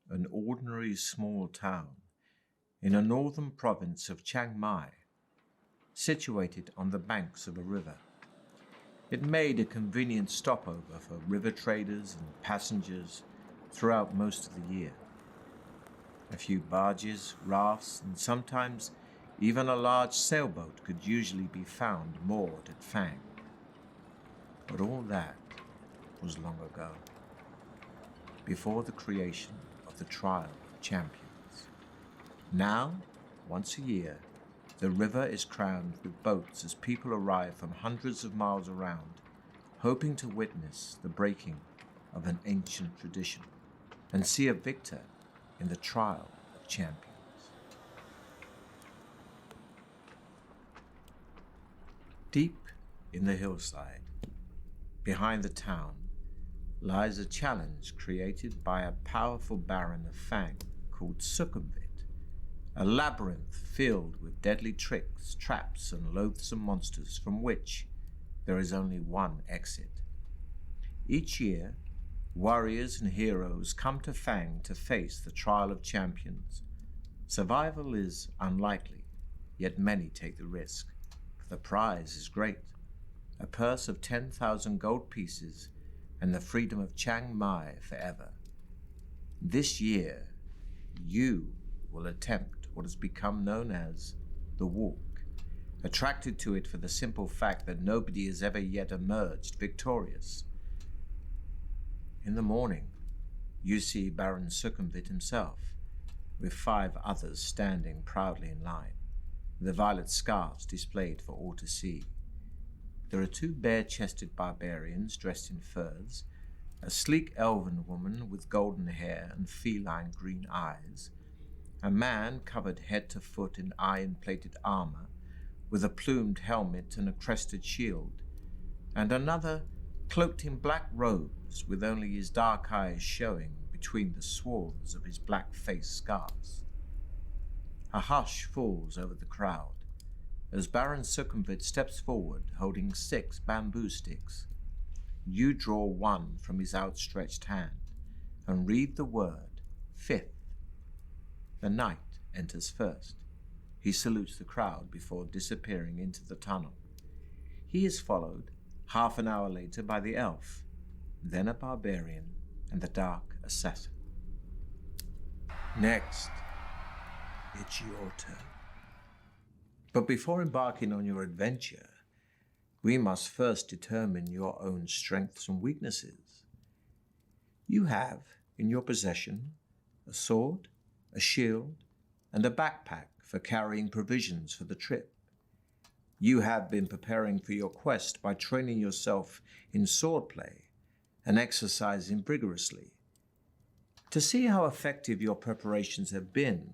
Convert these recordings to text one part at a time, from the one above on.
an ordinary small town in a northern province of Chiang Mai, situated on the banks of a river. It made a convenient stopover for river traders and passengers throughout most of the year. A few barges, rafts, and sometimes even a large sailboat could usually be found moored at Fang. But all that was long ago, before the creation of the Trial of Champions. Now, once a year, the river is crammed with boats as people arrive from hundreds of miles around, hoping to witness the breaking of an ancient tradition and see a victor in the Trial of Champions. Deep in the hillside, behind the town, lies a challenge created by a powerful baron of Fang called Succumvit, a labyrinth filled with deadly tricks, traps, and loathsome monsters from which there is only one exit. Each year, warriors and heroes come to Fang to face the Trial of Champions. Survival is unlikely, yet many take the risk, for the prize is great: a purse of 10,000 gold pieces and the freedom of Chiang Mai forever. This year, you will attempt what has become known as the Walk, attracted to it for the simple fact that nobody has ever yet emerged victorious. In the morning, you see Baron Succumvit himself, with 5 others standing proudly in line, the violet scarves displayed for all to see. There are 2 bare-chested barbarians dressed in furs, a sleek elven woman with golden hair and feline green eyes, a man covered head to foot in iron-plated armor, with a plumed helmet and a crested shield, and another cloaked in black robes with only his dark eyes showing between the swaths of his black face scarves. A hush falls over the crowd as Baron Succumvit steps forward holding 6 bamboo sticks. You draw one from his outstretched hand and read the word 5th. The knight enters first. He salutes the crowd before disappearing into the tunnel. He is followed half an hour later by the elf, then a barbarian, and the dark assassin. Next, it's your turn. But before embarking on your adventure, we must first determine your own strengths and weaknesses. You have in your possession a sword, a shield, and a backpack for carrying provisions for the trip. You have been preparing for your quest by training yourself in swordplay and exercising vigorously. To see how effective your preparations have been,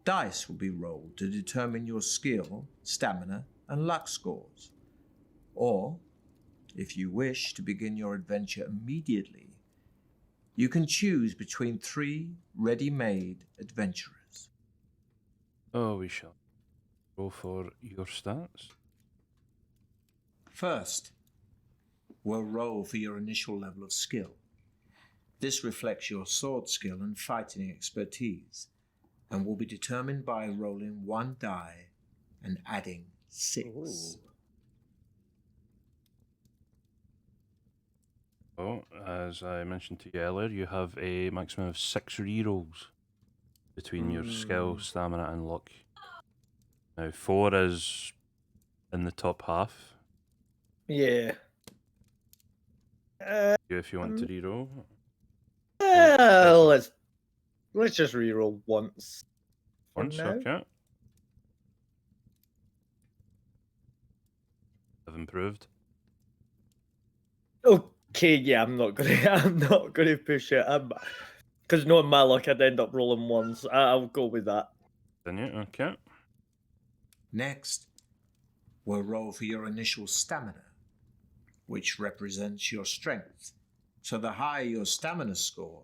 dice will be rolled to determine your skill, stamina, and luck scores. Or, if you wish to begin your adventure immediately, you can choose between 3 ready-made adventurers. Oh, we shall go for your stats. First, we'll roll for your initial level of skill. This reflects your sword skill and fighting expertise, and will be determined by rolling 1 die and adding 6. Ooh. Oh, as I mentioned to you earlier, you have a maximum of 6 rerolls between your skill, stamina, and luck. Now, 4 is in the top half. Yeah. If you want to reroll. Let's just reroll once. For Once, now. okay. Have improved. Okay, yeah, I'm not gonna push it. Because knowing my luck, I'd end up rolling ones. I'll go with that. Then you, okay. Next, we'll roll for your initial stamina, which represents your strength. So the higher your stamina score,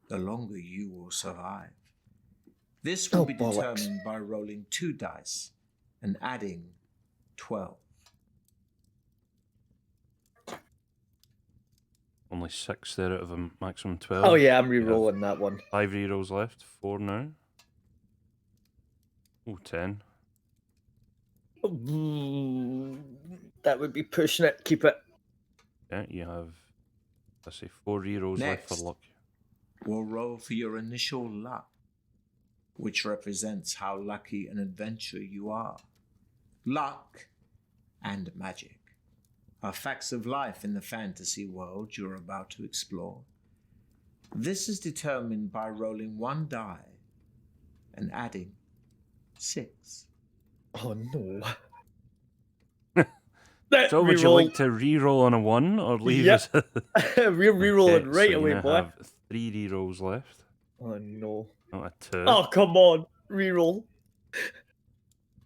the longer you will survive. This will be determined by rolling 2 dice and adding 12. Only 6 there out of a maximum 12. Oh yeah, I'm You have re-rolling that one. 5 rerolls left. 4 now. Oh, 10. That would be pushing it. Keep it. Yeah, you have, let's say, 4 rerolls left for Next. luck. We'll roll for your initial luck, which represents how lucky an adventurer you are. Luck and magic are facts of life in the fantasy world you're about to explore. This is determined by rolling 1 die and adding 6. Oh no. So would you like to re-roll on a 1 or leave us? We're re-rolling Okay, right so away, you boy. have 3 re-rolls left. Oh no. Not a 2. Oh come on, re-roll.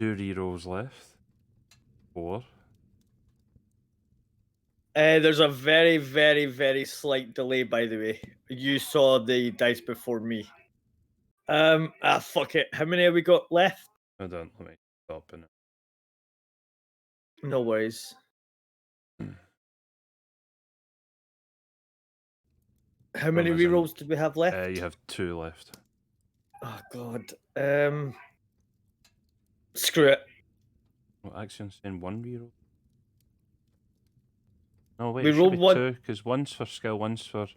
2 re-rolls left. 4. There's a very, very, very slight delay, by the way. You saw the dice before me. Fuck it. How many have we got left? Hold on, let me stop in it. No worries. How many As in, rerolls did we have left? You have 2 left. Oh god. Screw it. What action's saying 1 reroll? No, wait, We it should rolled be 1. 2, because 1's for skill, 1's for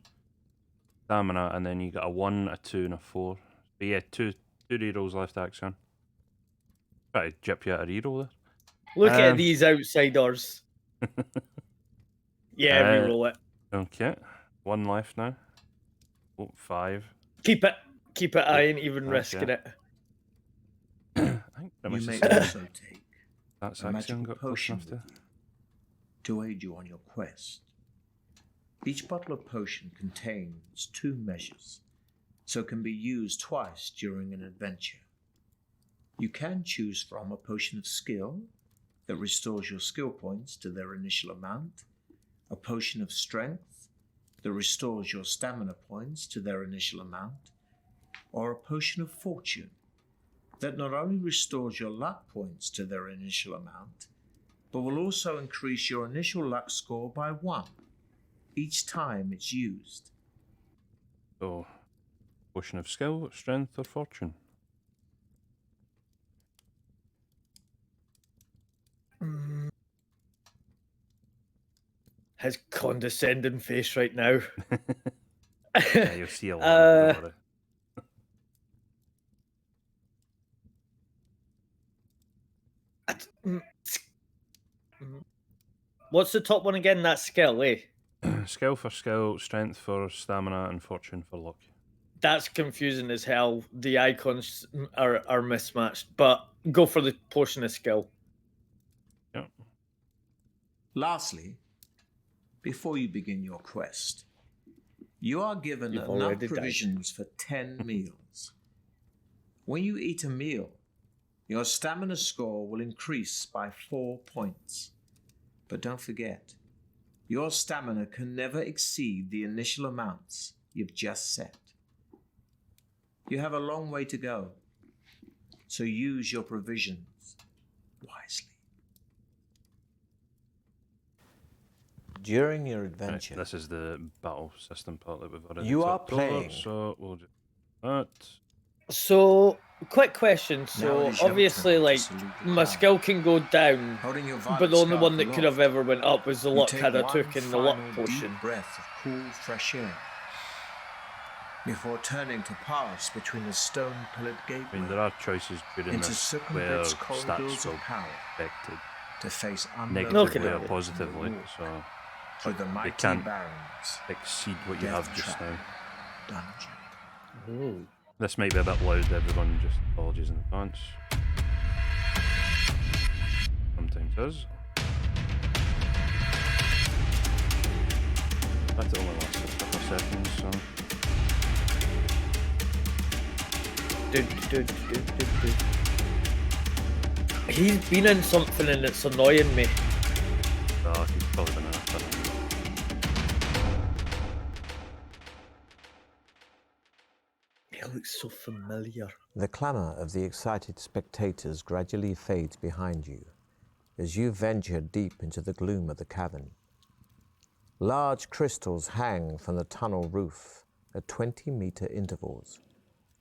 stamina, and then you got a 1, a 2, and a 4. But yeah, two rerolls left, action. Try to jip you out a reroll there. Look at these outsiders. Yeah, reroll it. Okay, 1 left now. Oh, 5. Keep it. Keep it. I ain't even Okay. risking it. I think that You was may the same. also take That's a action magical got close potion enough with you to aid you on your quest. Each bottle of potion contains 2 measures, so can be used twice during an adventure. You can choose from a potion of skill that restores your skill points to their initial amount, a potion of strength that restores your stamina points to their initial amount, or a potion of fortune that not only restores your luck points to their initial amount, but will also increase your initial luck score by 1 each time it's used. So, potion of skill, strength, or fortune? His condescending face right now. Yeah, you'll see a lot. Don't worry. What's the top one again? That skill, eh? Skill for skill, strength for stamina, and fortune for luck. That's confusing as hell. The icons are mismatched, but go for the potion of skill. Yeah. Lastly, before you begin your quest, you are given You've enough already died. provisions for 10 meals. When you eat a meal, your stamina score will increase by 4 points. But don't forget, your stamina can never exceed the initial amounts you've just set. You have a long way to go, so use your provisions wisely. During your Right, adventure, this is the battle system part that we've already You are talked over, playing. so we'll do that. So, quick question. Now So, it is your obviously, turn to like, salute the my crowd. skill can go down, Holding your but violet the only scarf one that could have aloft, ever went up was the you luck take had I one took in the luck final potion. deep breath of cool, fresh air before turning to pass between the stone-pillared I mean, gateway there are choices during into this where Succumbert's corridors stats of will power affected to face negatively Okay. or positively, so through the mighty can't barrens exceed what you have just Deathtrap now. dungeon. Ooh. This might be a bit loud, everyone, just apologies in advance. Sometimes is. But it only lasts a couple of seconds, so... He's been in something and it's annoying me. Oh, he's probably been in it. He looks so familiar. The clamour of the excited spectators gradually fades behind you as you venture deep into the gloom of the cavern. Large crystals hang from the tunnel roof at 20-meter intervals,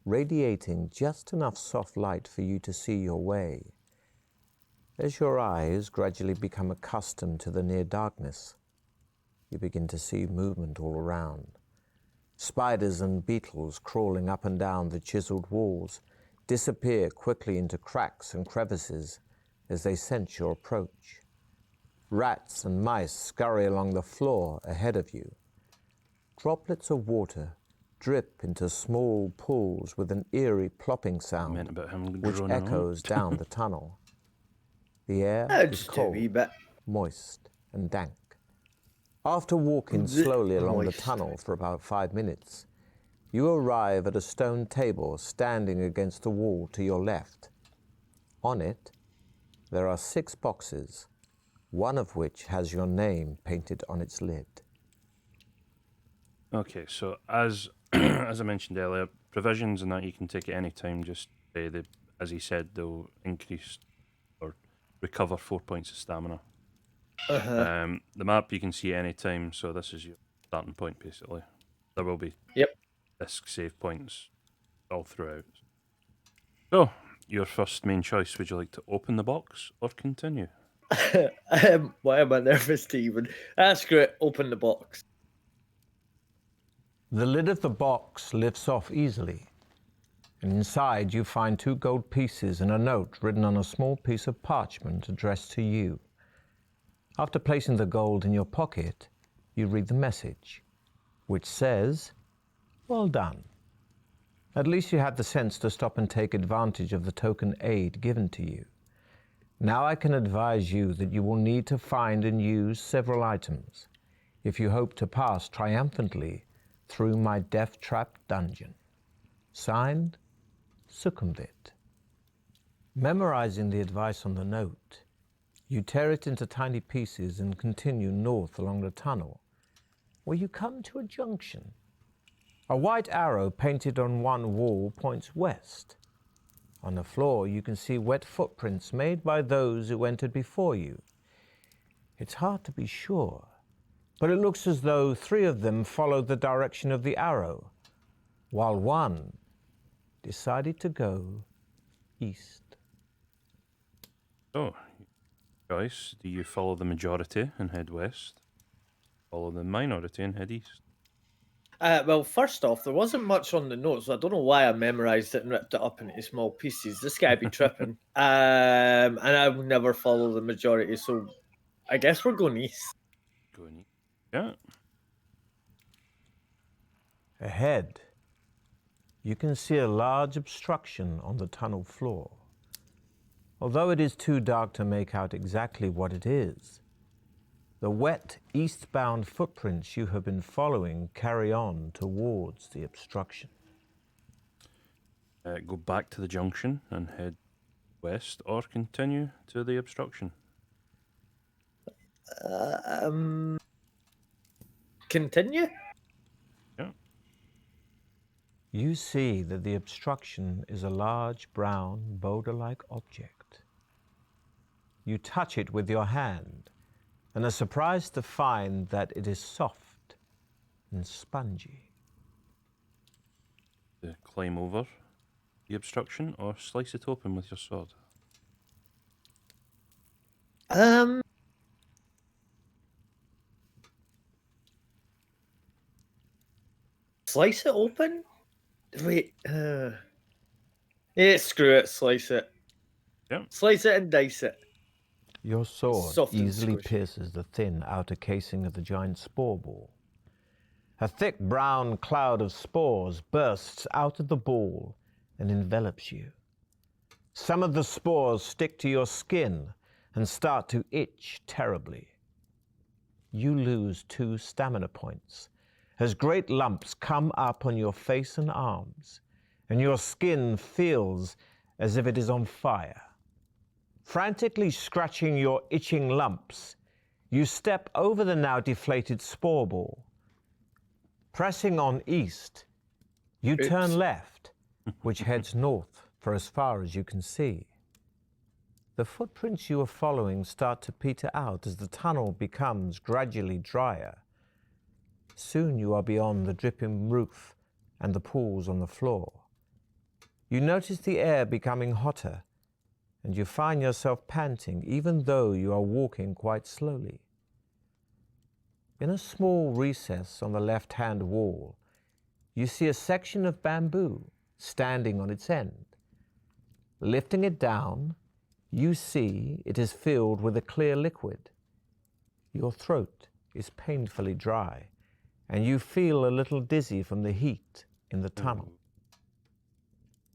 radiating just enough soft light for you to see your way. As your eyes gradually become accustomed to the near darkness, you begin to see movement all around. Spiders and beetles crawling up and down the chiseled walls disappear quickly into cracks and crevices as they sense your approach. Rats and mice scurry along the floor ahead of you. Droplets of water drip into small pools with an eerie plopping sound which echoes down the tunnel. The air is cold, moist, and dank. After walking slowly along the tunnel for about 5 minutes, you arrive at a stone table standing against the wall to your left. On it, there are 6 boxes, one of which has your name painted on its lid. Okay, so as as I mentioned earlier, provisions and that you can take at any time. Just as he said, they'll increase or recover 4 points of stamina. The map you can see at any time, so this is your starting point basically. There will be disc save points all throughout. So, your first main choice, would you like to open the box or continue? Why am I nervous to even? Screw it, open the box. The lid of the box lifts off easily, and inside you find 2 gold pieces and a note written on a small piece of parchment addressed to you. After placing the gold in your pocket, you read the message, which says, "Well done. At least you had the sense to stop and take advantage of the token aid given to you. Now I can advise you that you will need to find and use several items if you hope to pass triumphantly through my Deathtrap dungeon. Signed, Succumvit." Memorizing the advice on the note, you tear it into tiny pieces and continue north along the tunnel, where you come to a junction. A white arrow painted on one wall points west. On the floor, you can see wet footprints made by those who entered before you. It's hard to be sure, but it looks as though 3 of them followed the direction of the arrow, while 1 decided to go east. So, choice, do you follow the majority and head west? Follow the minority and head east? Well, first off, there wasn't much on the notes, so I don't know why I memorised it and ripped it up into small pieces. This guy be tripping. And I will never follow the majority, so I guess we're going east. Going east. Yeah. Ahead, you can see a large obstruction on the tunnel floor. Although it is too dark to make out exactly what it is, the wet eastbound footprints you have been following carry on towards the obstruction. Go back to the junction and head west, or continue to the obstruction. Continue? Yeah. You see that the obstruction is a large brown boulder-like object. You touch it with your hand and are surprised to find that it is soft and spongy. To climb over the obstruction or slice it open with your sword? Slice it open? Wait, yeah, screw it, slice it. Yeah. Slice it and dice it. Your sword Soft and easily squishy. pierces the thin outer casing of the giant spore ball. A thick brown cloud of spores bursts out of the ball and envelops you. Some of the spores stick to your skin and start to itch terribly. You lose 2 stamina points as great lumps come up on your face and arms, and your skin feels as if it is on fire. Frantically scratching your itching lumps, you step over the now deflated spore ball. Pressing on east, you turn left, which heads north for as far as you can see. The footprints you are following start to peter out as the tunnel becomes gradually drier, Soon you are beyond the dripping roof and the pools on the floor. You notice the air becoming hotter, and you find yourself panting even though you are walking quite slowly. In a small recess on the left-hand wall, you see a section of bamboo standing on its end. Lifting it down, you see it is filled with a clear liquid. Your throat is painfully dry, and you feel a little dizzy from the heat in the tunnel.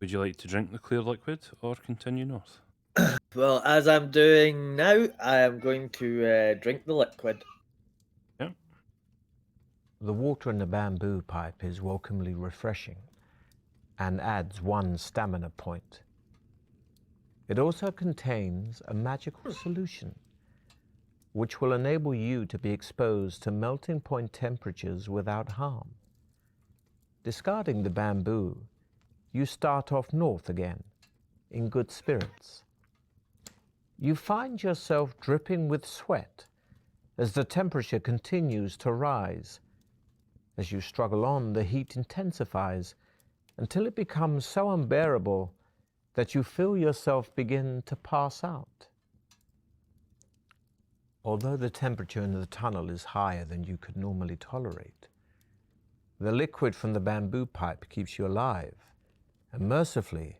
Would you like to drink the clear liquid or continue north? Well, as I'm doing now, I am going to drink the liquid. Yeah. The water in the bamboo pipe is welcomely refreshing and adds 1 stamina point. It also contains a magical solution which will enable you to be exposed to melting point temperatures without harm. Discarding the bamboo, you start off north again, in good spirits. You find yourself dripping with sweat as the temperature continues to rise. As you struggle on, the heat intensifies until it becomes so unbearable that you feel yourself begin to pass out. Although the temperature in the tunnel is higher than you could normally tolerate, the liquid from the bamboo pipe keeps you alive, and mercifully,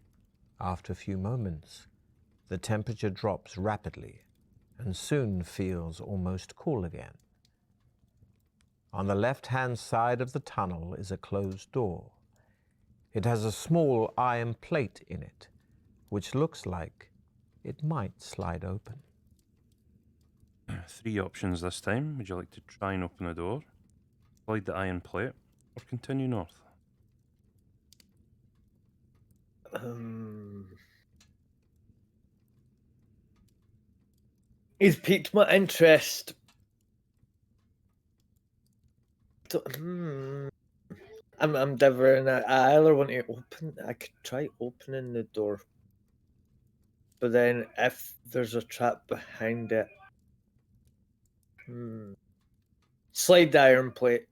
after a few moments, the temperature drops rapidly and soon feels almost cool again. On the left-hand side of the tunnel is a closed door. It has a small iron plate in it, which looks like it might slide open. 3 options this time. Would you like to try and open the door, slide the iron plate, or continue north? He's piqued my interest. I'm endeavouring. I either want to open. I could try opening the door, but then if there's a trap behind it, slide the iron plate,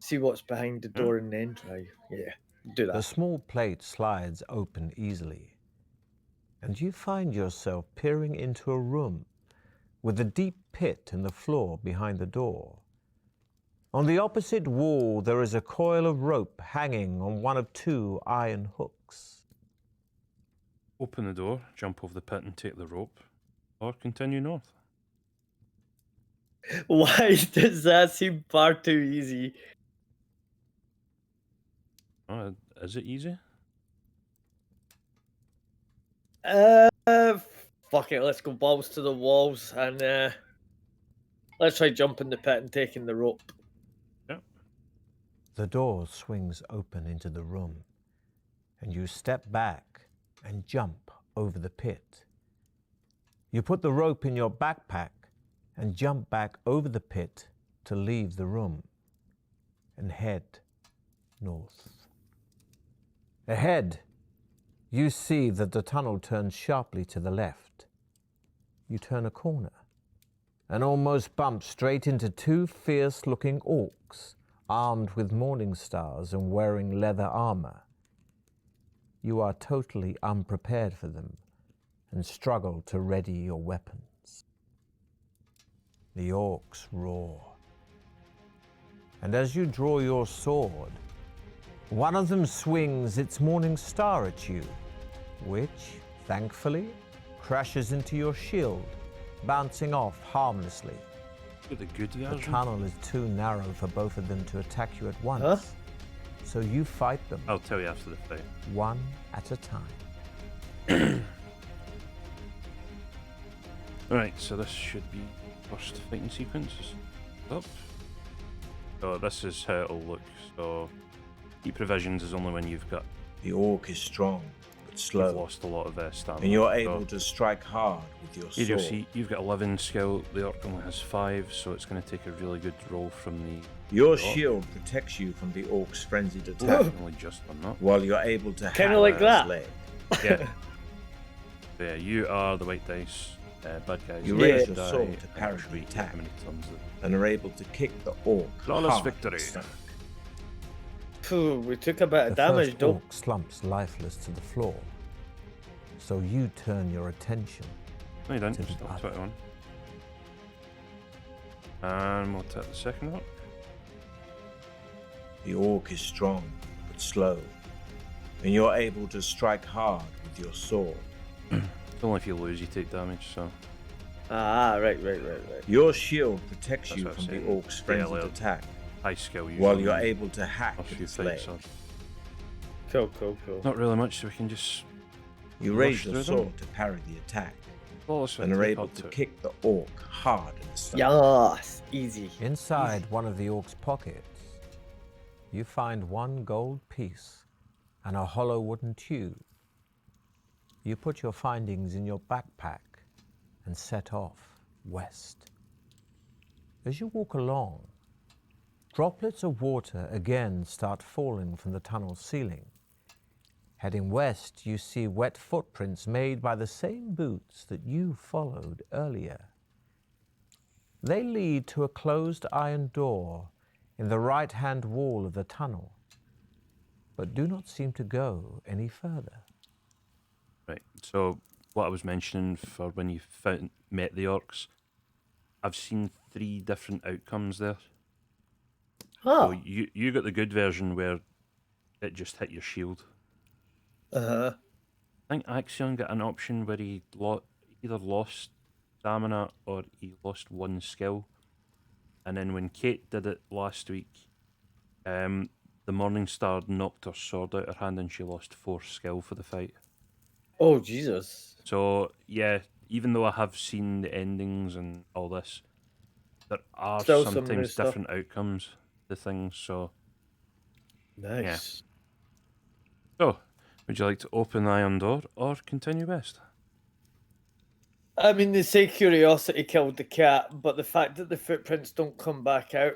see what's behind the door, and then try. Yeah, do that. The small plate slides open easily, and you find yourself peering into a room with a deep pit in the floor behind the door. On the opposite wall, there is a coil of rope hanging on one of 2 iron hooks. Open the door, jump over the pit and take the rope, or continue north. Why does that seem far too easy? Oh, is it easy? Fuck it, let's go balls to the walls and let's try jumping the pit and taking the rope. Yeah. The door swings open into the room, and you step back and jump over the pit. You put the rope in your backpack and jump back over the pit to leave the room and head north. Ahead, you see that the tunnel turns sharply to the left. You turn a corner and almost bump straight into 2 fierce-looking orcs, armed with morning stars and wearing leather armor. You are totally unprepared for them and struggle to ready your weapons. The orcs roar. And as you draw your sword, one of them swings its morning star at you, which, thankfully, crashes into your shield, bouncing off harmlessly. The good The version. tunnel is too narrow for both of them to attack you at once, so you fight them I'll tell you after the fight. one at a time. Alright, so this should be first fighting sequence. Up. So this is how it'll look. So heat provisions is only when you've got The orc is strong, but you've slow, lost a lot of stamina. and you're So able to strike hard with your here you'll sword. see you've got 11 skill. The orc only has 5, so it's going to take a really good roll from the. Your orc. shield protects you from the orc's frenzied Ooh, attack, I've only just done that. while you're able to Kinda hammer like his that. leg. Yeah. So yeah, you are the white dice. bad guys. You Yeah. raise your die sword to and parry the shriek attack how many times that- and are able to kick the orc Flawless hard in the victory. stomach. Phew, we took a bit The of damage, first though. orc slumps lifeless to the floor. So you turn your attention. No, you don't. To the Still other. 21. And we'll take the second one. The orc is strong but slow, and you're able to strike hard with your sword. It's only if you lose you take damage, so Ah, right. Your shield protects That's you what I from was the saying. orc's frenzied Yeah, attack, high skill usually. while you're able to hack a at few its leg. fights. So Cool. not really much, so we can just You rush raise your through them. sword to parry the attack, flawless and are victory able part to two. kick the orc hard in the stomach. Yes, easy. Inside one of the orc's pockets, you find one gold piece and a hollow wooden tube. You put your findings in your backpack and set off west. As you walk along, droplets of water again start falling from the tunnel's ceiling. Heading west, you see wet footprints made by the same boots that you followed earlier. They lead to a closed iron door in the right-hand wall of the tunnel, but do not seem to go any further. Right. So what I was mentioning for when you met the orcs, I've seen 3 different outcomes there. Oh. So you got the good version where it just hit your shield. Uh-huh. I think Axion got an option where he either lost stamina or he lost 1 skill. And then when Kate did it last week, the Morningstar knocked her sword out her hand and she lost 4 skill for the fight. Oh, Jesus. So yeah, even though I have seen the endings and all this, there are Still some new sometimes stuff. different outcomes to things. So Nice. would you like to open the iron door or continue west? I mean, they say curiosity killed the cat, but the fact that the footprints don't come back out,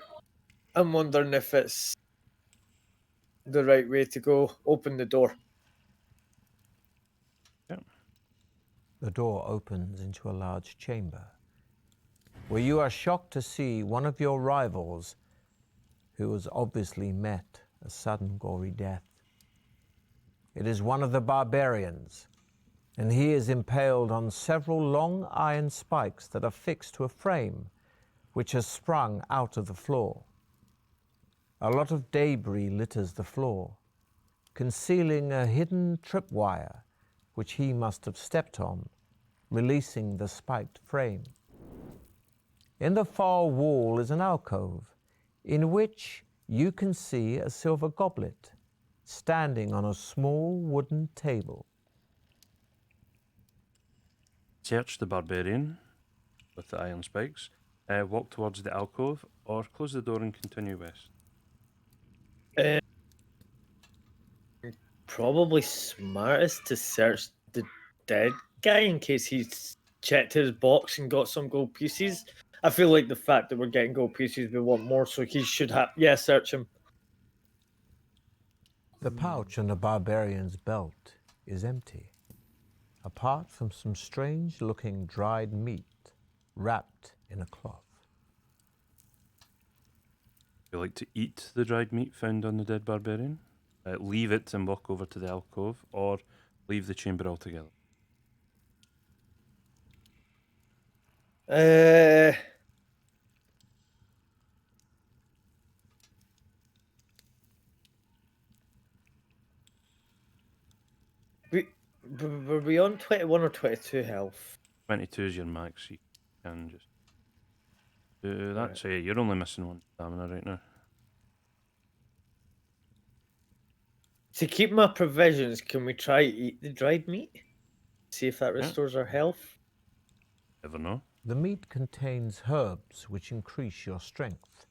I'm wondering if it's the right way to go. Open the door. The door opens into a large chamber, where you are shocked to see one of your rivals, who has obviously met a sudden gory death. It is one of the barbarians, and he is impaled on several long iron spikes that are fixed to a frame which has sprung out of the floor. A lot of debris litters the floor, concealing a hidden tripwire which he must have stepped on, releasing the spiked frame. In the far wall is an alcove, in which you can see a silver goblet standing on a small wooden table. Search the barbarian with the iron spikes. Walk towards the alcove or close the door and continue west. Probably smartest to search the dead guy in case he's checked his box and got some gold pieces. I feel like the fact that we're getting gold pieces, we want more, so he should have. Yeah, search him. The pouch on the barbarian's belt is empty, apart from some strange-looking dried meat wrapped in a cloth. Would you like to eat the dried meat found on the dead barbarian? Leave it and walk over to the alcove, or leave the chamber altogether. Were we on 21 or 22 health? 22 is your max. You can just do that. Right. So yeah, you're only missing 1 stamina right now. To keep my provisions, can we try eat the dried meat? See if that Yeah. restores our health. Never know. The meat contains herbs which increase your strength,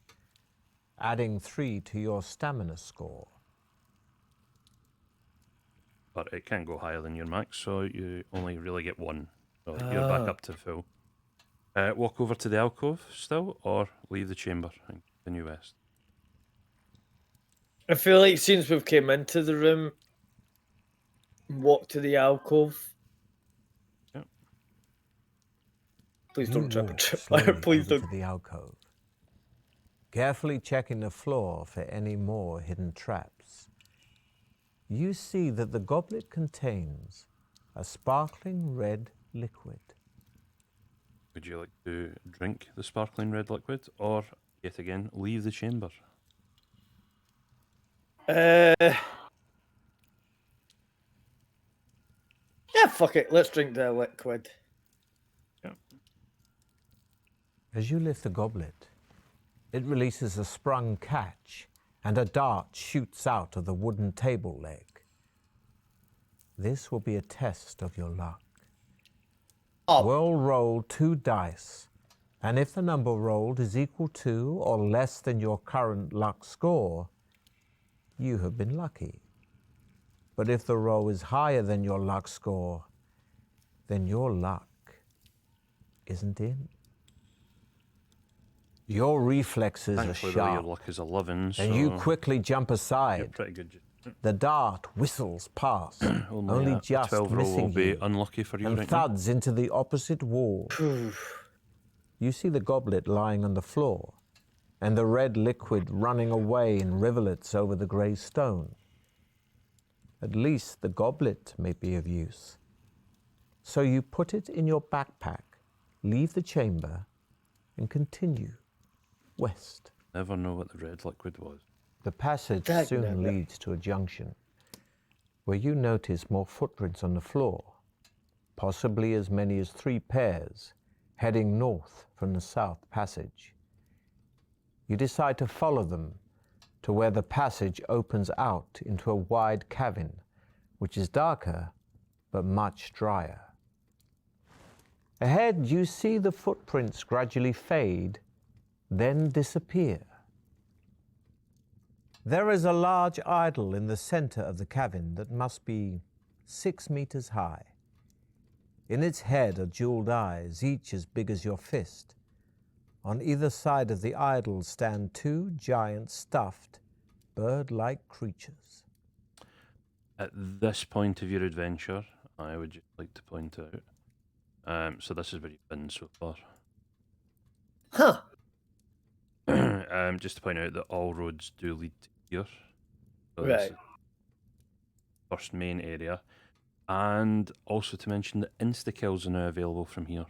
adding 3 to your stamina score. But it can go higher than your max, so you only really get 1. So you're back Ah. up to full. Walk over to the alcove still, or leave the chamber and continue west. I feel like since we've came into the room, walk to the alcove. Yep. Please You don't trip walk and trip slowly fire. Please over don't. to the alcove, carefully checking the floor for any more hidden traps. You see that the goblet contains a sparkling red liquid. Would you like to drink the sparkling red liquid, or yet again leave the chamber? Yeah, fuck it. Let's drink the liquid. As you lift the goblet, it releases a sprung catch, and a dart shoots out of the wooden table leg. This will be a test of your luck. Oh, We'll roll 2 dice, and if the number rolled is equal to or less than your current luck score, you have been lucky. But if the roll is higher than your luck score, then your luck isn't in. Your reflexes are Thankfully, though, your sharp, luck is 11, so and you quickly jump you're aside. pretty good. The dart whistles past, only a just 12 roll will missing be you, unlucky for you and right now. thuds into the opposite wall. You see the goblet lying on the floor, and the red liquid running away in rivulets over the grey stone. At least the goblet may be of use. So you put it in your backpack, leave the chamber, and continue west. Never know what the red liquid was. The passage Dag soon nabbit. leads to a junction where you notice more footprints on the floor, possibly as many as 3 pairs, heading north from the south passage. You decide to follow them to where the passage opens out into a wide cavern, which is darker but much drier. Ahead, you see the footprints gradually fade, then disappear. There is a large idol in the center of the cavern that must be 6 meters high. In its head are jeweled eyes, each as big as your fist. On either side of the idol stand 2 giant stuffed, bird-like creatures. At this point of your adventure, I would just like to point out, so this is where you've been so far. huh. Just to point out that all roads do lead to here. So Right. this is the first main area. And also to mention that insta-kills are now available from here.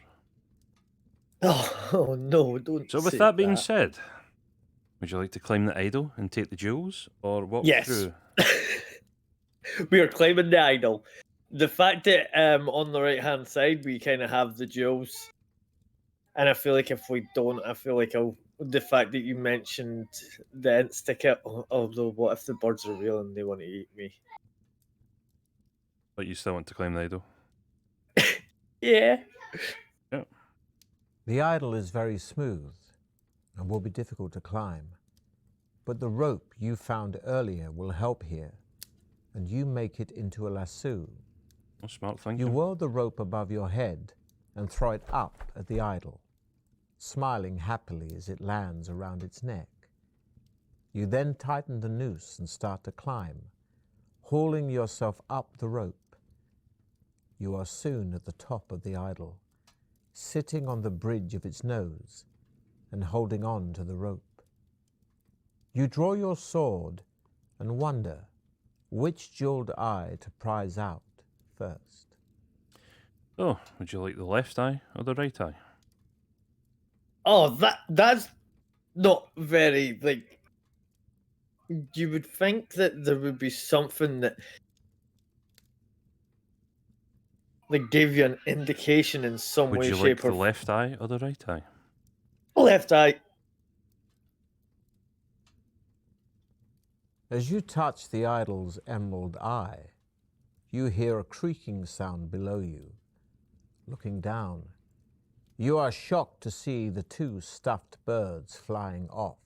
Oh no! Don't. So with say that being said, would you like to climb the idol and take the jewels, or walk Yes. through? We are climbing the idol. The fact that on the right hand side we kind of have the jewels, and I feel like if we don't, I feel like the fact that you mentioned the insta kill. Although, what if the birds are real and they want to eat me? But you still want to climb the idol? Yeah. Yeah. The idol is very smooth and will be difficult to climb, but the rope you found earlier will help here, and you make it into a lasso. Oh, smart thinking. You whirl the rope above your head and throw it up at the idol, smiling happily as it lands around its neck. You then tighten the noose and start to climb, hauling yourself up the rope. You are soon at the top of the idol, sitting on the bridge of its nose and holding on to the rope. You draw your sword and wonder which jeweled eye to prize out first. Oh, would you like the left eye or the right eye? Oh, that's not very like. You would think that there would be something that like gave you an indication in some Would way, you shape, like the or left eye or the right eye? left eye. As you touch the idol's emerald eye, you hear a creaking sound below you. Looking down, you are shocked to see the 2 stuffed birds flying off.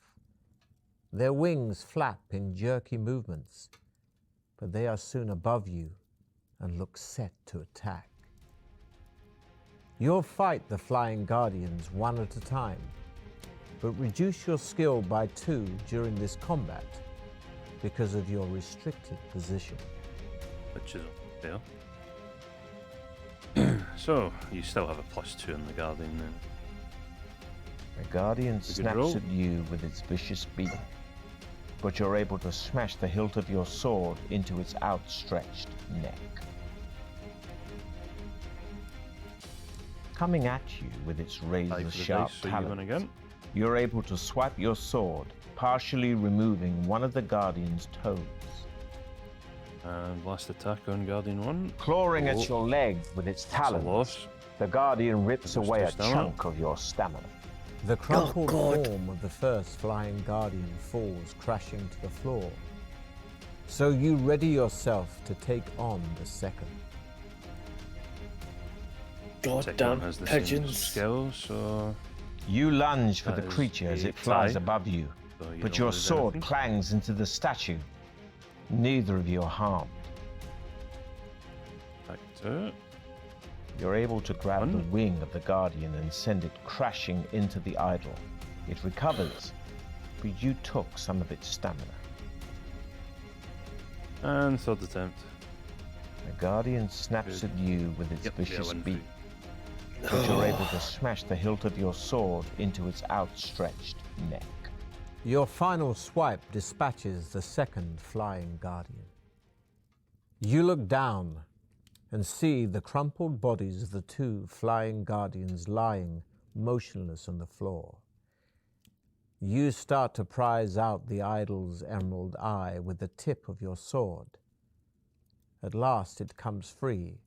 Their wings flap in jerky movements, but they are soon above you and look set to attack. You'll fight the flying guardians one at a time, but reduce your skill by 2 during this combat because of your restricted position. Which is fair. So you still have a +2 on the Guardian then. The Guardian good snaps roll. at you with its vicious beak, but you're able to smash the hilt of your sword into its outstretched neck. Coming at you with its 5 for the razor-sharp dice, so you win talons, again. you're able to swipe your sword, partially removing one of the Guardian's toes. And last attack on Guardian 1. Clawing Oh, at your leg with its That's a talons, loss. the Guardian rips Loses away two a stamina. chunk of your stamina. The crumpled God. form of the first flying guardian falls crashing to the floor. So you ready yourself to take on the second. Second Goddamn has the same pigeons. skill, so You lunge for That the is creature as a it flies tie. above you, So you but don't your lose sword anything. clangs into the statue. Neither of you are harmed. Back to it. You're able to grab the One. wing of the Guardian and send it crashing into the idol. It recovers, but you took some of its stamina. And third attempt. The Guardian snaps Good. at you with its Yep, vicious win for beak, you. but you're able to smash the hilt of your sword into its outstretched neck. Your final swipe dispatches the second flying guardian. You look down and see the crumpled bodies of the two flying guardians lying motionless on the floor. You start to prise out the idol's emerald eye with the tip of your sword. At last it comes free,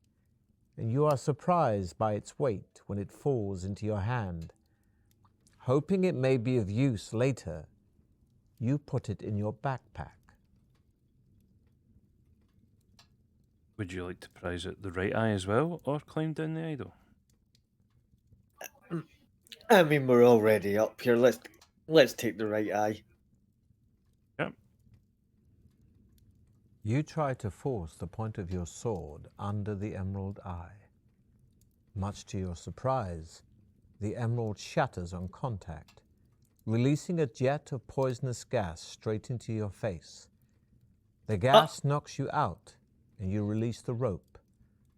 and you are surprised by its weight when it falls into your hand. Hoping it may be of use later, you put it in your backpack. Would you like to prize out the right eye as well, or climb down the idol? I mean, we're already up here. Let's take the right eye. Yep. You try to force the point of your sword under the emerald eye. Much to your surprise, the emerald shatters on contact, releasing a jet of poisonous gas straight into your face. The gas knocks you out, and you release the rope,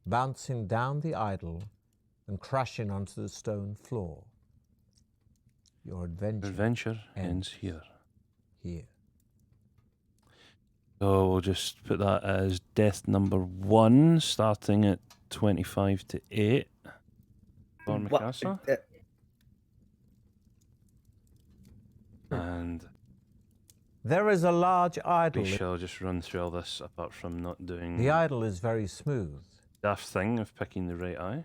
bouncing down the idol and crashing onto the stone floor. Your Adventure ends here. here. So we'll just put that as death number 1, starting at 25 to 8 for Mikasa. And There is a large idol. we shall just run through all this, apart from not doing The idol is very smooth. daft thing of picking the right eye.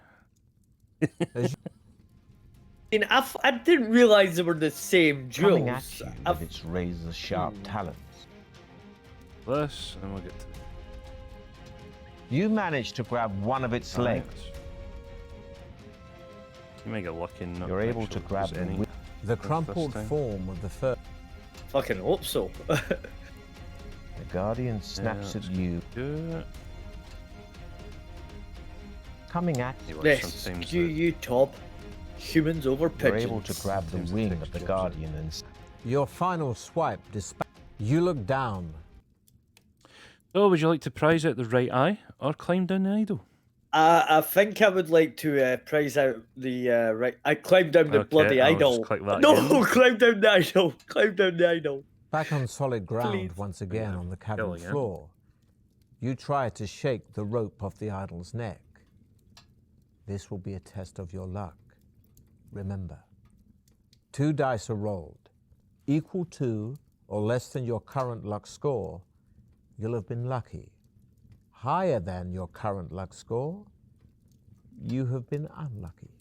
As I didn't realize they were the same Coming at jewels. you I've- with its razor-sharp talons. This, and we'll get to You manage to grab one of its legs. You may get lucky and not You're able actually to grab lose the any. wi- the this crumpled time. form of the first. Fucking hope so. The Guardian snaps let's at you, do it. coming at You you. watch Yes, sometimes you top. Humans over You're pigeons. able to grab the Sometimes the wing text of the jumps Guardian and Your final swipe You look down. So, would you like to prize out the right eye or climb down the idol? I think I would like to prize out the right. I climbed down the Okay, bloody I'll just idol. click that No, again. climb down the idol. Climb down the idol. Back on solid ground Please. once again Yeah, on the cavern go again. floor. You try to shake the rope off the idol's neck. This will be a test of your luck. Remember, 2 dice are rolled. Equal to or less than your current luck score, you'll have been lucky. Higher than your current luck score, you have been unlucky.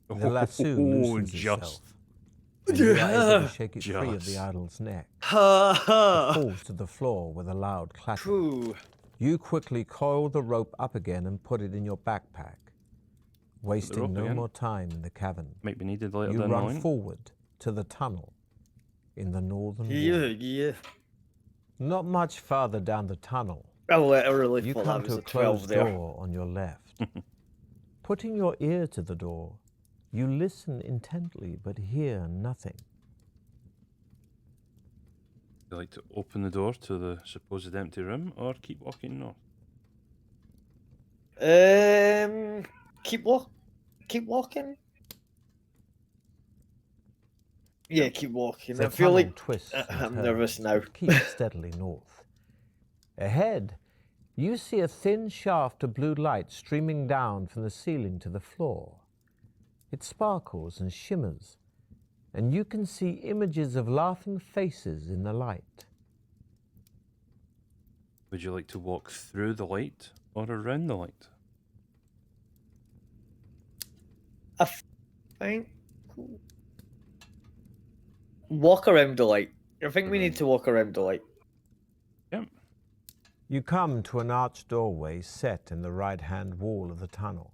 The lasso loosens itself. And you are able to shake it free of the Just. idol's neck. Ha It ha. falls to the floor with a loud clatter. Phew. You quickly coil the rope up again and put it in your backpack, wasting rope no again. more time in the cavern. Might be needed later You down the run line. forward to the tunnel in the northern Yeah, wall. yeah. Not much farther down the tunnel, I literally you thought come that was to a a 12 closed there. door on your left. Putting your ear to the door, you listen intently but hear nothing. Would you like to open the door to the supposed empty room or keep walking north? Keep walking. Yeah, keep walking. The I feel tunnel like twists and I'm turns, nervous now. but keeps steadily north. Ahead, you see a thin shaft of blue light streaming down from the ceiling to the floor. It sparkles and shimmers, and you can see images of laughing faces in the light. Would you like to walk through the light or around the light? I think walk around the light. I think we need to walk around the light. Yep. You come to an arched doorway set in the right-hand wall of the tunnel.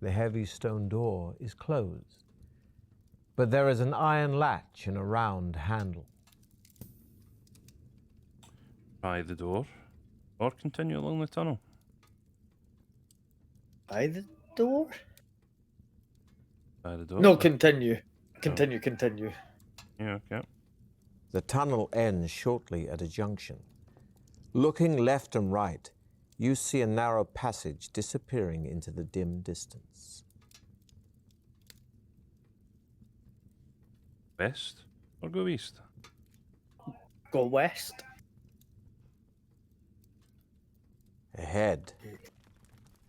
The heavy stone door is closed, but there is an iron latch and a round handle. Try the door or continue along the tunnel. By the door? Try the door. No, continue. Continue. Yeah, okay. The tunnel ends shortly at a junction. Looking left and right, you see a narrow passage disappearing into the dim distance. West or go east? Go west. Ahead,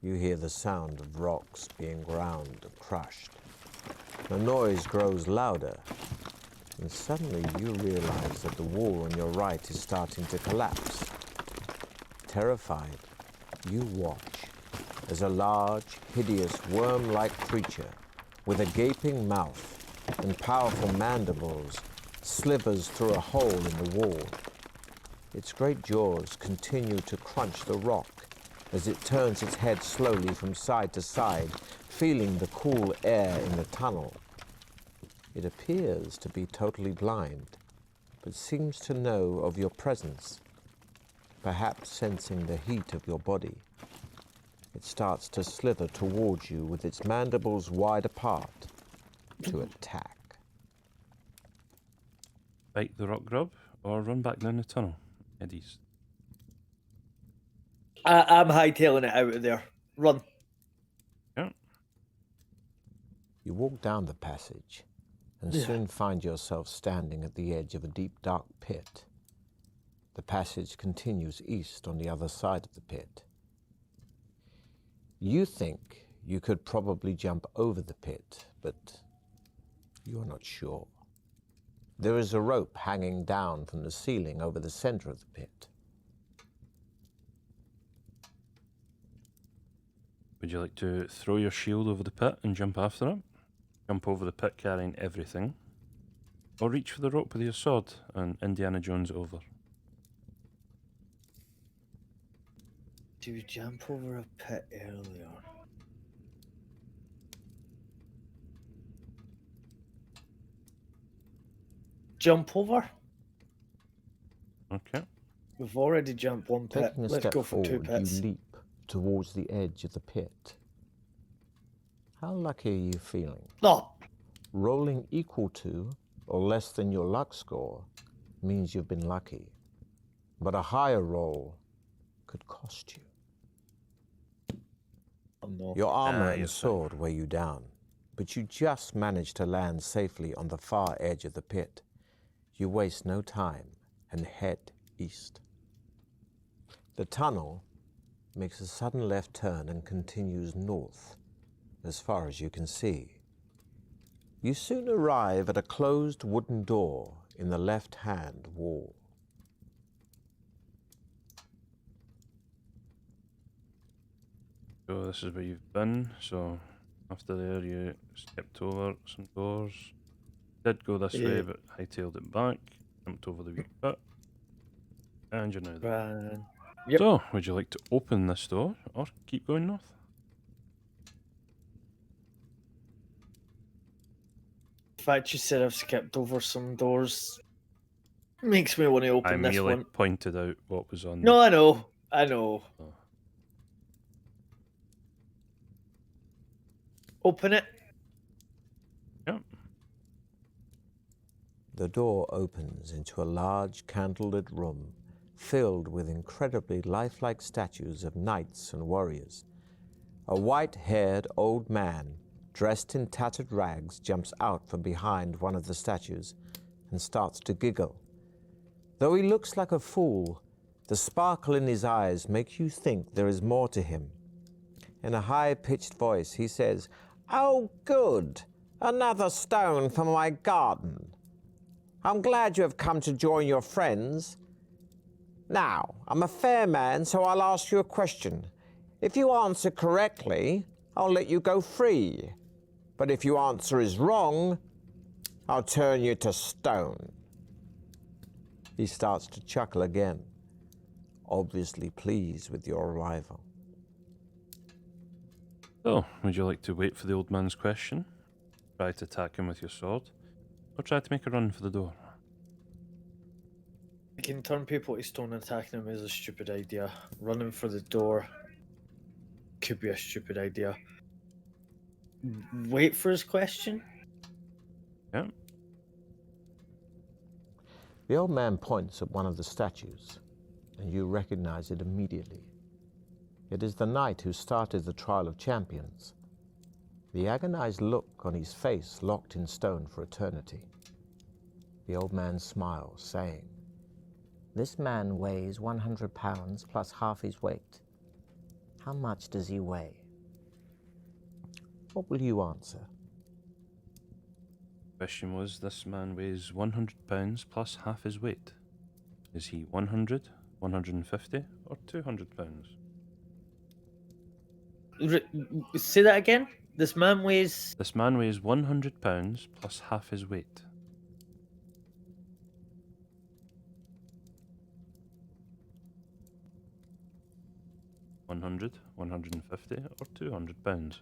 you hear the sound of rocks being ground and crushed. The noise grows louder, and suddenly you realize that the wall on your right is starting to collapse. Terrified, you watch as a large, hideous, worm-like creature with a gaping mouth and powerful mandibles slithers through a hole in the wall. Its great jaws continue to crunch the rock as it turns its head slowly from side to side, feeling the cool air in the tunnel. It appears to be totally blind, but seems to know of your presence, perhaps sensing the heat of your body. It starts to slither towards you with its mandibles wide apart to attack. Bite the rock grub or run back down the tunnel. Head east. I'm hightailing it out of there. Run. Yeah. You walk down the passage and soon find yourself standing at the edge of a deep, dark pit. The passage continues east on the other side of the pit. You think you could probably jump over the pit, but you're not sure. There is a rope hanging down from the ceiling over the center of the pit. Would you like to throw your shield over the pit and jump after it? Jump over the pit carrying everything? Or reach for the rope with your sword and Indiana Jones over? Do you jump over a pit earlier? Jump over? Okay. We've already jumped one pit. Taking a Let's step go for two forward, pits. you leap towards the edge of the pit. How lucky are you feeling? No. Rolling equal to or less than your luck score means you've been lucky, but a higher roll could cost you. Oh, no. Your armor and you're fine. sword weigh you down, but you just manage to land safely on the far edge of the pit. You waste no time and head east. The tunnel makes a sudden left turn and continues north as far as you can see. You soon arrive at a closed wooden door in the left-hand wall. So this is where you've been. So after there you stepped over some doors. Did go this way, but hightailed it back. Jumped over the wee pit. And you're now there. Ran. Yep. So, would you like to open this door or keep going north? The fact you said I've skipped over some doors makes me want to open I this merely one. pointed out what was on. No, I know. Oh. Open it. Yep. The door opens into a large candlelit room filled with incredibly lifelike statues of knights and warriors. A white-haired old man, dressed in tattered rags, jumps out from behind one of the statues and starts to giggle. Though he looks like a fool, the sparkle in his eyes makes you think there is more to him. In a high-pitched voice, he says, "Oh, good! Another stone for my garden. I'm glad you have come to join your friends. Now, I'm a fair man, so I'll ask you a question. If you answer correctly, I'll let you go free. But if your answer is wrong, I'll turn you to stone." He starts to chuckle again, obviously pleased with your arrival. So, would you like to wait for the old man's question? Try to attack him with your sword? Or try to make a run for the door? I can turn people to stone and attacking them is a stupid idea. Running for the door could be a stupid idea. Wait for his question? Yeah. The old man points at one of the statues, and you recognize it immediately. It is the knight who started the trial of champions. The agonized look on his face locked in stone for eternity. The old man smiles, saying, This man weighs 100 pounds plus half his weight. How much does he weigh? "What will you answer?" Question was, this man weighs 100 pounds plus half his weight. Is he 100, 150, or 200 pounds? Say that again? This man weighs... This man weighs 100 pounds plus half his weight. £100, 150, or 200 pounds?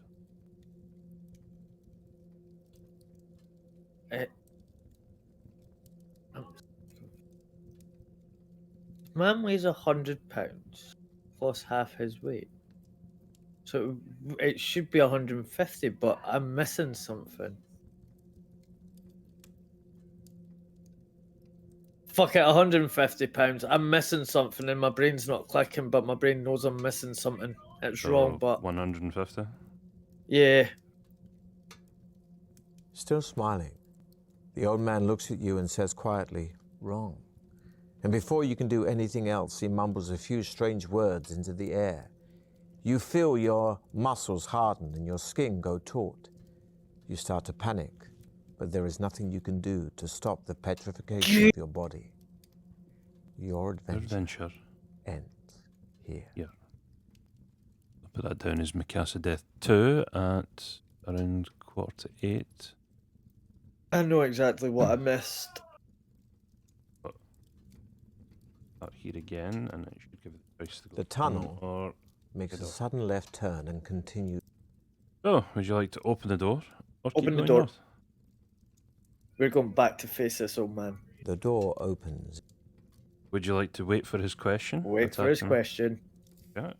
Man weighs 100 pounds plus half his weight. So it should be 150, but I'm missing something. Fuck it, 150 pounds. I'm missing something and my brain's not clicking, but my brain knows I'm missing something. It's wrong, but 150? yeah. Still smiling, the old man looks at you and says quietly, "Wrong." And before you can do anything else, he mumbles a few strange words into the air. You feel your muscles harden and your skin go taut. You start to panic, but there is nothing you can do to stop the petrification of your body. Your adventure ends here. Yeah. I'll put that down as Mikasa Death 2 at around 7:45. I know exactly what I missed. Out here again, and it should give it the choice to go The tunnel or makes get a off. sudden left turn and continues. So, would you like to open the door or keep Open the going door. north? We're going back to face this old man. The door opens. Would you like to wait for his question? Wait for his Attacking him? question. Yeah.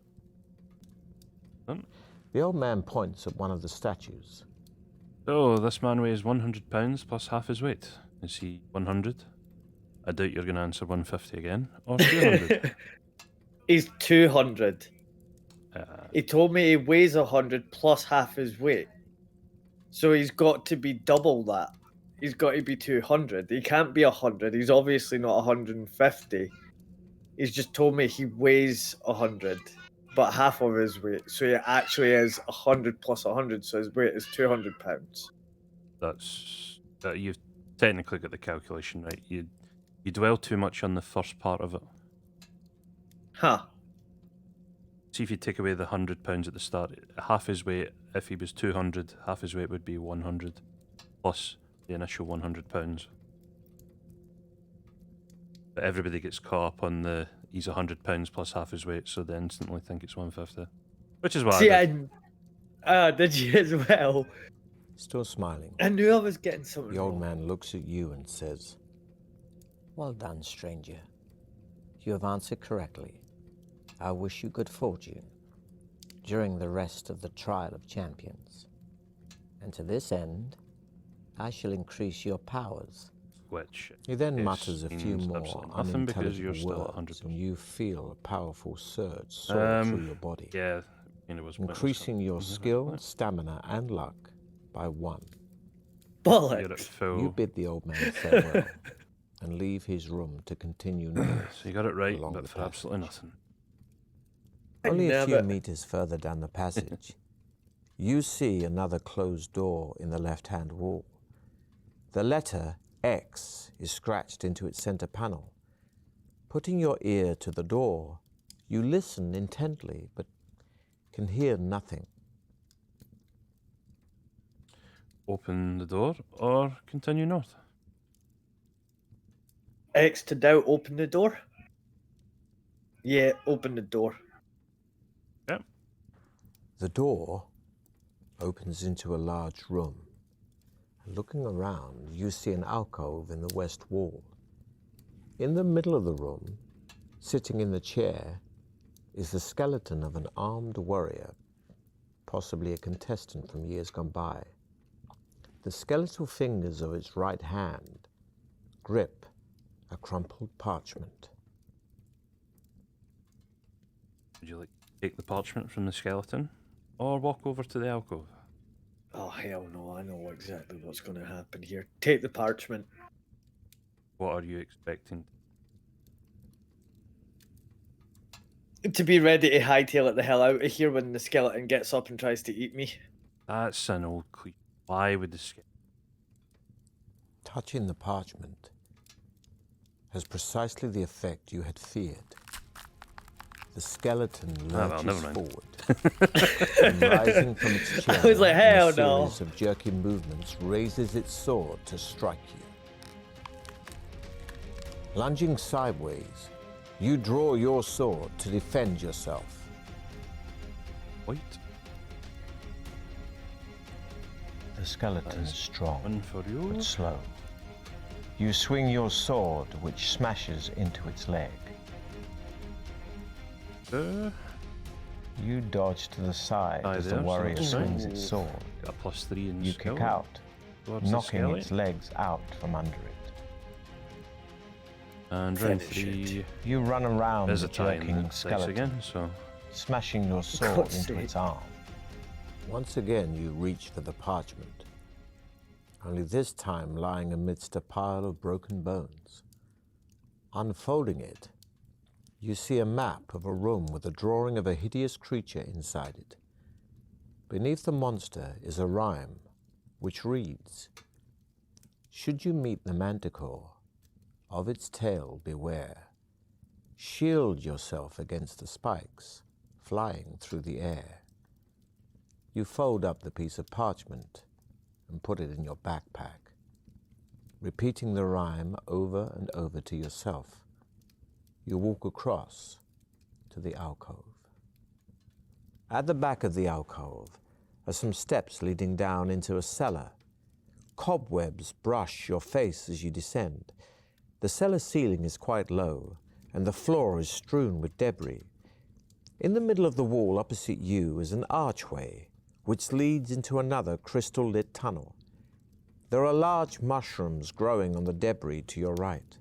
Done. The old man points at one of the statues. So, this man weighs 100 pounds plus half his weight. Is he 100? I doubt you're going to answer 150 again. Or 200? He's 200. He told me he weighs 100 plus half his weight. So he's got to be double that. He's got to be 200. He can't be 100. He's obviously not 150. He's just told me he weighs 100, but half of his weight. So he actually is 100 plus 100, so his weight is 200 pounds. That's... you've technically got the calculation right. You dwell too much on the first part of it. Huh. See if you take away the £100 at the start, half his weight, if he was 200, half his weight would be 100, plus the initial £100. But everybody gets caught up on the, he's £100 plus half his weight, so they instantly think it's 150. Which is what See, I did. did you as well? Still smiling, I knew I was getting something the old wrong. man looks at you and says, Well done, stranger. You have answered correctly. I wish you good fortune during the rest of the trial of champions. And to this end, I shall increase your powers which He then is mutters a few means more absolutely nothing because you're unintelligible still at words, 100%. and you feel a powerful surge soar through your body, Yeah, kind of was pointless. increasing your Mhm, skill, actually. stamina, and luck by 1. You're at Bollocks. full. You bid the old man farewell and leave his room to continue north. So you got it right, along but the for absolutely passage. nothing. Only a few Never- meters further down the passage, you see another closed door in the left-hand wall. The letter X is scratched into its center panel. Putting your ear to the door, you listen intently, but can hear nothing. Open the door or continue north. X to doubt, open the door. Yeah, open the door. Yep. The door opens into a large room. Looking around, you see an alcove in the west wall. In the middle of the room, sitting in the chair, is the skeleton of an armed warrior, possibly a contestant from years gone by. The skeletal fingers of its right hand grip a crumpled parchment. Would you like to take the parchment from the skeleton or walk over to the alcove? Oh, hell no, I know exactly what's going to happen here. Take the parchment. What are you expecting? To be ready to hightail it the hell out of here when the skeleton gets up and tries to eat me. That's an old cliche. Why would the skeleton? Touching the parchment has precisely the effect you had feared. The skeleton well, lurches never mind. forward, and rising from its chair I was like, in hell a no. series of jerky movements, raises its sword to strike you. Lunging sideways, you draw your sword to defend yourself. Wait. The skeleton is strong, One for you. but slow. You swing your sword, which smashes into its leg. You dodge to the side Aye, as the there, so warrior that's swings fine. its sword. Got a +3 in You skill kick out, towards the knocking skelly. its legs out from under it. And round Finish 3 You run around is the a tie in the jerking dice skeleton, again, so smashing your sword God's into sake. its arm. Once again, you reach for the parchment, only this time lying amidst a pile of broken bones. Unfolding it, you see a map of a room with a drawing of a hideous creature inside it. Beneath the monster is a rhyme, which reads, "Should you meet the manticore, of its tail beware. Shield yourself against the spikes, flying through the air." You fold up the piece of parchment and put it in your backpack, repeating the rhyme over and over to yourself. You walk across to the alcove. At the back of the alcove are some steps leading down into a cellar. Cobwebs brush your face as you descend. The cellar ceiling is quite low, and the floor is strewn with debris. In the middle of the wall opposite you is an archway, which leads into another crystal-lit tunnel. There are large mushrooms growing on the debris to your right.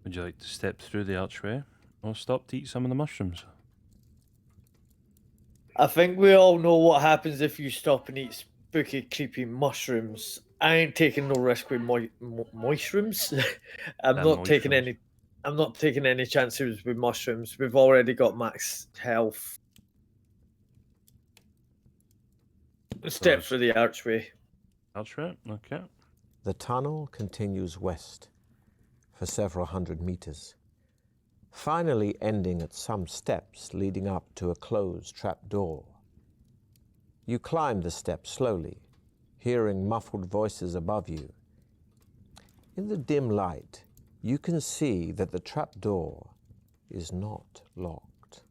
would you like to step through the archway or stop to eat some of the mushrooms? I think we all know what happens if you stop and eat spooky, creepy mushrooms. I ain't taking no risk with mushrooms. I'm not taking mushrooms. any. I'm not taking any chances with mushrooms. We've already got max health. Step through the archway. Archway, okay. The tunnel continues west for several hundred meters, finally ending at some steps leading up to a closed trapdoor. You climb the steps slowly, hearing muffled voices above you. In the dim light, you can see that the trapdoor is not locked.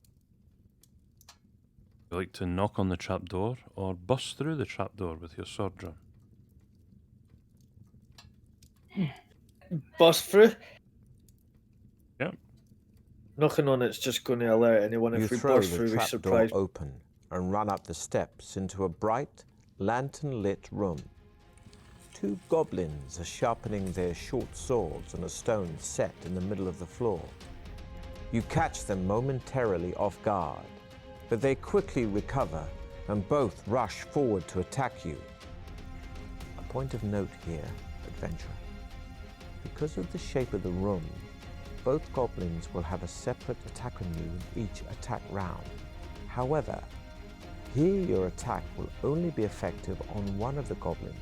Would you like to knock on the trapdoor or bust through the trapdoor with your sword drawn? Bust through. Yep. Knocking on it's just going to alert anyone You if we throw burst the through. We trapdoor surprise. open and run up the steps into a bright, lantern-lit room. 2 goblins are sharpening their short swords on a stone set in the middle of the floor. You catch them momentarily off guard, but they quickly recover and both rush forward to attack you. A point of note here, adventurer. Because of the shape of the room, both goblins will have a separate attack on you in each attack round. However, here your attack will only be effective on one of the goblins.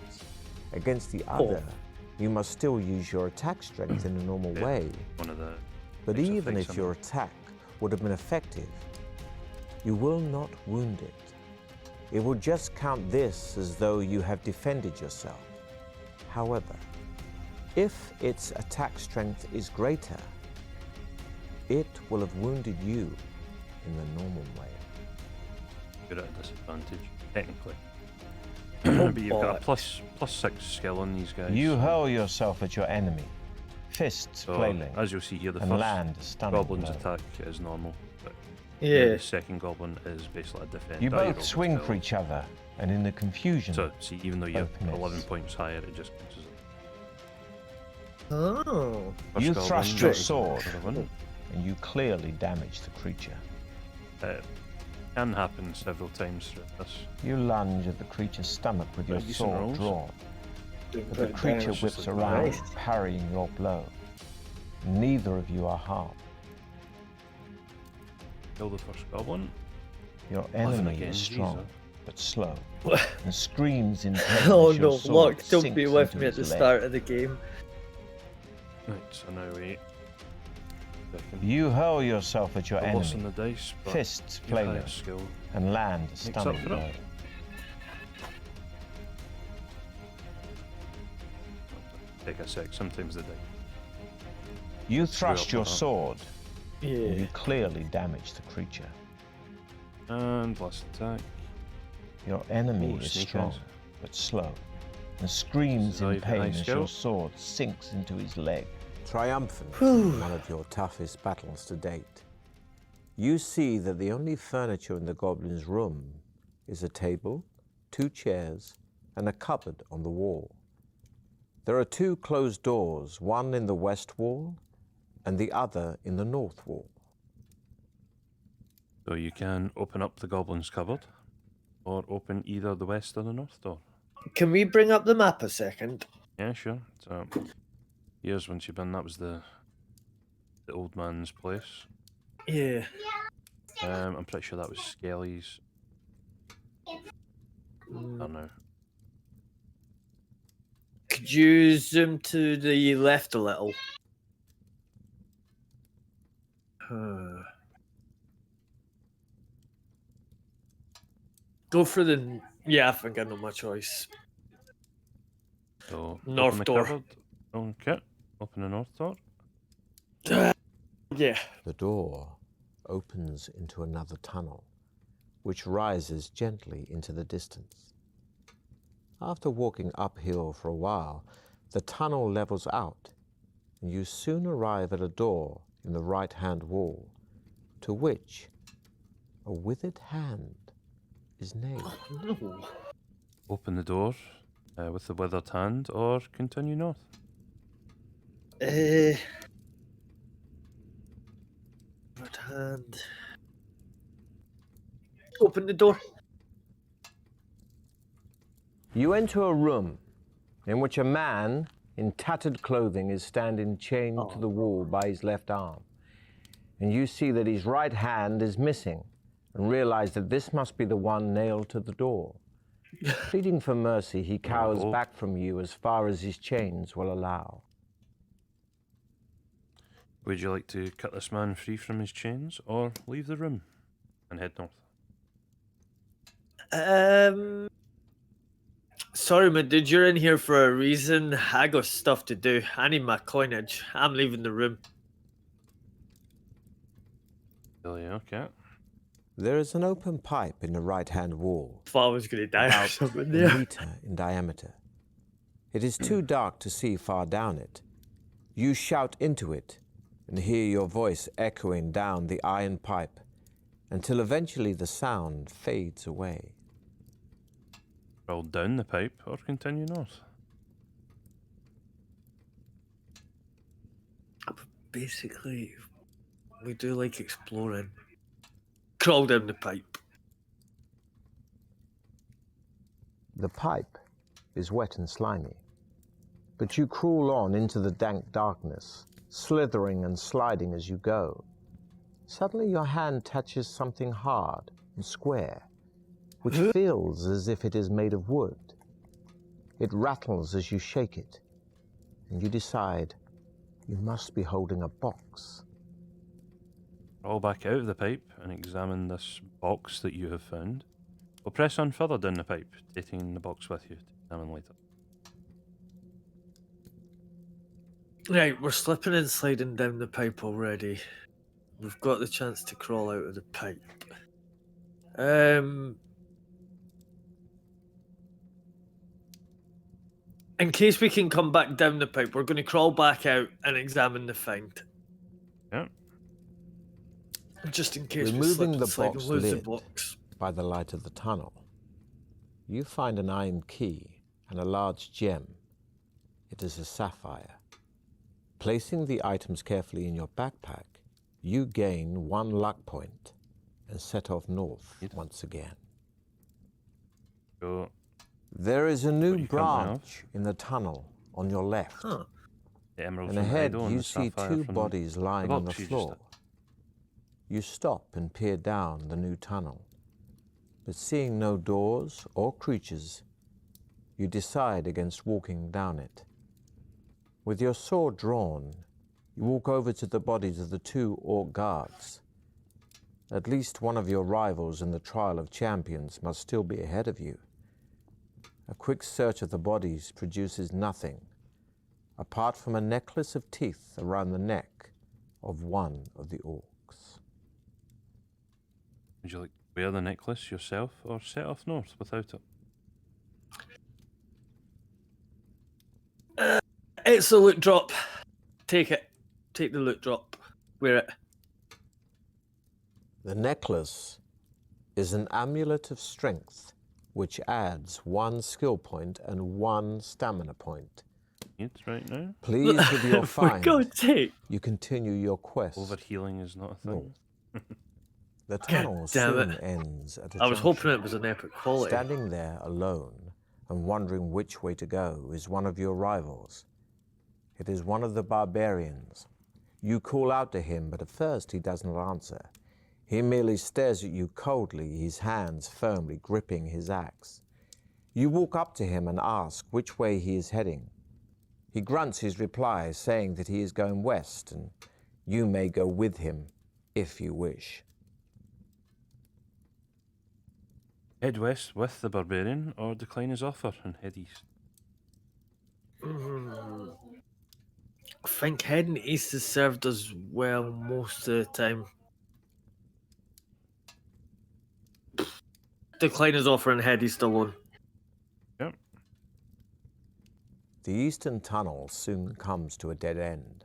Against the other, you must still use your attack strength in a normal way. One of the But makes a even face if on your it. attack would have been effective, you will not wound it. It will just count this as though you have defended yourself. However, if its attack strength is greater, it will have wounded you in the normal way. You're at a disadvantage, technically. But you've got a plus 6 skill on these guys. You hurl yourself at your enemy, fists So, flailing, as you'll see here, the and first land a stunning goblin's blow. attack is normal. But Yeah. the second goblin is basically a defense. You both swing for each other, and in the confusion, So, see, even though you're both miss. 11 points higher, it just misses it. Oh. First you goblin thrust your is sword, for the win. and you clearly damage the creature. Can happen several times through this. You lunge at the creature's stomach with your Decent sword rolls. drawn, but the But creature just whips like around, nice. parrying your blow. Neither of you are harmed. Kill the first goblin. Your 11 enemy again, is strong, Jesus. but slow, and screams in pain Oh as your no, sword Locke, don't sinks be with into me at his the leg. start of the game. Right, so now wait. Second. You hurl yourself at your A loss on enemy, the dice, but fists your flailing, highest skill. and land a up stunning for blow. it. Take a sec, sometimes they die. You Screw thrust up your with that. sword, and Yeah. you clearly damage the creature. And blast attack. Your enemy Ooh, is sneak strong, eyes. but slow, and screams in Survive the pain high as skill. your sword sinks into his leg. Triumphant in one of your toughest battles to date. You see that the only furniture in the goblin's room is a table, 2 chairs, and a cupboard on the wall. There are 2 closed doors, one in the west wall and the other in the north wall. So you can open up the goblin's cupboard, or open either the west or the north door. Can we bring up the map a second? Yeah, sure. So here's once you've been. That was the old man's place. Yeah. I'm pretty sure that was Skelly's. I don't know. Could you zoom to the left a little? Go for the. Yeah, I think I know my choice. So North open the door. cupboard. Okay. Open the north door. Yeah. The door opens into another tunnel, which rises gently into the distance. After walking uphill for a while, the tunnel levels out, and you soon arrive at a door in the right-hand wall, to which a withered hand is nailed. No. Open the door with the withered hand, or continue north. Right hand. Open the door. You enter a room in which a man in tattered clothing is standing chained to the wall by his left arm. And you see that his right hand is missing and realize that this must be the one nailed to the door. Pleading for mercy, he cowers Oh. back from you as far as his chains will allow. Would you like to cut this man free from his chains, or leave the room and head north? Sorry, my dude, you're in here for a reason. I got stuff to do. I need my coinage. I'm leaving the room. Really? Okay. There is an open pipe in the right-hand wall, Thought I was gonna die or about something a there. meter in diameter. It is too dark to see far down it. You shout into it and hear your voice echoing down the iron pipe until eventually the sound fades away. Roll down the pipe or continue north. basically, we do like exploring. Crawl down the pipe. The pipe is wet and slimy, but you crawl on into the dank darkness, slithering and sliding as you go. Suddenly your hand touches something hard and square, which feels as if it is made of wood. It rattles as you shake it, and you decide you must be holding a box. Roll back out of the pipe and examine this box that you have found. We'll press on further down the pipe, taking the box with you to examine later. Right, we're slipping and sliding down the pipe already. We've got the chance to crawl out of the pipe. In case we can come back down the pipe, we're going to crawl back out and examine the find. Yeah. Just in case we Removing slip the and slide box and lose the lid box. by the light of the tunnel, you find an iron key and a large gem. It is a sapphire. Placing the items carefully in your backpack, you gain 1 luck point and set off north once again. So, There is a new What you currently have? branch in the tunnel on your left, Huh. the emerald and from ahead Ido and you the see sapphire 2 from bodies lying on the box you just floor. did. You stop and peer down the new tunnel, but seeing no doors or creatures, you decide against walking down it. With your sword drawn, you walk over to the bodies of the 2 orc guards. At least one of your rivals in the Trial of Champions must still be ahead of you. A quick search of the bodies produces nothing, apart from a necklace of teeth around the neck of one of the orcs. Would you like to wear the necklace yourself or set off north without it? It's a loot drop. Take it. Take the loot drop. Wear it. The necklace is an amulet of strength, which adds 1 skill point and 1 stamina point. It's right now. Pleased with your For find, God's sake. you continue your quest. Overhealing is not a thing. north. The tunnel damn soon it. ends at a I was hoping junction. it was an epic quality. Standing there alone and wondering which way to go is one of your rivals. It is one of the barbarians. You call out to him, but at first he does not answer. He merely stares at you coldly, his hands firmly gripping his axe. You walk up to him and ask which way he is heading. He grunts his reply, saying that he is going west, and you may go with him if you wish. Head west with the barbarian or decline his offer and head east. I think heading east has served us well most of the time. Decline his offer and head east alone. Yep. The eastern tunnel soon comes to a dead end.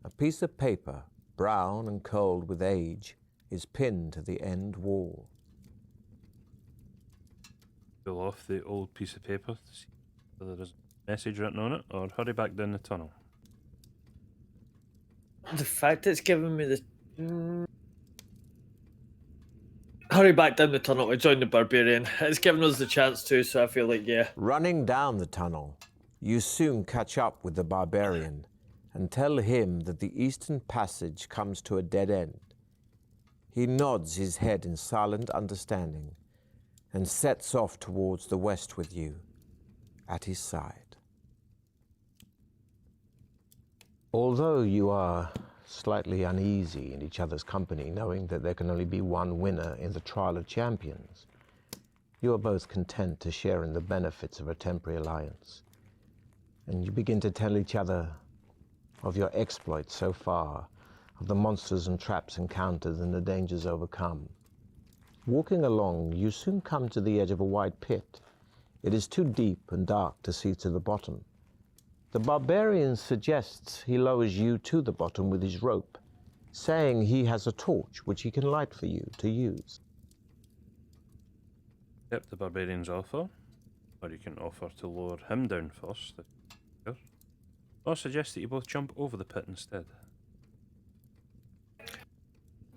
A piece of paper, brown and cold with age, is pinned to the end wall. Pull off the old piece of paper to see whether there's a message written on it, or hurry back down the tunnel. The fact it's given me the... Hurry back down the tunnel to join the barbarian. It's given us the chance to, so I feel like, yeah. Running down the tunnel, you soon catch up with the barbarian and tell him that the eastern passage comes to a dead end. He nods his head in silent understanding and sets off towards the west with you at his side. Although you are slightly uneasy in each other's company, knowing that there can only be one winner in the Trial of Champions, you are both content to share in the benefits of a temporary alliance. And you begin to tell each other of your exploits so far, of the monsters and traps encountered and the dangers overcome. Walking along, you soon come to the edge of a wide pit. It is too deep and dark to see to the bottom. The barbarian suggests he lowers you to the bottom with his rope, saying he has a torch which he can light for you to use. Accept the barbarian's offer, or you can offer to lower him down first, or suggest that you both jump over the pit instead.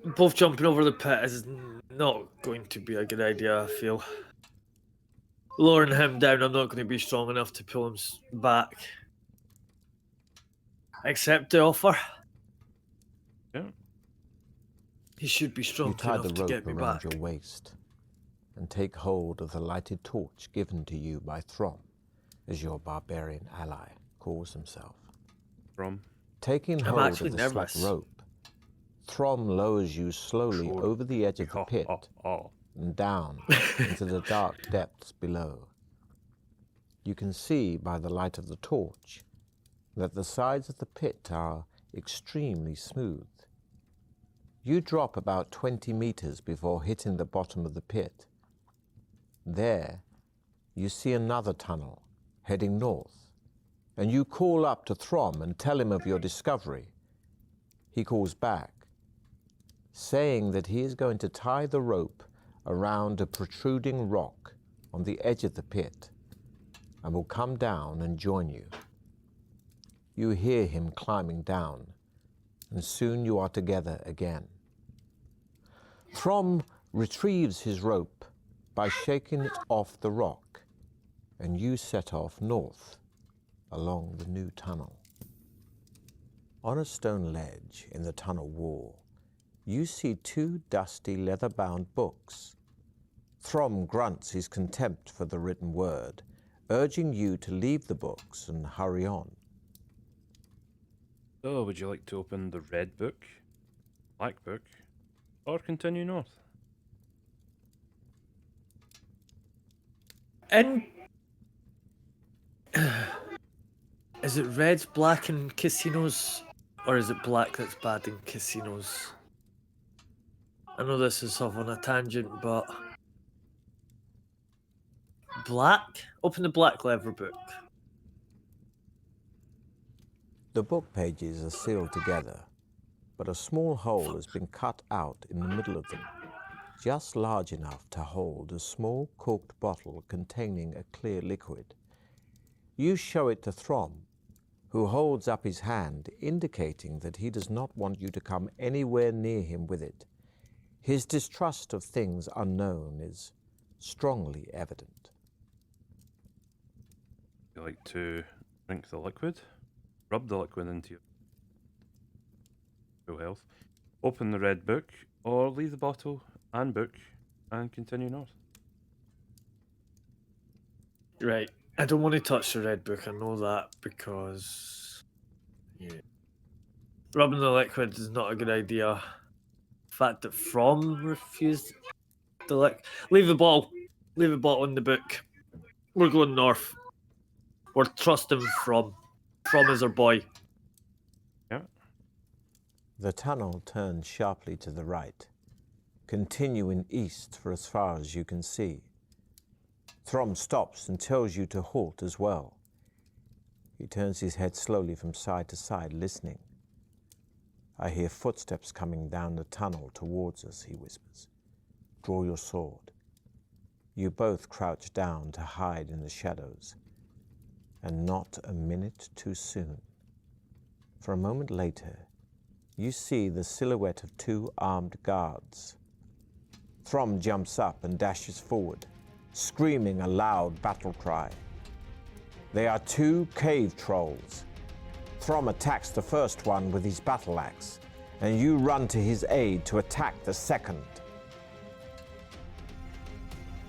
both jumping over the pit is not going to be a good idea, I feel. Lowering him down, I'm not going to be strong enough to pull him back. Accept the offer. Yeah. He should be strong You tie enough the to rope get me around back. your waist and take hold of the lighted torch given to you by Throm, as your barbarian ally calls himself. From Taking I'm hold of actually the nervous. slack rope, Throm lowers you slowly Sure. over the edge of the pit Oh. and down into the dark depths below. You can see by the light of the torch that the sides of the pit are extremely smooth. You drop about 20 meters before hitting the bottom of the pit. There, you see another tunnel heading north, and you call up to Throm and tell him of your discovery. He calls back, saying that he is going to tie the rope around a protruding rock on the edge of the pit and will come down and join you. You hear him climbing down, and soon you are together again. Throm retrieves his rope by shaking it off the rock, and you set off north along the new tunnel. On a stone ledge in the tunnel wall, you see two dusty leather-bound books. Throm grunts his contempt for the written word, urging you to leave the books and hurry on. So, would you like to open the red book, black book, or continue north? And is it red, black in casinos, or is it black that's bad in casinos? I know this is off on a tangent, but black? Open the black leather book. The book pages are sealed together, but a small hole has been cut out in the middle of them, just large enough to hold a small corked bottle containing a clear liquid. You show it to Throm, who holds up his hand, indicating that he does not want you to come anywhere near him with it. His distrust of things unknown is strongly evident. You like to drink the liquid, rub the liquid into your full health, open the red book, or leave the bottle and book and continue north. Right. I don't want to touch the red book, I know that, because rubbing the liquid is not a good idea. The fact that From refused the leave the bottle in the book. We're going north. We're trusting From is our boy. Yeah. The tunnel turns sharply to the right, continuing east for as far as you can see. Throm stops and tells you to halt as well. He turns his head slowly from side to side, listening. I hear footsteps coming down the tunnel towards us, he whispers. Draw your sword. You both crouch down to hide in the shadows, and not a minute too soon. For a moment later, you see the silhouette of two armed guards. Throm jumps up and dashes forward, screaming a loud battle cry. They are two cave trolls. Throm attacks the first one with his battle axe, and you run to his aid to attack the second.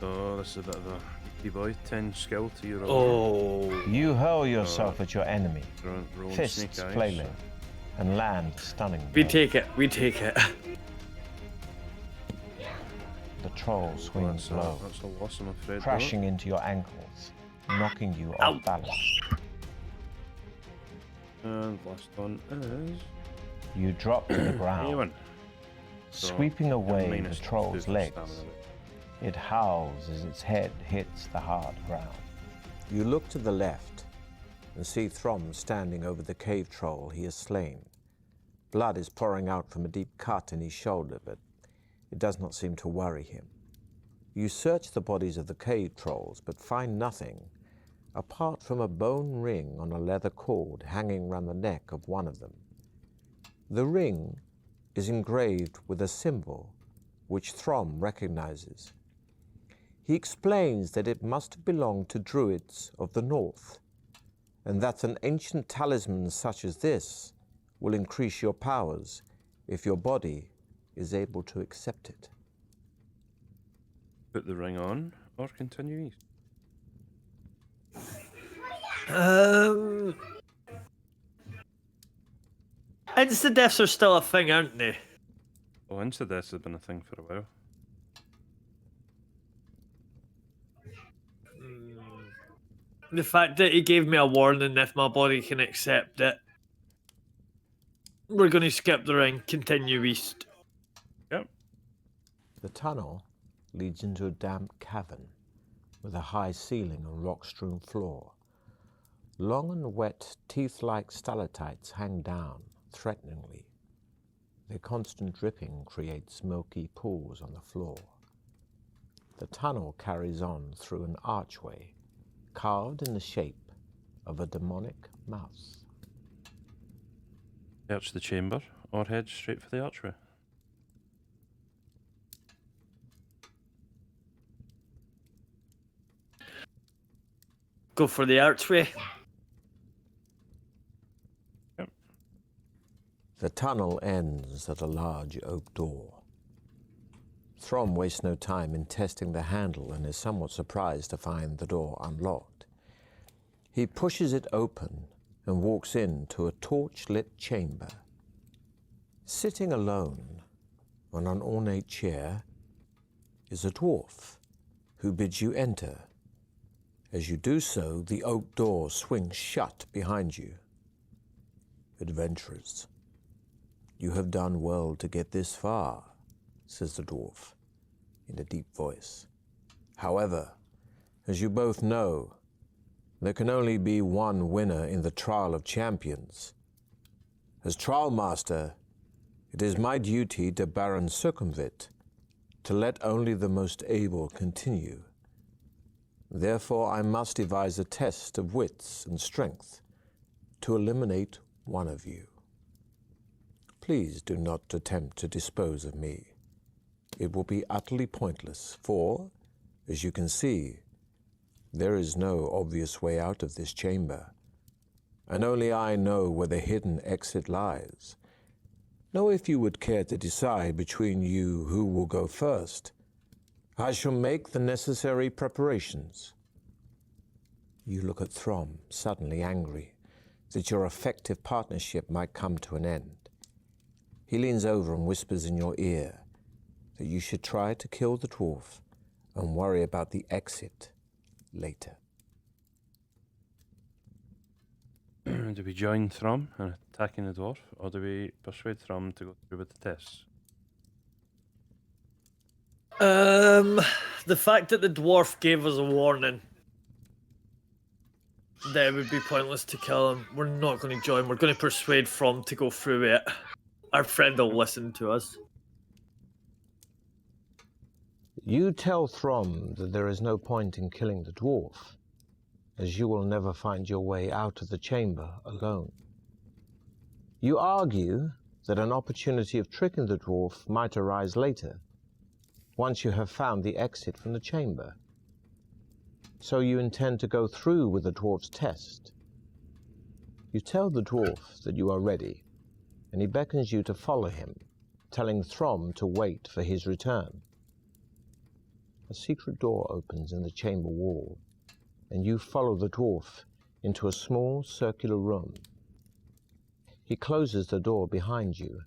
So this is a bit of a geeky boy, 10 skill to your You hurl yourself at your enemy, rolling fists snake eyes. flailing, and land stunning We blows. take it. The troll swings low, That's a loss, I'm afraid. crashing into your ankles, knocking you Ow. off balance. And last one is You drop to the ground, A1. So, sweeping away the minus 2 troll's for legs. stamina. It howls as its head hits the hard ground. You look to the left and see Throm standing over the cave troll he has slain. Blood is pouring out from a deep cut in his shoulder, but it does not seem to worry him. You search the bodies of the cave trolls, but find nothing apart from a bone ring on a leather cord hanging round the neck of one of them. The ring is engraved with a symbol which Throm recognizes. He explains that it must have belonged to druids of the north, and that an ancient talisman such as this will increase your powers if your body is able to accept it. Put the ring on or continue east? Instant deaths are still a thing, aren't they? Oh, insta-deaths have been a thing for a while. The fact that he gave me a warning if my body can accept it. We're going to skip the ring, continue east. Yep. The tunnel leads into a damp cavern with a high ceiling and rock-strewn floor. Long and wet, teeth-like stalactites hang down threateningly. Their constant dripping creates smoky pools on the floor. The tunnel carries on through an archway carved in the shape of a demonic mouse. Search the chamber or head straight for the archway. Go for the archway. Yep. The tunnel ends at a large oak door. Throm wastes no time in testing the handle and is somewhat surprised to find the door unlocked. He pushes it open and walks into a torch-lit chamber. Sitting alone on an ornate chair is a dwarf who bids you enter. As you do so, the oak door swings shut behind you. "Adventurers, you have done well to get this far," says the dwarf in a deep voice. "However, as you both know, there can only be one winner in the Trial of Champions. As Trial Master, it is my duty to Baron Circumvit to let only the most able continue. Therefore, I must devise a test of wits and strength to eliminate one of you. Please do not attempt to dispose of me. It will be utterly pointless, for, as you can see, there is no obvious way out of this chamber, and only I know where the hidden exit lies. Now, if you would care to decide between you who will go first, I shall make the necessary preparations." You look at Throm, suddenly angry that your effective partnership might come to an end. He leans over and whispers in your ear that you should try to kill the dwarf and worry about the exit later. Do we join Throm in attacking the dwarf, or do we persuade Throm to go through with the tests? The fact that the dwarf gave us a warning that it would be pointless to kill him, we're not going to join. We're going to persuade Throm to go through it. Our friend will listen to us. You tell Throm that there is no point in killing the dwarf, as you will never find your way out of the chamber alone. You argue that an opportunity of tricking the dwarf might arise later, once you have found the exit from the chamber. So you intend to go through with the dwarf's test. You tell the dwarf that you are ready, and he beckons you to follow him, telling Throm to wait for his return. A secret door opens in the chamber wall, and you follow the dwarf into a small circular room. He closes the door behind you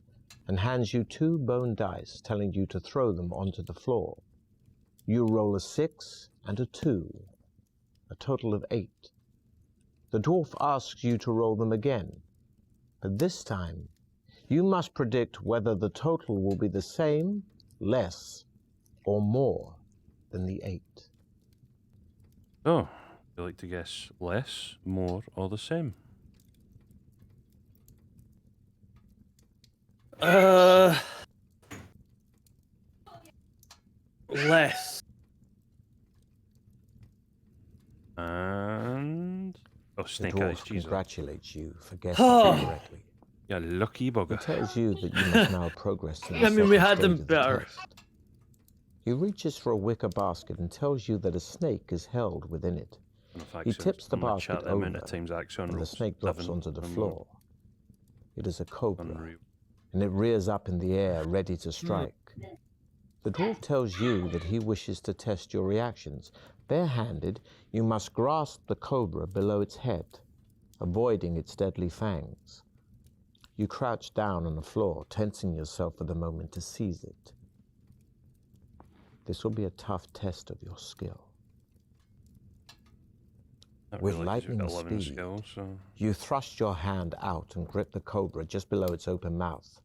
and hands you 2 bone dice, telling you to throw them onto the floor. You roll a 6 and a 2, a total of 8. The dwarf asks you to roll them again, but this time you must predict whether the total will be the same, less, or more than the 8. Oh, you like to guess less, more, or the same? Less. And... Oh, The Snake dwarf Eyes, Jesus. congratulates you for guessing correctly. You lucky He bugger. tells you that you must now progress to the I mean, we second had them stage of the better. test. He reaches for a wicker basket and tells you that a snake is held within it. He tips the basket over, and the snake drops onto the floor. It is a cobra, Unreal. and it rears up in the air, ready to strike. The dwarf tells you that he wishes to test your reactions. Barehanded, you must grasp the cobra below its head, avoiding its deadly fangs. You crouch down on the floor, tensing yourself for the moment to seize it. This will be a tough test of your skill. Not With really, 'cause you've lightning got 11 speed, skills, so... You thrust your hand out and grip the cobra just below its open mouth.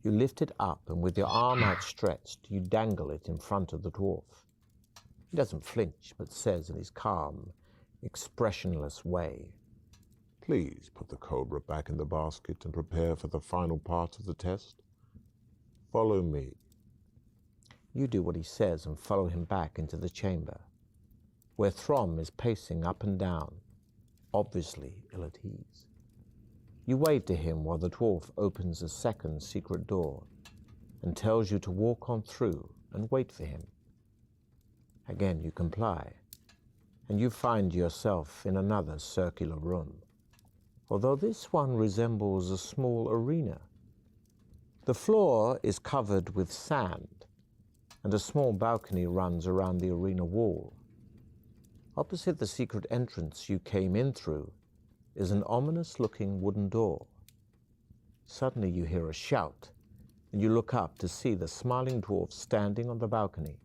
You lift it up, and with your arm outstretched, you dangle it in front of the dwarf. He doesn't flinch, but says in his calm, expressionless way, Please put the cobra back in the basket and prepare for the final part of the test. Follow me. You do what he says and follow him back into the chamber, where Throm is pacing up and down, obviously ill at ease. You wave to him while the dwarf opens a second secret door and tells you to walk on through and wait for him. Again you comply, and you find yourself in another circular room, although this one resembles a small arena. The floor is covered with sand, and a small balcony runs around the arena wall. Opposite the secret entrance you came in through is an ominous-looking wooden door. Suddenly you hear a shout, and you look up to see the smiling dwarf standing on the balcony.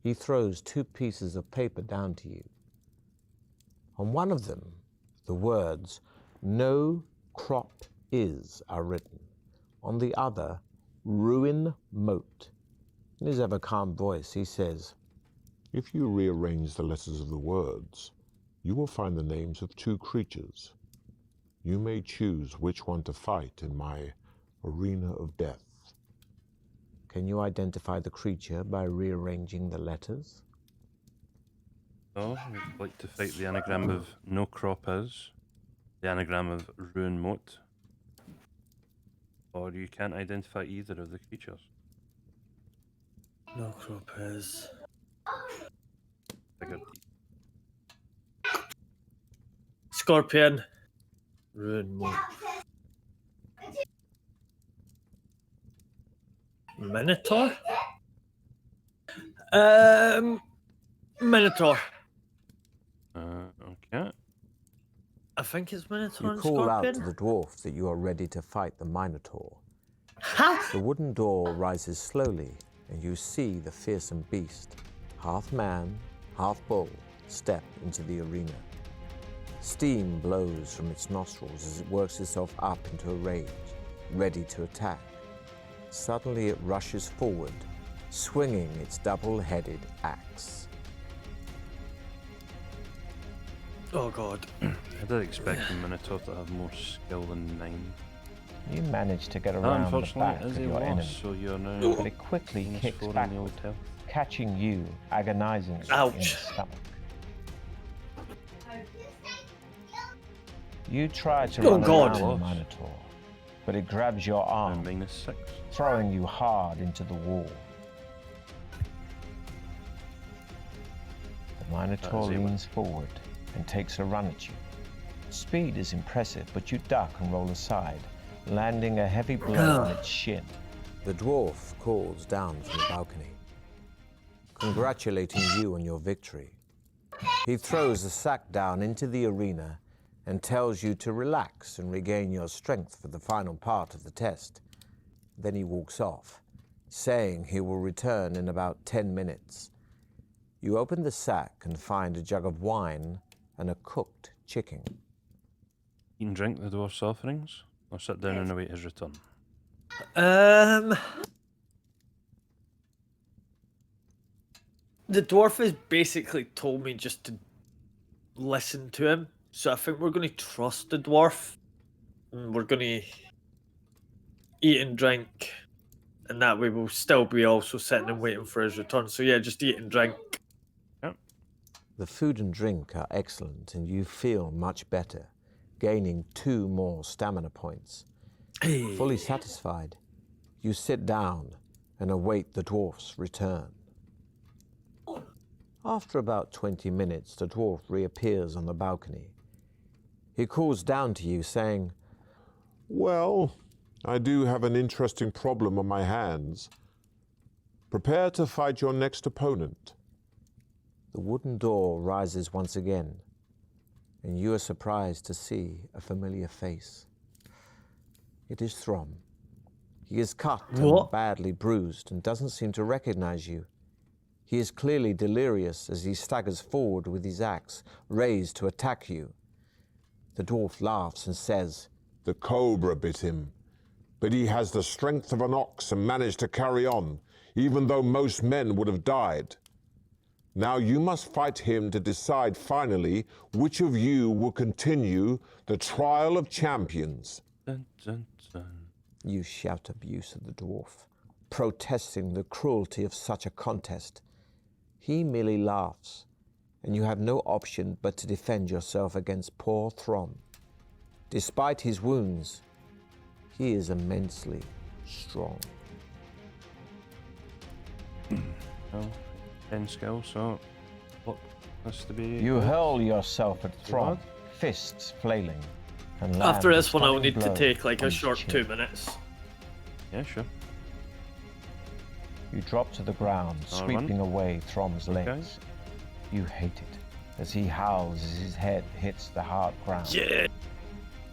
He throws 2 pieces of paper down to you. On one of them, the words, "No crop is," are written. On the other, "Ruin Moat." In his ever-calm voice, he says, If you rearrange the letters of the words, you will find the names of 2 creatures. You may choose which one to fight in my arena of death. Can you identify the creature by rearranging the letters? So, we'd like to fight the anagram of No Crop Is, the anagram of Ruin Moat, or you can't identify either of the creatures. No crop is. Figured Scorpion. Ruin Moat. Minotaur? Minotaur. Okay. I think it's Minotaur You and call out Scorpion. to the dwarf that you are ready to fight the Minotaur. Ha! The wooden door rises slowly, and you see the fearsome beast, half man, half bull, step into the arena. Steam blows from its nostrils as it works itself up into a rage, ready to attack. Suddenly it rushes forward, swinging its double-headed axe. Oh god. I did expect the Minotaur to have more skill than 9. You manage to get around the Unfortunately, back it is of a your enemy, loss, so you're now but it quickly minus kicks 4 on the backward, old tail. catching you agonizingly in the Ouch. stomach. You try to Oh, run God. around the Minotaur, but it grabs your arm, And -6. throwing you hard into the wall. The Minotaur That is leans forward and takes a run at you. Speed is impressive, but you duck and roll aside, landing a heavy blow on its shin. The dwarf calls down from the balcony, congratulating you on your victory. He throws the sack down into the arena and tells you to relax and regain your strength for the final part of the test. Then he walks off, saying he will return in about 10 minutes. You open the sack and find a jug of wine and a cooked chicken. Eat and drink the dwarf's offerings, or sit down and await his return. The dwarf has basically told me just to listen to him, so I think we're going to trust the dwarf. And we're going to eat and drink, and that way we'll still be also sitting and waiting for his return. So yeah, just eat and drink. The food and drink are excellent, and you feel much better, gaining 2 more stamina points. Fully satisfied, you sit down and await the dwarf's return. After about 20 minutes, the dwarf reappears on the balcony. He calls down to you, saying, Well, I do have an interesting problem on my hands. Prepare to fight your next opponent. The wooden door rises once again, and you are surprised to see a familiar face. It is Throm. He is cut and badly bruised and doesn't seem to recognize you. He is clearly delirious as he staggers forward with his axe raised to attack you. The dwarf laughs and says, The cobra bit him, but he has the strength of an ox and managed to carry on, even though most men would have died. Now you must fight him to decide finally which of you will continue the trial of champions. Dun, dun, dun. You shout abuse at the dwarf, protesting the cruelty of such a contest. He merely laughs, and you have no option but to defend yourself against poor Throm. Despite his wounds, he is immensely strong. Well, 10 skills, so what has to be... You hurl yourself at Throm, fists flailing. And land After a this one, I'll stunning need to blow take like on a his short chin. 2 minutes. Yeah, sure. You drop to the ground, I'll sweeping run. away Throm's legs. Guys. You hate it as he howls as his head hits the hard ground. Yeah.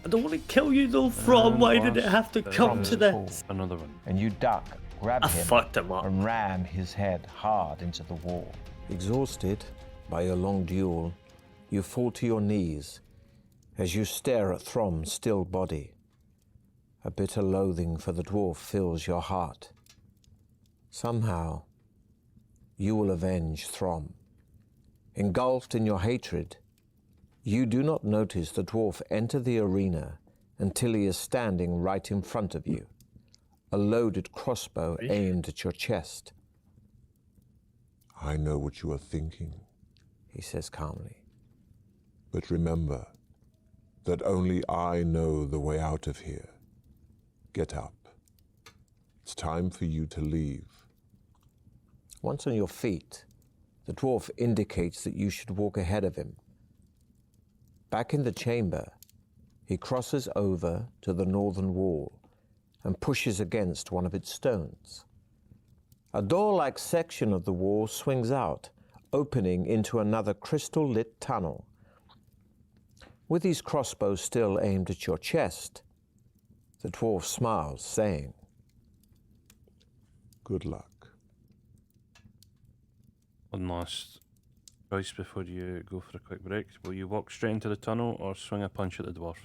I don't want to kill you though, From. And Why did it last, have to come to this? Another one. And you duck, grab I him, fucked him up. and ram his head hard into the wall. Exhausted by your long duel, you fall to your knees as you stare at Throm's still body. A bitter loathing for the dwarf fills your heart. Somehow, you will avenge Throm. Engulfed in your hatred, you do not notice the dwarf enter the arena until he is standing right in front of you, a loaded crossbow aimed at your chest. I know what you are thinking, He says calmly. but remember that only I know the way out of here. Get up. It's time for you to leave. Once on your feet, the dwarf indicates that you should walk ahead of him. Back in the chamber, he crosses over to the northern wall and pushes against one of its stones. A door-like section of the wall swings out, opening into another crystal-lit tunnel. With his crossbow still aimed at your chest, the dwarf smiles, saying, Good luck. One last choice before you go for a quick break. Will you walk straight into the tunnel or swing a punch at the dwarf?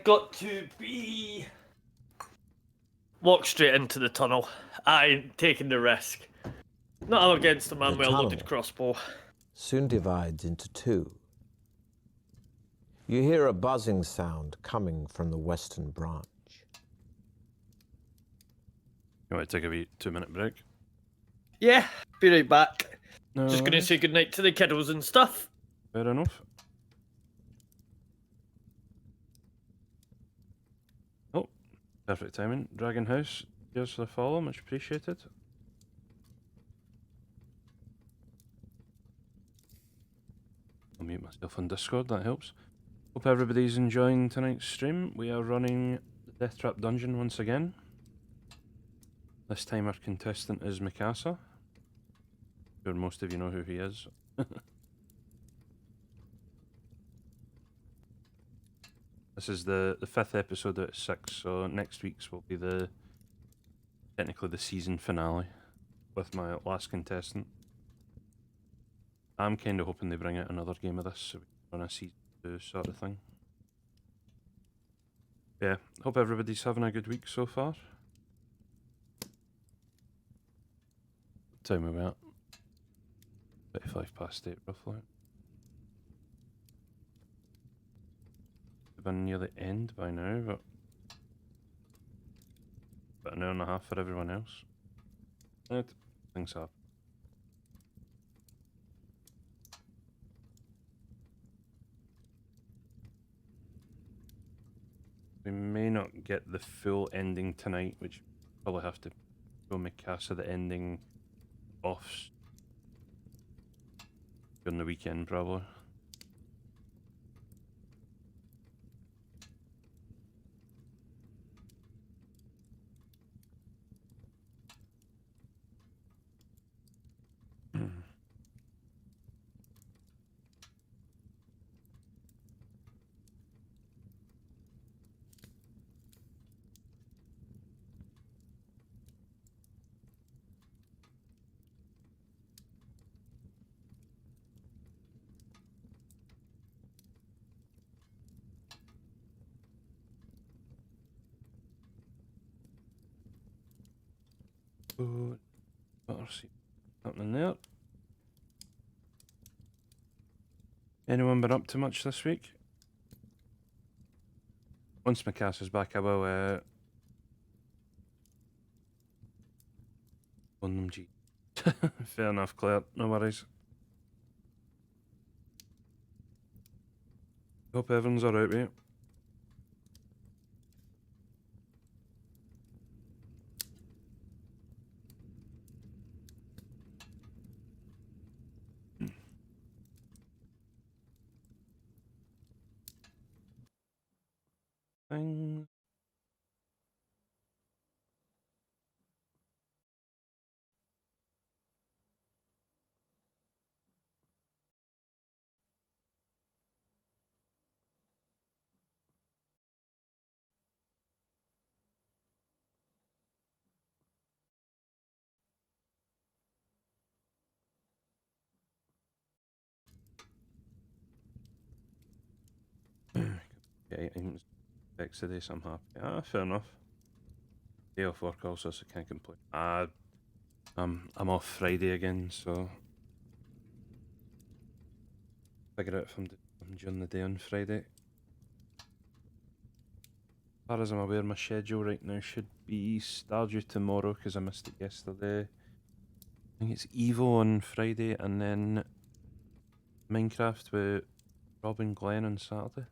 Got to be... Walk straight into the tunnel. I ain't taking the risk. Not up against a man The with a loaded tunnel. crossbow. soon divides into two. You hear a buzzing sound coming from the western branch. You want to take a wee 2-minute break? Yeah, be right back. No Just gonna worries. say goodnight to the kiddos and stuff. Fair enough. Oh, perfect timing. Dragon House, cheers for the follow, much appreciated. I'll mute myself on Discord, that helps. Hope everybody's enjoying tonight's stream. We are running the Deathtrap dungeon once again. This time our contestant is Mikasa. Sure most of you know who he is. This is the 5th episode out of 6, so next week's will be technically the season finale with my last contestant. I'm kind of hoping they bring out another game of this so we can run a season 2 sort of thing. Yeah, hope everybody's having a good week so far. What time are we at? 8 roughly. We've been near the end by now, but about an hour and a half for everyone else. Things happen. We may not get the full ending tonight, which probably have to show Mikasa the ending off during the weekend, probably. So, let's see happening there. Anyone been up to much this week? Once Mikasa's back, I will on them. G. Fair enough, Claire. No worries. Hope everyone's alright with you. Things. Okay, items. Fix today, so I'm happy. Ah, fair enough. Day off work also, so can't complain. I'm off Friday again, so figure out if I'm during the day on Friday. As far as I'm aware, my schedule right now should be Stardew tomorrow because I missed it yesterday. I think it's Evo on Friday and then Minecraft with Rob and Glenn on Saturday.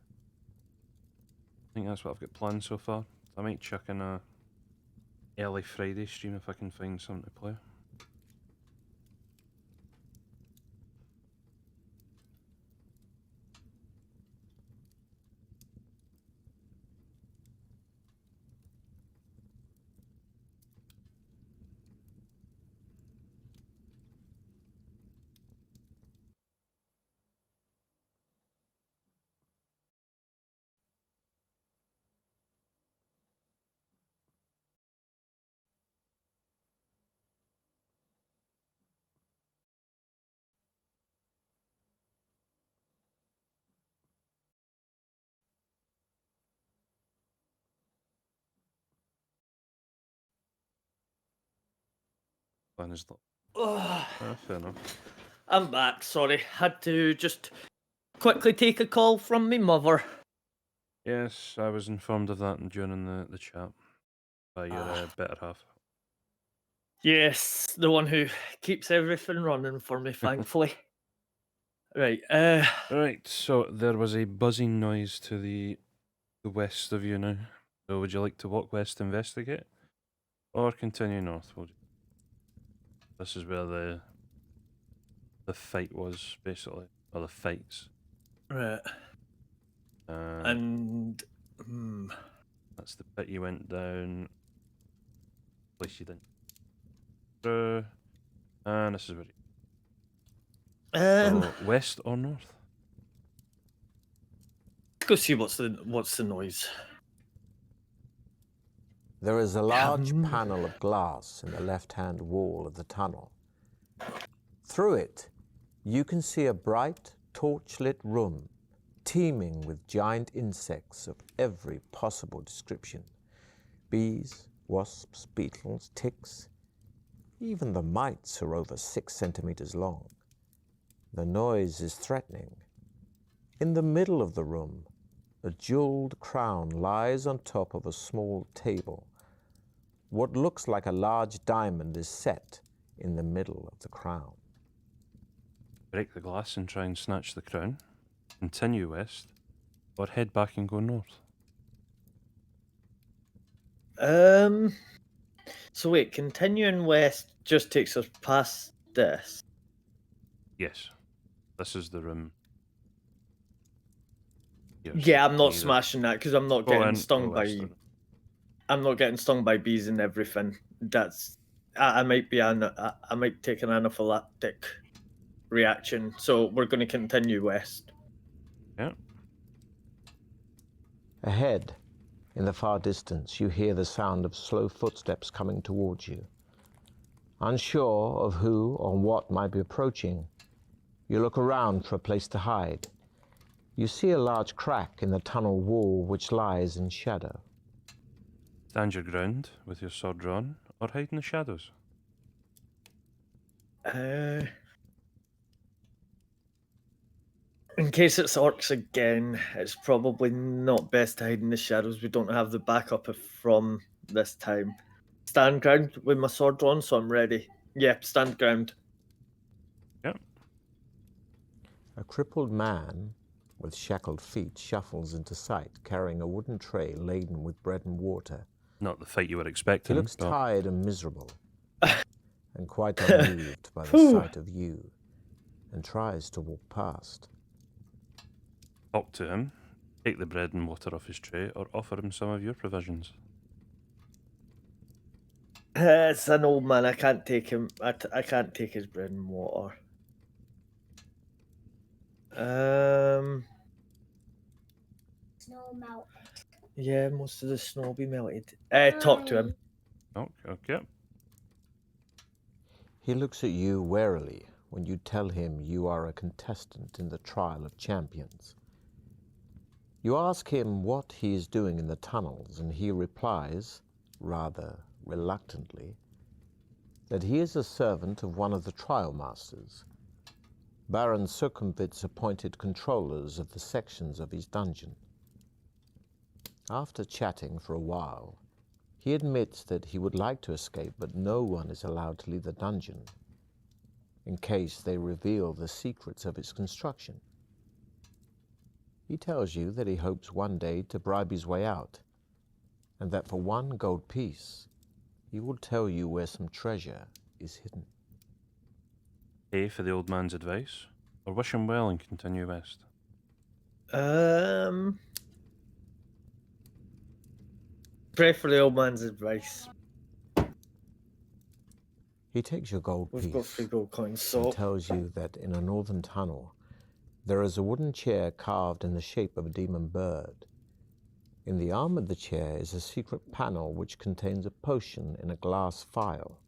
I think that's what I've got planned so far. I might chuck in a early Friday stream if I can find something to play. Plan is fair enough. I'm back, sorry. Had to just quickly take a call from me mother. Yes, I was informed of that during the chat by your better half. Yes, the one who keeps everything running for me, thankfully. Right, Right, so there was a buzzing noise to the west of you now. So would you like to walk west to investigate? Or continue north? This is where the fight was, basically. Or the fights. right. And that's the pit you went down. Place you didn't through. And this is where so west or north? Let's go see what's the noise. There is a large panel of glass in the left-hand wall of the tunnel. Through it, you can see a bright, torch-lit room teeming with giant insects of every possible description. Bees, wasps, beetles, ticks. Even the mites are over 6 centimeters long. The noise is threatening. In the middle of the room, a jeweled crown lies on top of a small table. What looks like a large diamond is set in the middle of the crown. Break the glass and try and snatch the crown. Continue west. Or head back and go north. So wait, continuing west just takes us past this. Yes. This is the room. Yeah, I'm not smashing that because I'm not getting stung by. western. I'm not getting stung by bees and everything. That's I might be I might take an anaphylactic reaction. So we're going to continue west. Yeah. Ahead, in the far distance, you hear the sound of slow footsteps coming towards you. Unsure of who or what might be approaching, you look around for a place to hide. You see a large crack in the tunnel wall which lies in shadow. Stand your ground with your sword drawn, or hide in the shadows. In case it's orcs again, it's probably not best to hide in the shadows. We don't have the backup from this time. Stand ground with my sword drawn, so I'm ready. Yep, stand ground. Yep. A crippled man with shackled feet shuffles into sight, carrying a wooden tray laden with bread and water. Not the fight you were He expecting. looks but tired and miserable, and quite unmoved by the sight of you, and tries to walk past. talk to him, take the bread and water off his tray, or offer him some of your provisions. It's an old man. I can't take him. I can't take his bread and water. Snow melted. Yeah, most of the snow will be melted. Talk to him. Oh, okay. He looks at you warily when you tell him you are a contestant in the trial of champions. You ask him what he is doing in the tunnels, and he replies, rather reluctantly, that he is a servant of one of the trial masters, Baron Circumvit's appointed controllers of the sections of his dungeon. After chatting for a while, he admits that he would like to escape, but no one is allowed to leave the dungeon in case they reveal the secrets of its construction. He tells you that he hopes one day to bribe his way out, and that for 1 gold piece, he will tell you where some treasure is hidden. Pay for the old man's advice, or wish him well and continue west. Pray for the old man's advice. He takes your gold We've got piece 3 gold coins, and so tells you that in a northern tunnel, there is a wooden chair carved in the shape of a demon bird. In the arm of the chair is a secret panel which contains a potion in a glass phial.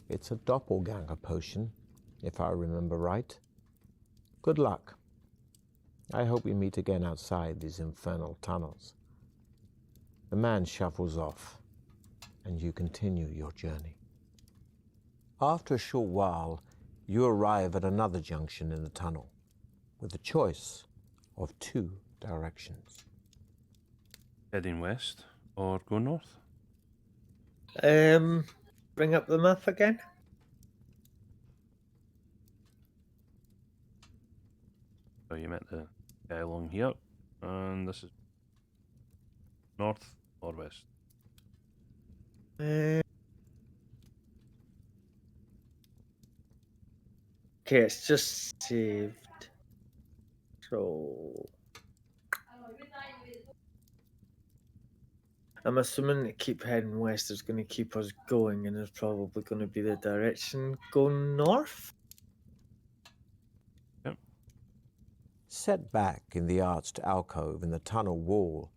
It's a Doppelganger Potion, if I remember right. Good luck. I hope we meet again outside these infernal tunnels. The man shuffles off, and you continue your journey. After a short while, you arrive at another junction in the tunnel, with a choice of 2 directions. Heading west, or go north? Bring up the map again. So you met the guy along here, and this is north or west? Okay, it's just saved. So I'm assuming to keep heading west is going to keep us going, and it's probably going to be the direction going north. Yep. Set back in the arched alcove in the tunnel wall,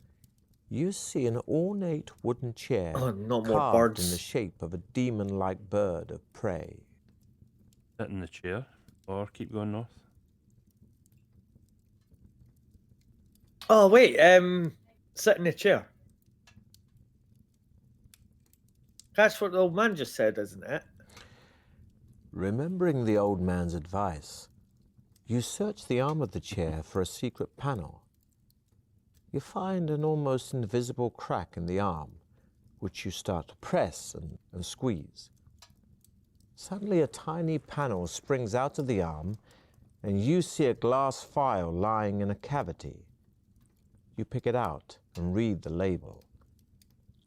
you see an ornate wooden chair Oh, not more carved in birds. the shape of a demon-like bird of prey. Sit in the chair, or keep going north? Oh wait, sit in the chair. That's what the old man just said, isn't it? Remembering the old man's advice, you search the arm of the chair for a secret panel. You find an almost invisible crack in the arm, which you start to press and squeeze. Suddenly a tiny panel springs out of the arm, and you see a glass phial lying in a cavity. You pick it out and read the label.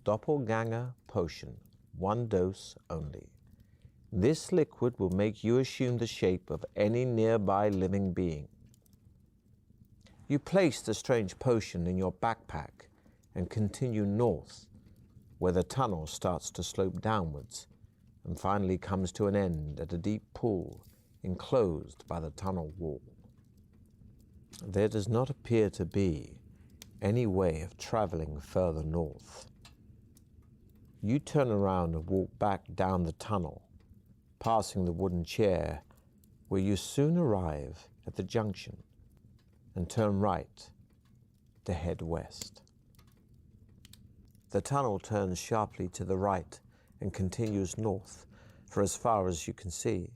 Doppelganger Potion, 1 dose only. This liquid will make you assume the shape of any nearby living being. You place the strange potion in your backpack and continue north, where the tunnel starts to slope downwards and finally comes to an end at a deep pool enclosed by the tunnel wall. There does not appear to be any way of traveling further north. You turn around and walk back down the tunnel, passing the wooden chair, where you soon arrive at the junction and turn right to head west. The tunnel turns sharply to the right and continues north for as far as you can see.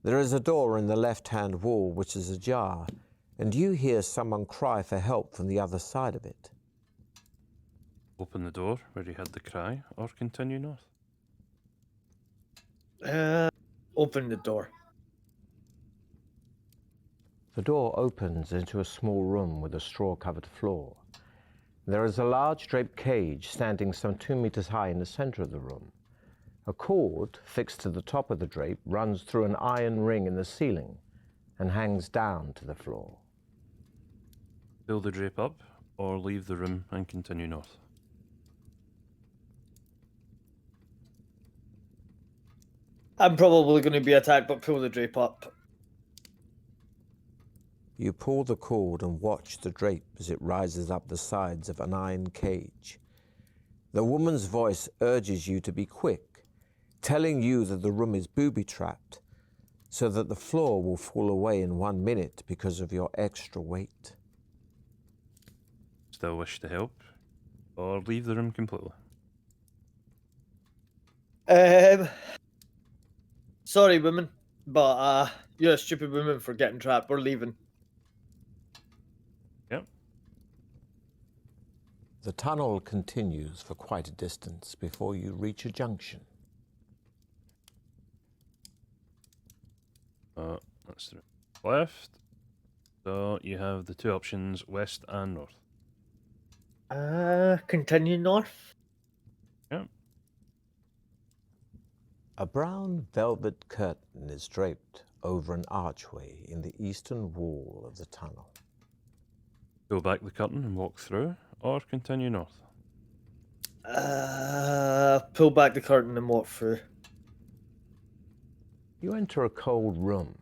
There is a door in the left-hand wall which is ajar, and you hear someone cry for help from the other side of it. Open the door where you heard the cry, or continue north? Open the door. The door opens into a small room with a straw-covered floor. There is a large draped cage standing some 2 meters high in the center of the room. A cord fixed to the top of the drape runs through an iron ring in the ceiling and hangs down to the floor. Pull the drape up, or leave the room and continue north? I'm probably going to be attacked, but pull the drape up. You pull the cord and watch the drape as it rises up the sides of an iron cage. The woman's voice urges you to be quick, telling you that the room is booby-trapped, so that the floor will fall away in 1 minute because of your extra weight. Still wish to help, or leave the room completely? Sorry, woman, but you're a stupid woman for getting trapped. We're leaving. Yep. The tunnel continues for quite a distance before you reach a junction. That's the left. So you have the two options, west and north. Continue north. Yep. A brown velvet curtain is draped over an archway in the eastern wall of the tunnel. Go back the curtain and walk through, or continue north? Pull back the curtain and walk through. You enter a cold room,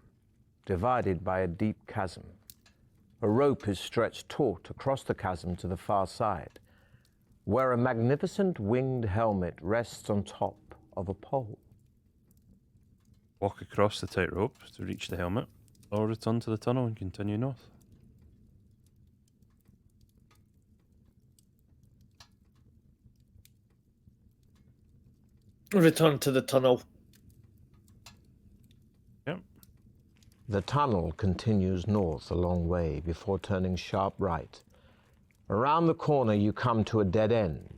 divided by a deep chasm. A rope is stretched taut across the chasm to the far side, where a magnificent winged helmet rests on top of a pole. Walk across the tightrope to reach the helmet, or return to the tunnel and continue north? Return to the tunnel. Yep. The tunnel continues north a long way before turning sharp right. Around the corner you come to a dead end.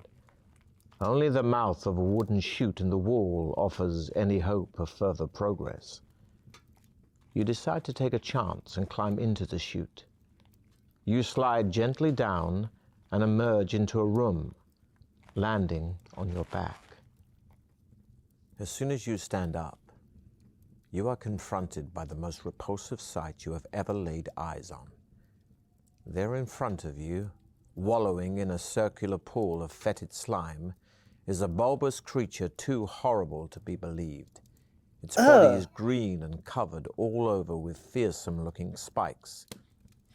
Only the mouth of a wooden chute in the wall offers any hope of further progress. You decide to take a chance and climb into the chute. You slide gently down and emerge into a room, landing on your back. As soon as you stand up, you are confronted by the most repulsive sight you have ever laid eyes on. There in front of you, wallowing in a circular pool of fetid slime, is a bulbous creature too horrible to be believed. Its body is green and covered all over with fearsome-looking spikes.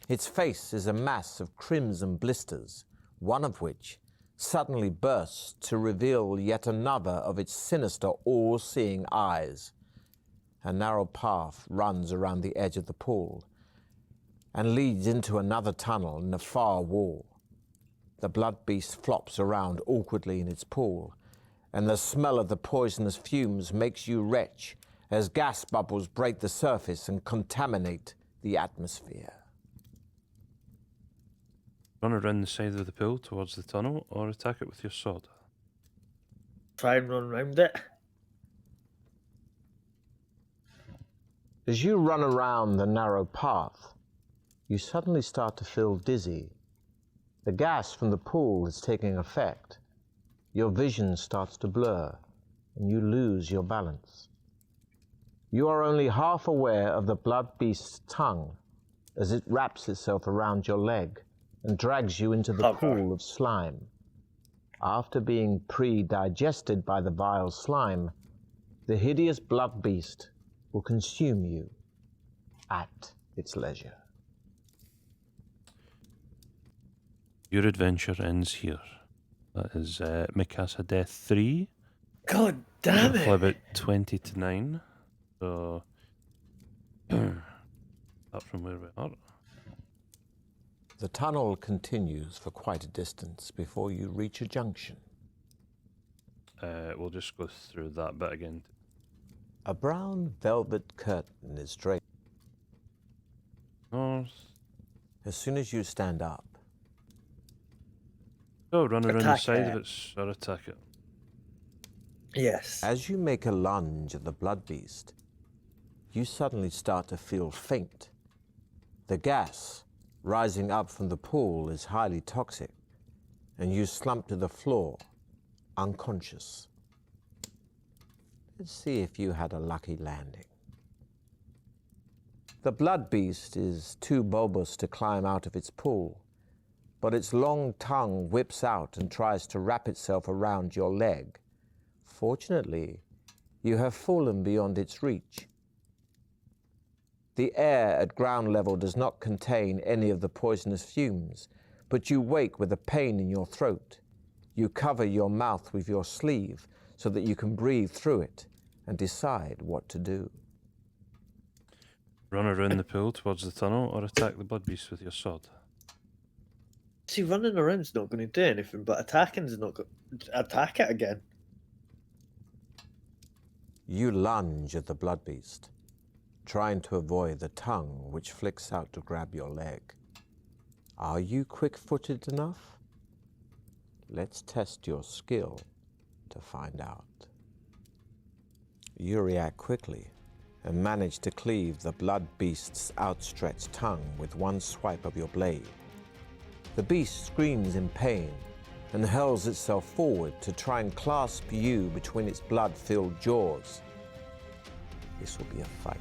Its face is a mass of crimson blisters, one of which suddenly bursts to reveal yet another of its sinister, all-seeing eyes. A narrow path runs around the edge of the pool and leads into another tunnel in the far wall. The blood beast flops around awkwardly in its pool, and the smell of the poisonous fumes makes you retch as gas bubbles break the surface and contaminate the atmosphere. Run around the side of the pool towards the tunnel, or attack it with your sword? Try and run around it. As you run around the narrow path, you suddenly start to feel dizzy. The gas from the pool is taking effect. your vision starts to blur and you lose your balance. You are only half aware of the blood beast's tongue as it wraps itself around your leg and drags you into the pool of slime. After being pre-digested by the vile slime, the hideous blood beast will consume you at its leisure. Your adventure ends here. That is Mikasa Death 3. God damn Roughly it! about 20 to 9. So, apart from where we are. The tunnel continues for quite a distance before you reach a junction. We'll just go through that bit again. A brown velvet curtain is draped. North. As soon as you stand up, Go run around the Attack side it. of it or attack it. Yes. as you make a lunge at the blood beast, you suddenly start to feel faint. The gas rising up from the pool is highly toxic, and you slump to the floor, unconscious. Let's see if you had a lucky landing. The blood beast is too bulbous to climb out of its pool, but its long tongue whips out and tries to wrap itself around your leg. Fortunately, you have fallen beyond its reach. The air at ground level does not contain any of the poisonous fumes, but you wake with a pain in your throat. You cover your mouth with your sleeve so that you can breathe through it and decide what to do. Run around the pool towards the tunnel or attack the blood beast with your sword. See, running around's not going to do anything, but attacking's not going to attack it again. You lunge at the blood beast, trying to avoid the tongue which flicks out to grab your leg. Are you quick-footed enough? Let's test your skill to find out. You react quickly and manage to cleave the blood beast's outstretched tongue with one swipe of your blade. The beast screams in pain and hurls itself forward to try and clasp you between its blood-filled jaws. This will be a fight.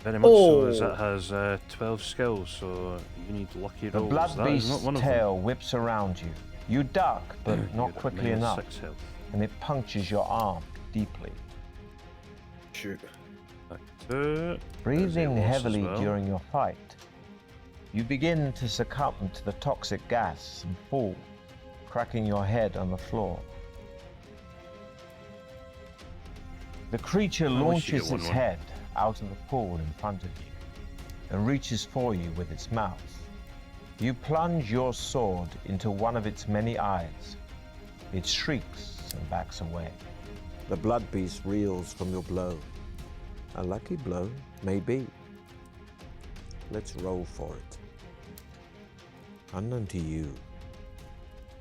Very much so, as it has 12 skills, so you need lucky The rolls. blood That is not beast's one of tail them. whips around you. You duck, but You're not at quickly minus enough, 6 health. and it punctures your arm deeply. Shoot. Back to Breathing loss as heavily well. during your fight, you begin to succumb to the toxic gas and fall, cracking your head on the floor. The creature I wish you launches get its 1-1. head out of the pool in front of you and reaches for you with its mouth. You plunge your sword into one of its many eyes. It shrieks and backs away. The blood beast reels from your blow. A lucky blow, maybe. Let's roll for it. Unknown to you,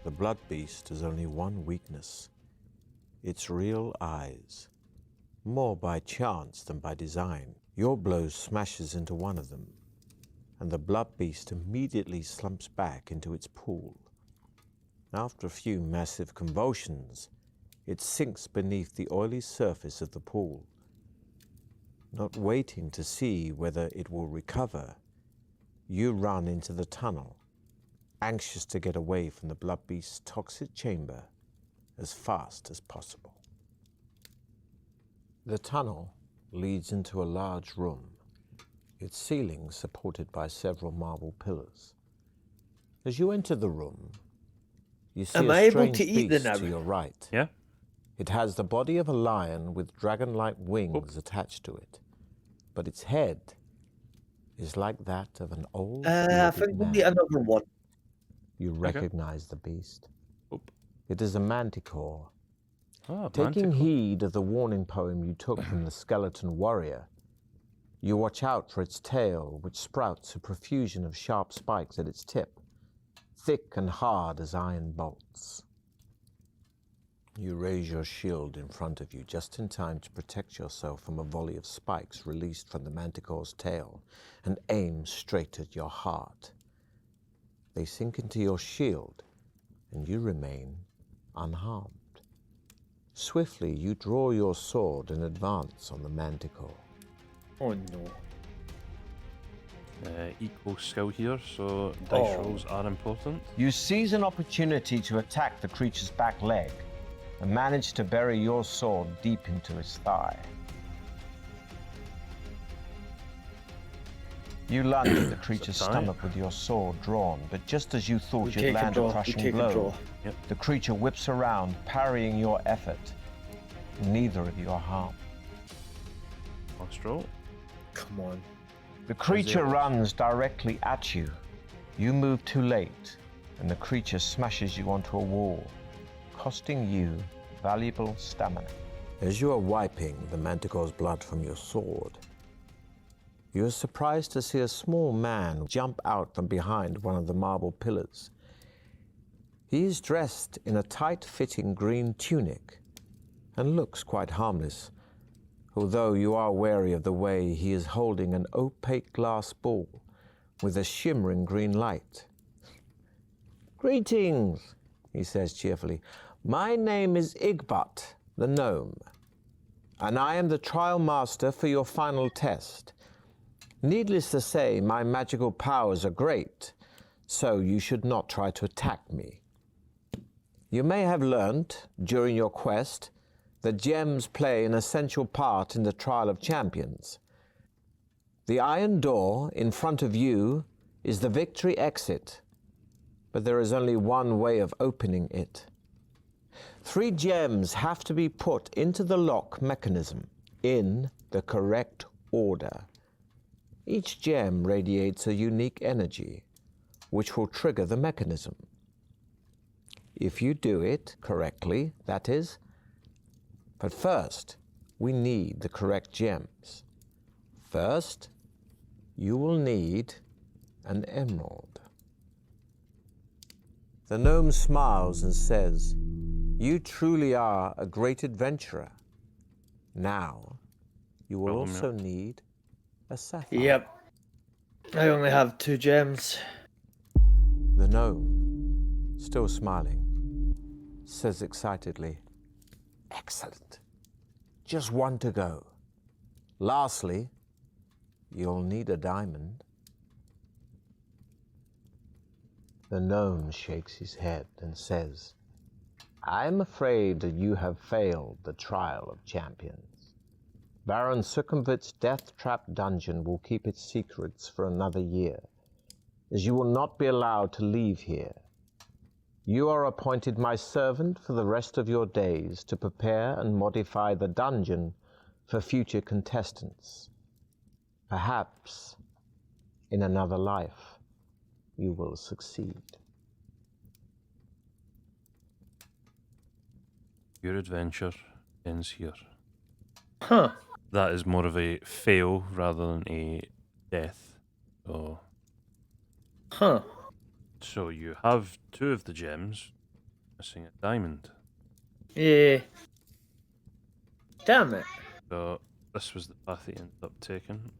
the blood beast has only one weakness: its real eyes. More by chance than by design. Your blow smashes into one of them, and the blood beast immediately slumps back into its pool. After a few massive convulsions, it sinks beneath the oily surface of the pool. Not waiting to see whether it will recover, you run into the tunnel, anxious to get away from the blood beast's toxic chamber as fast as possible. The tunnel leads into a large room, its ceiling supported by several marble pillars. As you enter the room, you see Am a I able strange to eat the beast now? to your right. Yeah? It has the body of a lion with dragon-like wings attached to it, but its head is like that of an old I bearded think we'll man. need another one. You recognize the beast. Oop. It is a manticore. Oh, Taking Manticore. heed of the warning poem you took from the skeleton warrior, you watch out for its tail, which sprouts a profusion of sharp spikes at its tip, thick and hard as iron bolts. You raise your shield in front of you just in time to protect yourself from a volley of spikes released from the manticore's tail and aim straight at your heart. They sink into your shield, and you remain unharmed. Swiftly, you draw your sword and advance on the manticore. Oh no. Equal skill here, so dice Oh. rolls are important. You seize an opportunity to attack the creature's back leg and manage to bury your sword deep into its thigh. You lunge at the creature's tie? stomach with your sword drawn, but just as you thought We you'd take a land a draw. We crushing take a blow, draw. the creature whips around, parrying your effort. Neither of you are harmed. Last roll. Come on. The creature it? runs directly at you. You move too late, and the creature smashes you onto a wall, costing you valuable stamina. As you are wiping the manticore's blood from your sword, you are surprised to see a small man jump out from behind one of the marble pillars. He is dressed in a tight-fitting green tunic and looks quite harmless, although you are wary of the way he is holding an opaque glass ball with a shimmering green light. "Greetings," he says cheerfully. "My name is Igbot, the gnome, and I am the trial master for your final test. Needless to say, my magical powers are great, so you should not try to attack me. You may have learnt, during your quest, that gems play an essential part in the trial of champions. The iron door in front of you is the victory exit, but there is only one way of opening it. 3 gems have to be put into the lock mechanism in the correct order. Each gem radiates a unique energy, which will trigger the mechanism. If you do it correctly, that is. But first, we need the correct gems. First, you will need an emerald." The gnome smiles and says, "You truly are a great adventurer. Now, you will Problem, also need a sapphire." Yep. I only have 2 gems. The gnome, still smiling, says excitedly, "Excellent. Just 1 to go. Lastly, you'll need a diamond." The gnome shakes his head and says, "I'm afraid that you have failed the trial of champions. Baron Succumvit's Deathtrap dungeon will keep its secrets for another year, as you will not be allowed to leave here. You are appointed my servant for the rest of your days to prepare and modify the dungeon for future contestants. Perhaps, in another life, you will succeed." Your adventure ends here. Huh. That is more of a fail rather than a death. Huh. So you have 2 of the gems, missing a diamond. Yeah. Damn it. So this was the path he ended up taking.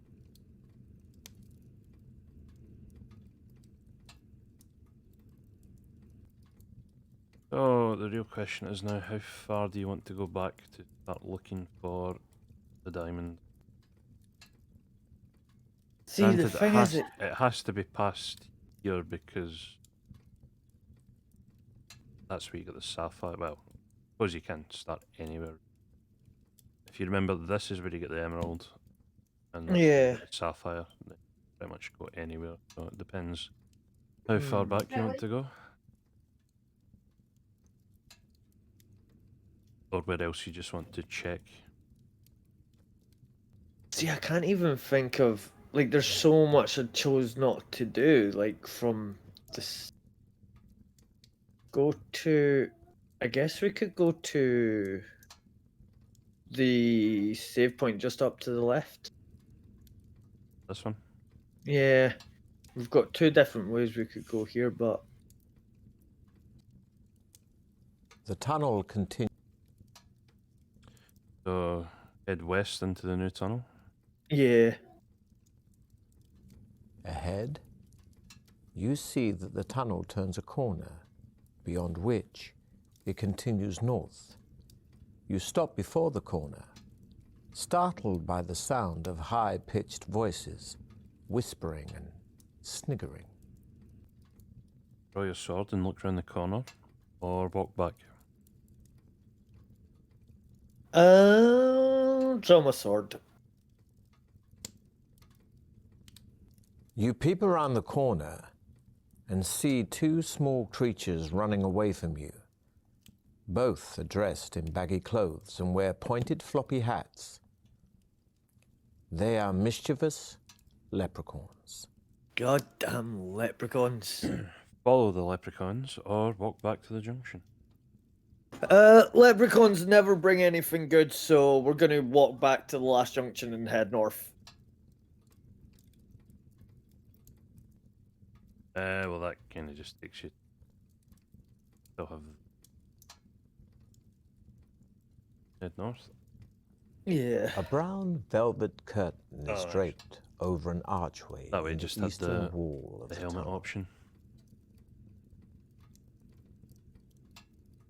So the real question is now, how far do you want to go back to start looking for the diamond? See, the Granted, thing is, it has to be past here because that's where you get the sapphire. Well, I suppose you can start anywhere. If you remember, this is where you get the emerald, and that's where you Yeah. get the sapphire. You pretty much go anywhere. So it depends how far back you want to go, or where else you just want to check. See, I can't even think of, like, there's so much I chose not to do, like, from this. Go to, I guess we could go to the save point just up to the left. This one. Yeah, we've got 2 different ways we could go here, but The tunnel continues. So head west into the new tunnel. yeah. Ahead, you see that the tunnel turns a corner, beyond which it continues north. You stop before the corner, startled by the sound of high-pitched voices, whispering and sniggering. Draw your sword and look round the corner, or walk back. Draw my sword. You peep around the corner and see two small creatures running away from you. Both are dressed in baggy clothes and wear pointed floppy hats. They are mischievous leprechauns. Goddamn leprechauns. Follow the leprechauns, or walk back to the junction. Leprechauns never bring anything good, so we're going to walk back to the last junction and head north. Well, that kind of just takes you. Still have. Head north. Yeah. A brown velvet curtain is nice. draped over an archway That way, in just the had eastern wall of the the helmet tunnel. option.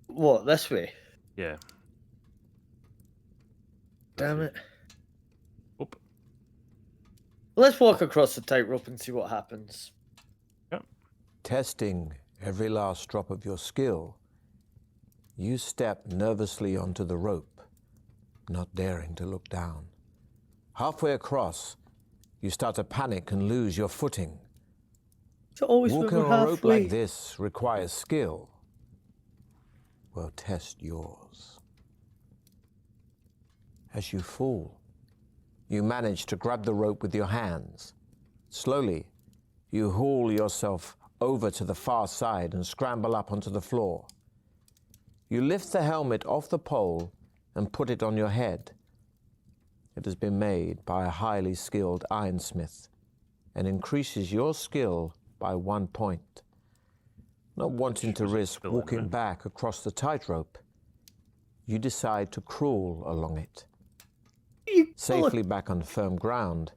What, this way? Yeah. Damn it. Oop. Let's walk across the tightrope and see what happens. Testing every last drop of your skill, you step nervously onto the rope, not daring to look down. Halfway across, you start to panic and lose your footing. It's always when Walking we're on a rope halfway. like this requires skill. Well, test yours. As you fall, you manage to grab the rope with your hands. Slowly, you haul yourself over to the far side and scramble up onto the floor. You lift the helmet off the pole and put it on your head. It has been made by a highly skilled ironsmith and increases your skill by 1 point. Not wanting to risk walking back across the tightrope, you decide to crawl along it. Safely back on firm ground,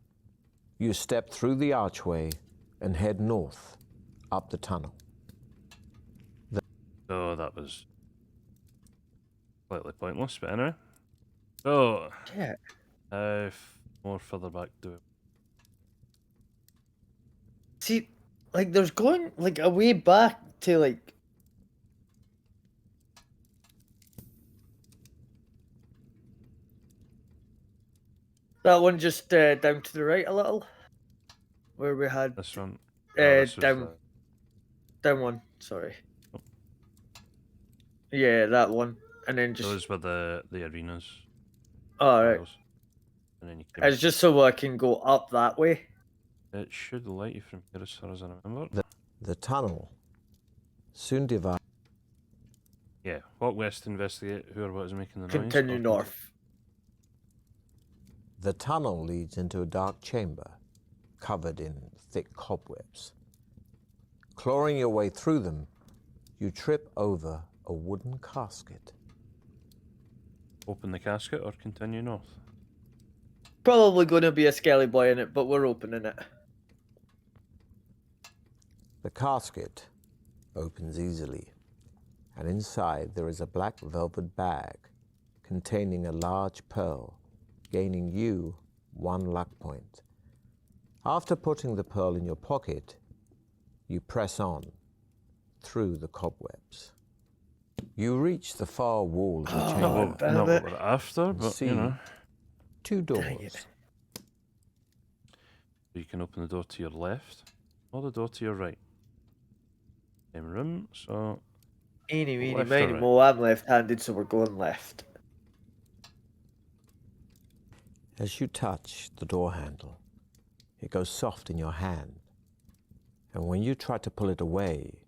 you step through the archway and head north up the tunnel. So that was slightly pointless, but anyway. So, Yeah. how more further back do it? See, like, there's going, like, a way back to, like... That one just down to the right a little. Where we had... This one? Oh, this was down... Down one, sorry. Yeah, that one. And then just... Those were the arenas. Alright. tiles. And then you came It's just so I can go up that way. It should light you from here as far as I remember. The tunnel soon divides. Yeah, walk west, investigate who or what is making the noise. Continue or north. The tunnel leads into a dark chamber covered in thick cobwebs. Clawing your way through them, you trip over a wooden casket. Open the casket or continue north? Probably going to be a skelly boy in it, but we're opening it. The casket opens easily, and inside there is a black velvet bag containing a large pearl, gaining you 1 luck point. After putting the pearl in your pocket, you press on through the cobwebs. You reach the far wall of the chamber damn Not it. what we're after, and but see you know. 2 Dang doors. it. You can open the door to your left or the door to your right. Same room, so Eeny, meeny, Left or miny, right? mo. I'm left-handed, so we're going left. As you touch the door handle, it goes soft in your hand. And when you try to pull it away,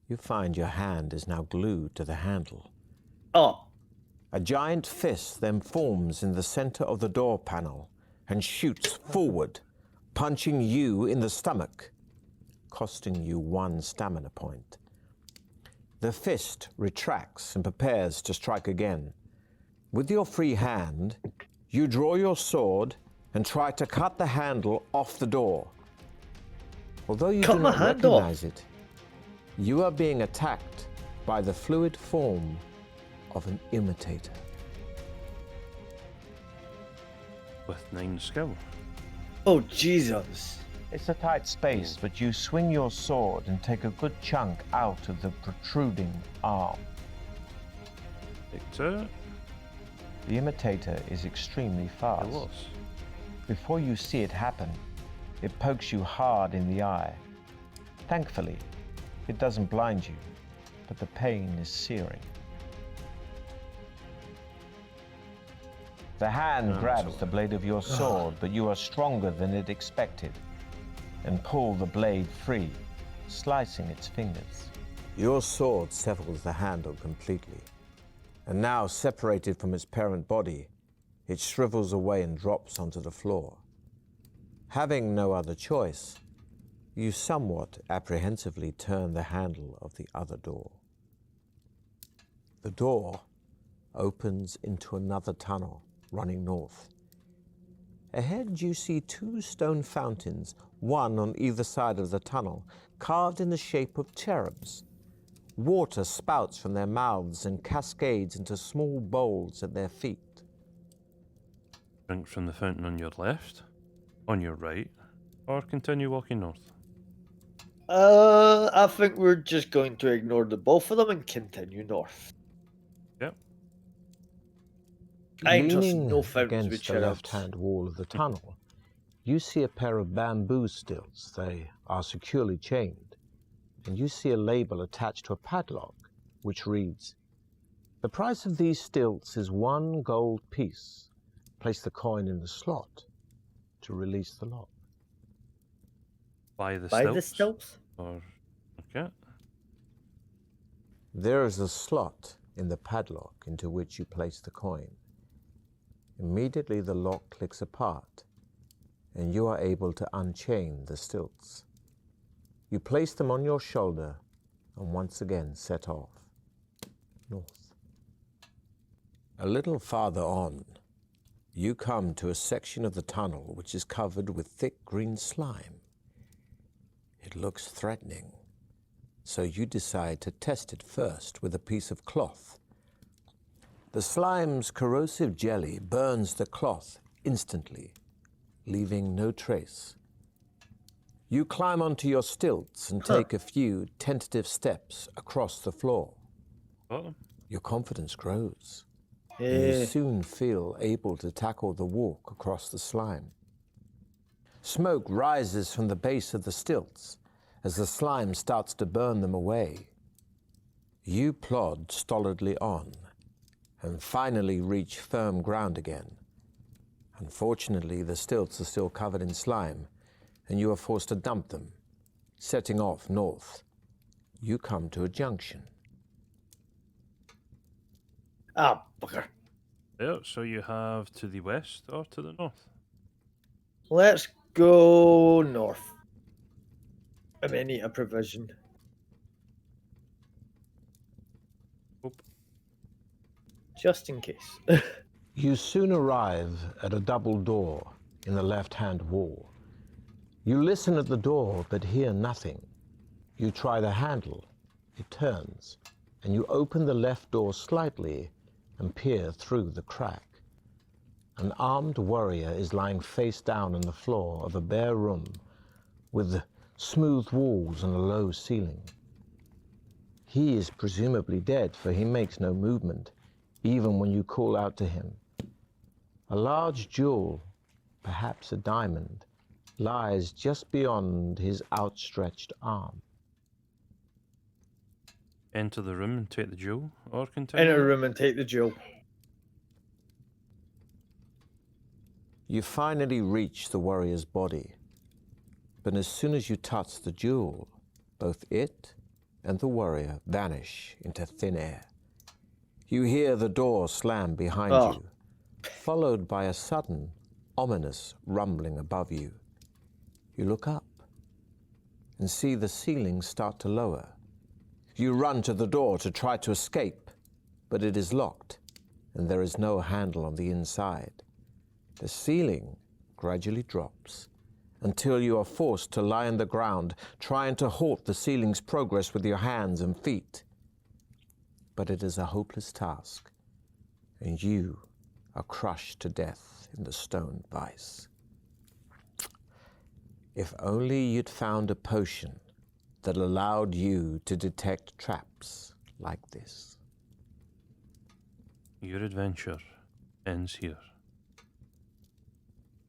you find your hand is now glued to the handle. Oh, A giant fist then forms in the center of the door panel and shoots forward, punching you in the stomach, costing you 1 stamina point. The fist retracts and prepares to strike again. With your free hand, you draw your sword and try to cut the handle off the door. Although you Cut do my not hand off. recognize it, you are being attacked by the fluid form of an imitator. With 9 skill. Oh, Jesus. It's a tight space, but you swing your sword and take a good chunk out of the protruding arm. Victor. The imitator is extremely fast. It was. Before you see it happen, it pokes you hard in the eye. Thankfully, it doesn't blind you, but the pain is searing. The hand grabs the blade of your sword, but you are stronger than it expected, and pull the blade free, slicing its fingers. Your sword severs the handle completely, and now separated from its parent body, it shrivels away and drops onto the floor. Having no other choice, you somewhat apprehensively turn the handle of the other door. The door opens into another tunnel running north. Ahead you see 2 stone fountains, one on either side of the tunnel, carved in the shape of cherubs. Water spouts from their mouths and cascades into small bowls at their feet. Drink from the fountain on your left, on your right, or continue walking north. I think we're just going to ignore the both of them and continue north. Yep. I ain't trusting Leaning no fountains with against the cherubs. left-hand wall of the tunnel, you see a pair of bamboo stilts. They are securely chained, and you see a label attached to a padlock, which reads, "The price of these stilts is 1 gold piece. Place the coin in the slot to release the lock." By the By stilts? the stilts? Or okay. There is a slot in the padlock into which you place the coin. Immediately the lock clicks apart, and you are able to unchain the stilts. You place them on your shoulder and once again set off north. A little farther on, you come to a section of the tunnel which is covered with thick green slime. It looks threatening, so you decide to test it first with a piece of cloth. The slime's corrosive jelly burns the cloth instantly, leaving no trace. You climb onto your stilts and take a few tentative steps across the floor. Oh, Your confidence grows. Yeah. You soon feel able to tackle the walk across the slime. Smoke rises from the base of the stilts as the slime starts to burn them away. You plod stolidly on and finally reach firm ground again. Unfortunately, the stilts are still covered in slime, and you are forced to dump them. Setting off north, you come to a junction. Ah, bugger. yeah, so you have to the west or to the north? Let's go north. I may need a provision. Oop. Just in case. You soon arrive at a double door in the left-hand wall. You listen at the door but hear nothing. You try the handle, it turns, and you open the left door slightly and peer through the crack. An armed warrior is lying face down on the floor of a bare room with smooth walls and a low ceiling. He is presumably dead, for he makes no movement, even when you call out to him. A large jewel, perhaps a diamond, lies just beyond his outstretched arm. Enter the room and take the jewel, or continue? Enter a room and take the jewel. You finally reach the warrior's body, but as soon as you touch the jewel, both it and the warrior vanish into thin air. You hear the door slam behind you, followed by a sudden, ominous rumbling above you. You look up and see the ceiling start to lower. You run to the door to try to escape, but it is locked, and there is no handle on the inside. The ceiling gradually drops, until you are forced to lie on the ground, trying to halt the ceiling's progress with your hands and feet. But it is a hopeless task, and you are crushed to death in the stone vise. If only you'd found a potion that allowed you to detect traps like this. Your adventure ends here.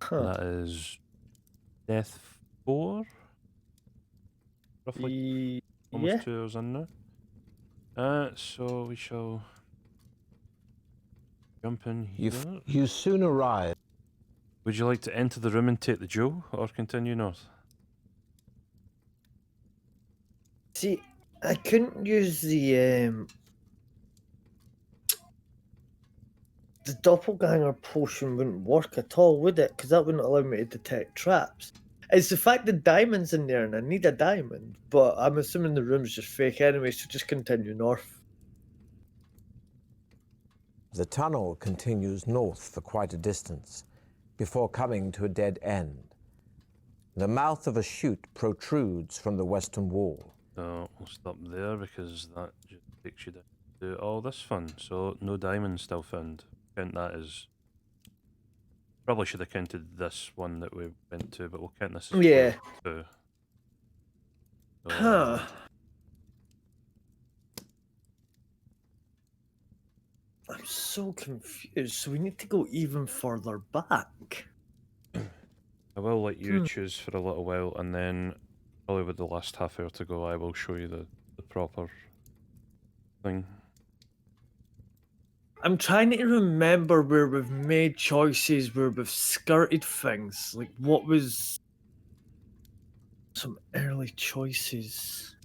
Huh. That is Death 4? Roughly almost Yeah. 2 hours in now. So we shall jump in here. You soon arrive. Would you like to enter the room and take the jewel, or continue north? See, I couldn't use the Doppelganger Potion wouldn't work at all, would it? Because that wouldn't allow me to detect traps. It's the fact that diamond's in there and I need a diamond, but I'm assuming the room's just fake anyway, so just continue north. The tunnel continues north for quite a distance before coming to a dead end. The mouth of a chute protrudes from the western wall. So we'll stop there because that just takes you down to all this fun. So no diamonds still found. Count that as. Probably should have counted this one that we went to, but we'll count this as Yeah. 2. So, Huh. I'm so confused. So we need to go even further back. I will let you choose for a little while, and then probably with the last half hour to go, I will show you the proper thing. I'm trying to remember where we've made choices, where we've skirted things. Like, what was some early choices?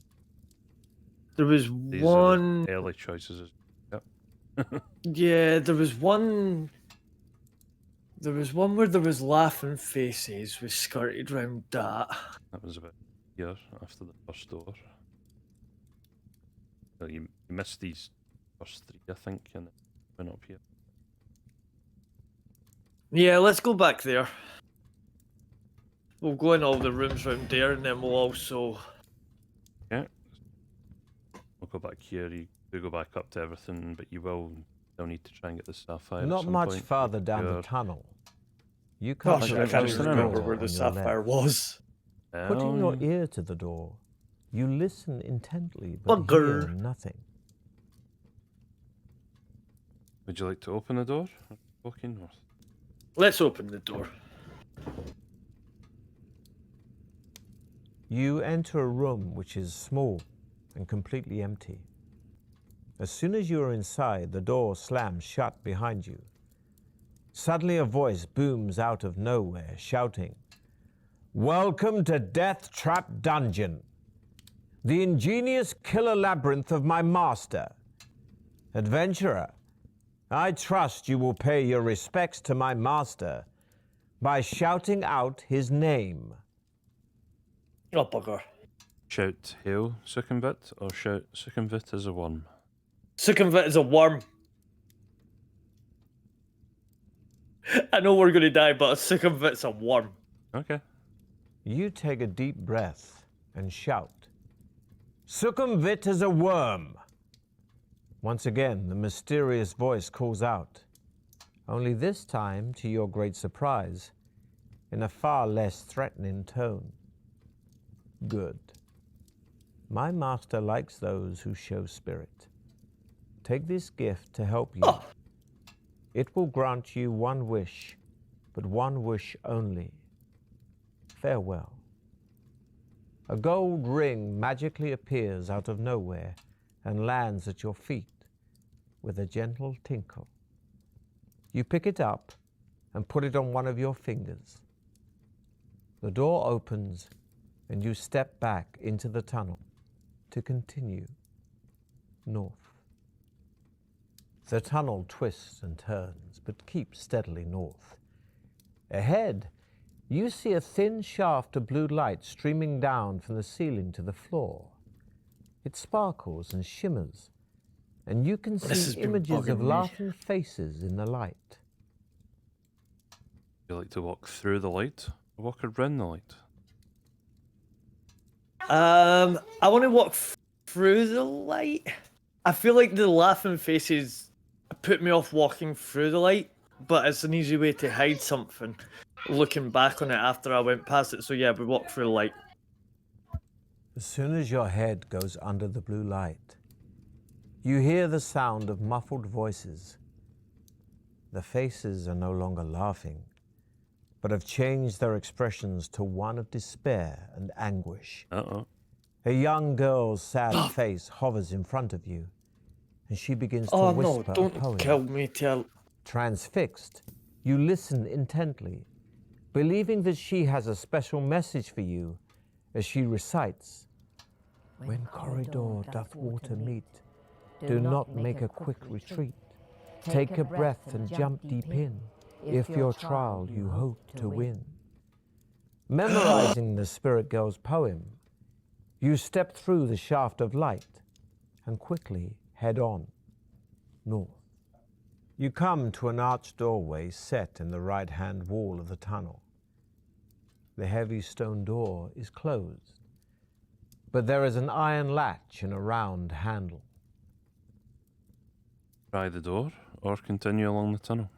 There was These one. are the early choices. Yep. Yeah, there was one. There was one where there was laughing faces. We skirted round that. That was about here after the first door. So you missed these first 3, I think, and it went up here. Yeah, let's go back there. We'll go in all the rooms round there, and then we'll also. Yeah. We'll go back here. You do go back up to everything, but you will still need to try and get the sapphire. Not at some much point. farther down the You're- tunnel. You Oh come shit, to I a can't just even closed remember door where the on your sapphire left. was. Putting your Um, ear to the door, you listen intently, but hear Bugger. nothing. Would you like to open the door? Walking north. Let's open the door. You enter a room which is small and completely empty. As soon as you are inside, the door slams shut behind you. Suddenly a voice booms out of nowhere, shouting, "Welcome to Deathtrap Dungeon, the ingenious killer labyrinth of my master. Adventurer, I trust you will pay your respects to my master by shouting out his name." Oh, bugger. Shout hail Succumbit, or shout Succumbit is a worm. Succumbit is a worm. I know we're going to die, but a Succumbit's a worm. Okay. You take a deep breath and shout, "Succumbit is a worm." Once again, the mysterious voice calls out, only this time, to your great surprise, in a far less threatening tone. Good. My master likes those who show spirit. Take this gift to help you. Oh. It will grant you one wish, but one wish only. Farewell. A gold ring magically appears out of nowhere and lands at your feet with a gentle tinkle. You pick it up and put it on one of your fingers. The door opens and you step back into the tunnel to continue north. The tunnel twists and turns, but keeps steadily north. Ahead, you see a thin shaft of blue light streaming down from the ceiling to the floor. It sparkles and shimmers, and you can This has see been images of bugging me. laughing faces in the light. You like to walk through the light? Walk around the light. I want to walk through the light. I feel like the laughing faces put me off walking through the light, but it's an easy way to hide something. Looking back on it after I went past it, so yeah, we walk through the light. As soon as your head goes under the blue light, you hear the sound of muffled voices. The faces are no longer laughing, but have changed their expressions to one of despair and anguish. Uh-oh. A young girl's sad face hovers in front of you, and she begins to Oh whisper no, a don't poem. kill me, Till. Transfixed, you listen intently, believing that she has a special message for you as she recites, "When corridor doth water meet, do not make a quick retreat. Take a breath and jump deep in, if your trial you hope to win." Memorizing the spirit girl's poem, you step through the shaft of light and quickly head on north. You come to an arched doorway set in the right-hand wall of the tunnel. The heavy stone door is closed, but there is an iron latch and a round handle. Try the door or continue along the tunnel.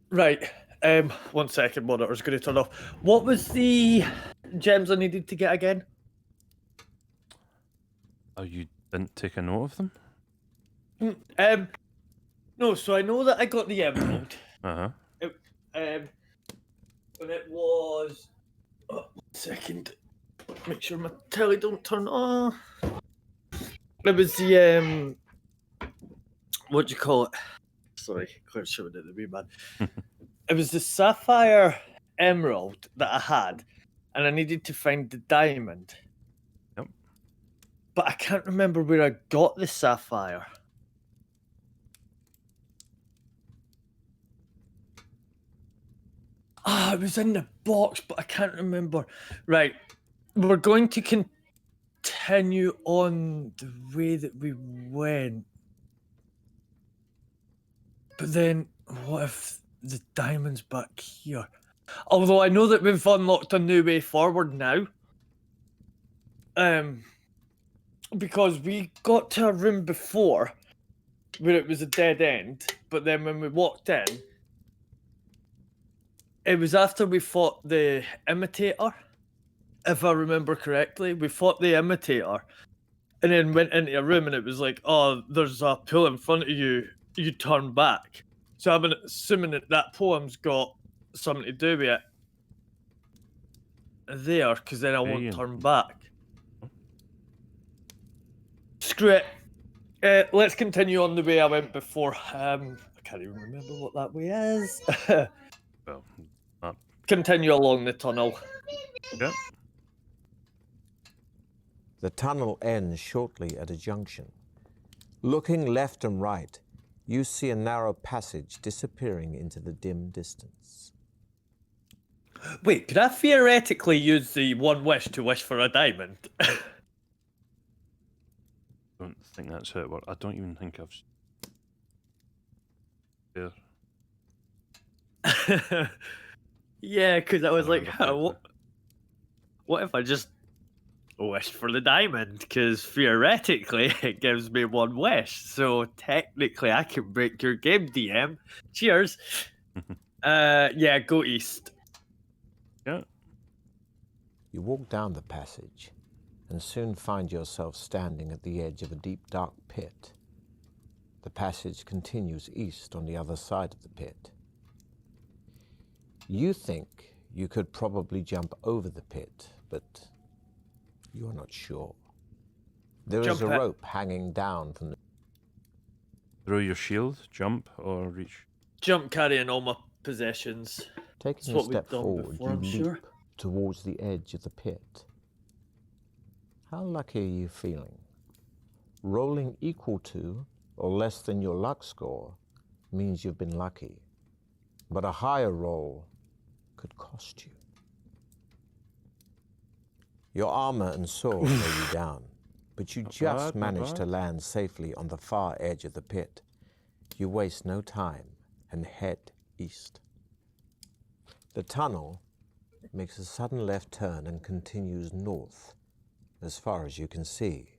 Right. 1 second, monitor's going to turn off. What was the gems I needed to get again? Oh, you didn't take a note of them? No, so I know that I got the emerald. Uh-huh. And it was... Oh, 1 second. Make sure my telly don't turn off. It was the, what do you call it? Sorry, quite sure it did be bad. It was the sapphire emerald that I had, and I needed to find the diamond. Yep. But I can't remember where I got the sapphire. Ah, it was in the box, but I can't remember. Right, we're going to continue on the way that we went. But then, what if the diamond's back here? Although I know that we've unlocked a new way forward now. Because we got to a room before where it was a dead end, but then when we walked in, it was after we fought the imitator, if I remember correctly. We fought the imitator and then went into a room and it was like, oh, there's a pool in front of you, you turn back. So I'm assuming that poem's got something to do with it there, because then I won't turn back. Screw it. Let's continue on the way I went before. I can't even remember what that way is. Well, Continue along the tunnel. yeah. The tunnel ends shortly at a junction. Looking left and right, you see a narrow passage disappearing into the dim distance. Wait, could I theoretically use the one wish to wish for a diamond? I don't think that's how it works. I don't even think I've... There. Yeah, because I was like, remember what if I just wished for the diamond? Because theoretically, it gives me one wish. So technically, I can break your game, DM. Cheers. Yeah, go east. Yeah. You walk down the passage and soon find yourself standing at the edge of a deep, dark pit. The passage continues east on the other side of the pit. You think you could probably jump over the pit, but you're not sure. There is a rope hanging down from the... Throw your shield, jump, or reach. Jump carrying all my possessions. Taking a step forward, you leap towards the edge of the pit. How lucky are you feeling? Rolling equal to or less than your luck score means you've been lucky, but a higher roll could cost you. Your armor and sword weigh you down, but you just manage to land safely on the far edge of the pit. You waste no time and head east. The tunnel makes a sudden left turn and continues north, as far as you can see.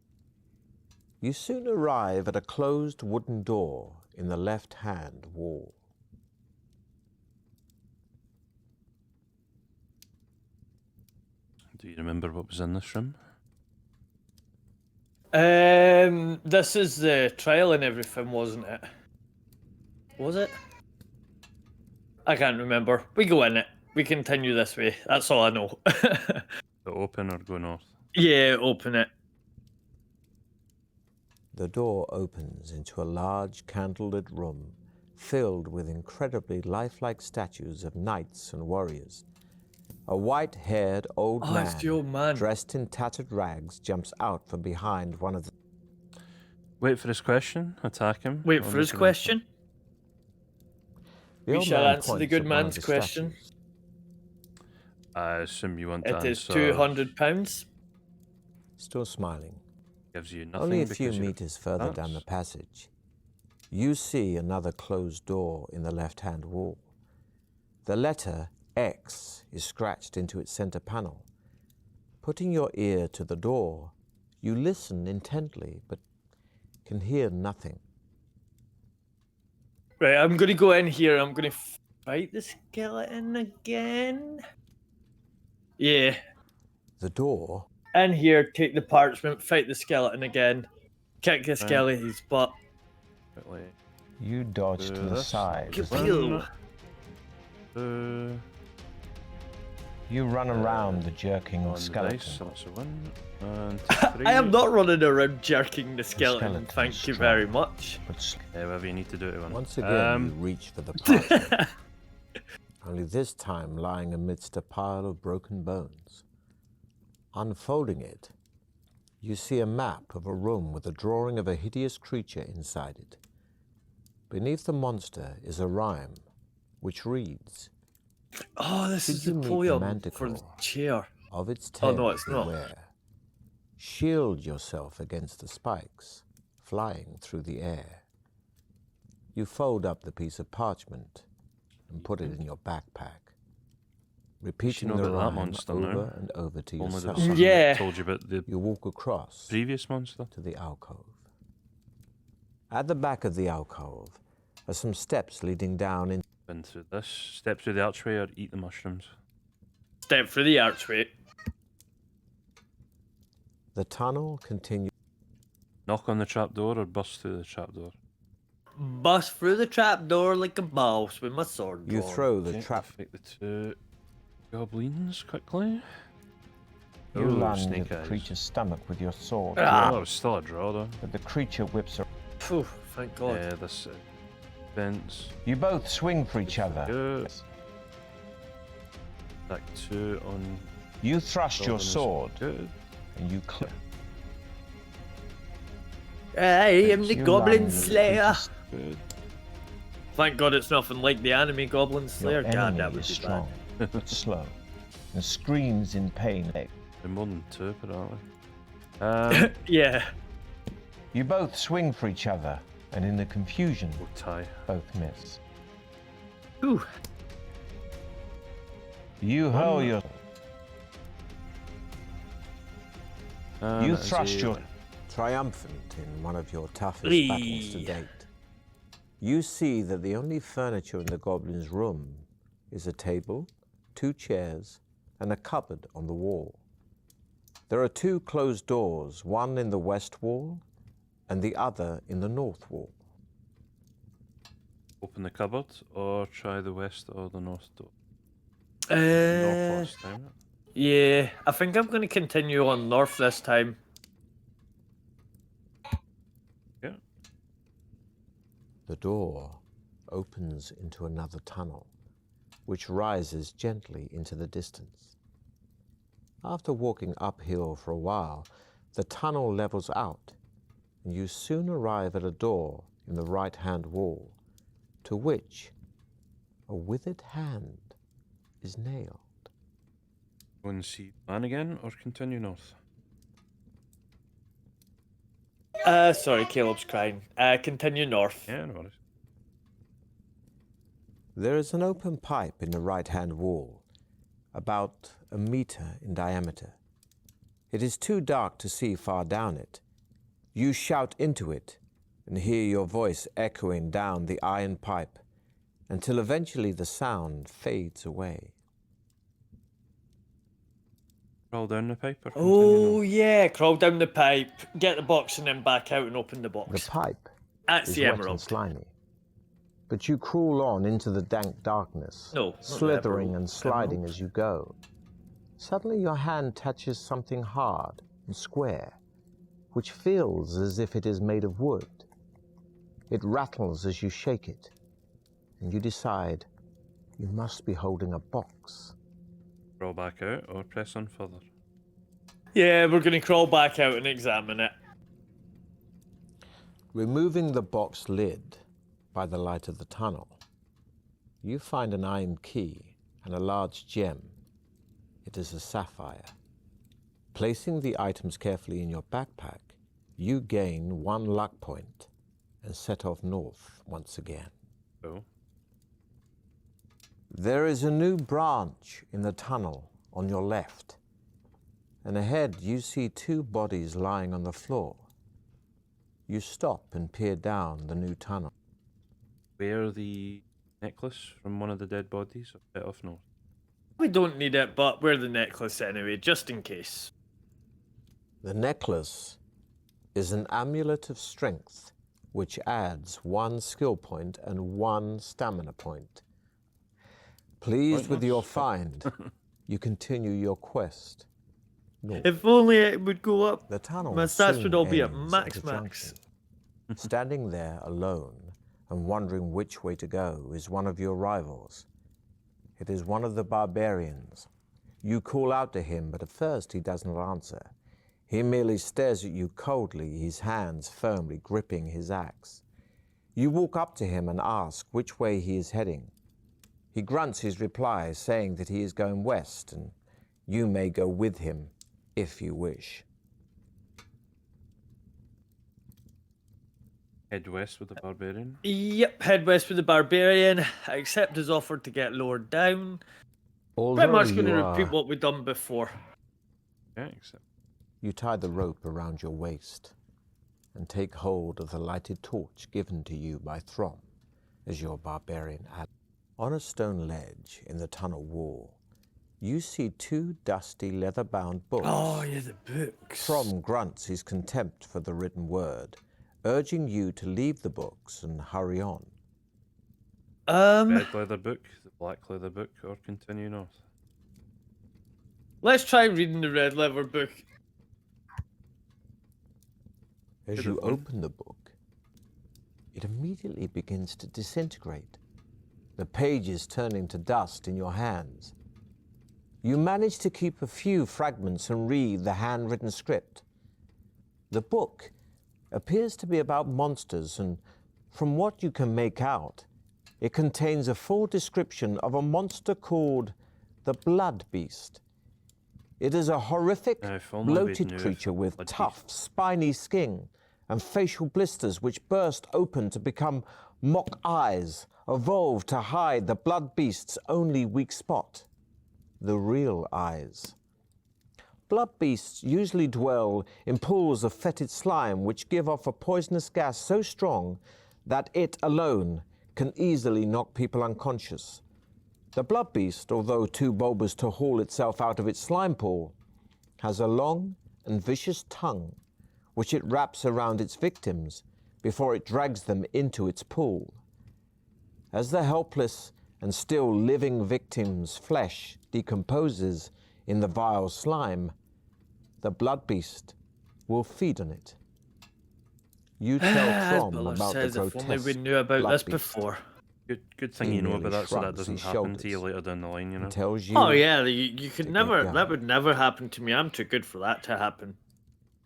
You soon arrive at a closed wooden door in the left-hand wall. Do you remember what was in this room? This is the trial and everything, wasn't it? Was it? I can't remember. We go in it. We continue this way. That's all I know. Go open or go north? Yeah, open it. The door opens into a large candlelit room filled with incredibly lifelike statues of knights and warriors. A white-haired old Oh, it's the old man. dressed in tattered rags jumps out from behind one of the... Wait for his question. Attack him. Wait or for make his an question. The We old shall man answer the points good at one of man's the question. statues. I assume you want to It is answer. £200. Still smiling. Gives you nothing. Only a few because you're meters further down the advanced. passage, you see another closed door in the left-hand wall. The letter X is scratched into its center panel. Putting your ear to the door, you listen intently, but can hear nothing. Right, I'm going to go in here. I'm going to fight the skeleton again. Yeah. The door In here, take the parchment, fight the skeleton again. Kick the skeleton's butt. Quickly. you dodge to the this. side. as Kapew. You run around the jerking On of the skeleton. dice, so that's a win. And three. I am not running around jerking the skeleton, skeleton thank is you strong. very much. But Whatever you need to do to win. once again, you reach for the parchment, only this time lying amidst a pile of broken bones. Unfolding it, you see a map of a room with a drawing of a hideous creature inside it. Beneath the monster is a rhyme, which reads, Oh, this Did is you the meet the poem manticore? for the chair. of its Oh, tail no, it's not. beware. Shield yourself against the spikes flying through the air. You fold up the piece of parchment and put it in your backpack, repeating know the about that rhyme monster over now? and over to Only yourself. the son Yeah. told you about the You walk across previous monster. to the alcove. At the back of the alcove are some steps leading down in. Been through this. Step through the archway or eat the mushrooms. Step through the archway. The tunnel continues. Knock on the trapdoor or bust through the trapdoor. Bust through the trapdoor like a boss with my sword You drawn. throw the Okay, trap. fight the two goblins quickly. You Oh, lunge snake at the eyes. creature's stomach with your sword, Ah. Oh, it was still a draw though. but the creature whips around. Phew, thank God. Yeah, this fence. You both swing for each other. Good. Back two on. You thrust your goblin is sword Good. and you clear. I am the You Goblin lunge at the Slayer. creature's- Good. Thank God it's nothing like the anime Goblin Slayer. Your God, enemy that would is be strong, bad. but slow, and screams in pain. There are more than two, apparently. Yeah. You both swing for each other, and in the confusion, We'll tie. both miss. Ooh. You hurl your. And You that is thrust a your. win. Triumphant in one of your toughest Whee! battles to date. You see that the only furniture in the goblin's room is a table, 2 chairs, and a cupboard on the wall. There are 2 closed doors, one in the west wall and the other in the north wall. Open the cupboard or try the west or the north door. Uh, North last time. yeah, I think I'm going to continue on north this time. Yeah. The door opens into another tunnel, which rises gently into the distance. After walking uphill for a while, the tunnel levels out, and you soon arrive at a door in the right-hand wall, to which a withered hand is nailed. Go and see man again or continue north? Sorry, Caleb's crying. Continue north. Yeah, no worries. There is an open pipe in the right-hand wall, about a meter in diameter. It is too dark to see far down it. You shout into it and hear your voice echoing down the iron pipe until eventually the sound fades away. Roll down the pipe or continue Oh north? yeah, crawl down the pipe, get the box, and then back out and open the The box. pipe That's is the wet and emerald. slimy, but you crawl on into the dank darkness, No, not the slithering emerald. and sliding Emerald. as you go. Suddenly your hand touches something hard and square, which feels as if it is made of wood. It rattles as you shake it, and you decide you must be holding a box. Roll back out or press on further? Yeah, we're gonna crawl back out and examine it. Removing the box lid by the light of the tunnel, you find an iron key and a large gem. It is a sapphire. Placing the items carefully in your backpack, you gain 1 luck point and set off north once again. Cool. There is a new branch in the tunnel on your left, and ahead you see 2 bodies lying on the floor. You stop and peer down the new tunnel. Wear the necklace from one of the dead bodies or set off north? We don't need it, but wear the necklace anyway, just in case. The necklace is an amulet of strength, which adds 1 skill point and 1 stamina point. Pleased with your find, you continue your quest north. If only it would go up. The tunnel My stats soon would all be at ends max a max. junction. Standing there alone and wondering which way to go is one of your rivals. It is one of the barbarians. You call out to him, but at first he does not answer. He merely stares at you coldly, his hands firmly gripping his axe. You walk up to him and ask which way he is heading. He grunts his reply, saying that he is going west, and you may go with him if you wish. Head west with the barbarian. Yep, head west with the barbarian. Accept his offer to get lowered down. Although Pretty much going to you repeat what we've done before. Okay, except You tie the rope around your waist and take hold of the lighted torch given to you by Throm as your barbarian ally. On a stone ledge in the tunnel wall, you see 2 dusty leather-bound books. Oh, yeah, the books. Throm grunts his contempt for the written word, urging you to leave the books and hurry on. red leather book, the black leather book, or continue north? Let's try reading the red leather book. As Good you one. open the book, it immediately begins to disintegrate, the pages turning to dust in your hands. You manage to keep a few fragments and read the handwritten script. The book appears to be about monsters, and from what you can make out, it contains a full description of a monster called the Blood Beast. It is a horrific, Now, if only we'd bloated knew if creature the with Blood tough, spiny skin and facial blisters which burst open to become mock eyes, evolved to hide the Blood Beast's only weak spot, the real eyes. Blood beasts usually dwell in pools of fetid slime which give off a poisonous gas so strong that it alone can easily knock people unconscious. The blood beast, although too bulbous to haul itself out of its slime pool, has a long and vicious tongue which it wraps around its victims before it drags them into its pool. As the helpless and still living victim's flesh decomposes in the vile slime, the blood beast will feed on it. You tell As Throm Miller about the says, if only we grotesque knew about blood this beast. before. Good thing He you know merely about that, so that shrugs doesn't his happen to you shoulders later down the line. You know. And tells you Oh yeah, you to could get never. going. That would never happen to me. I'm too good for that to happen.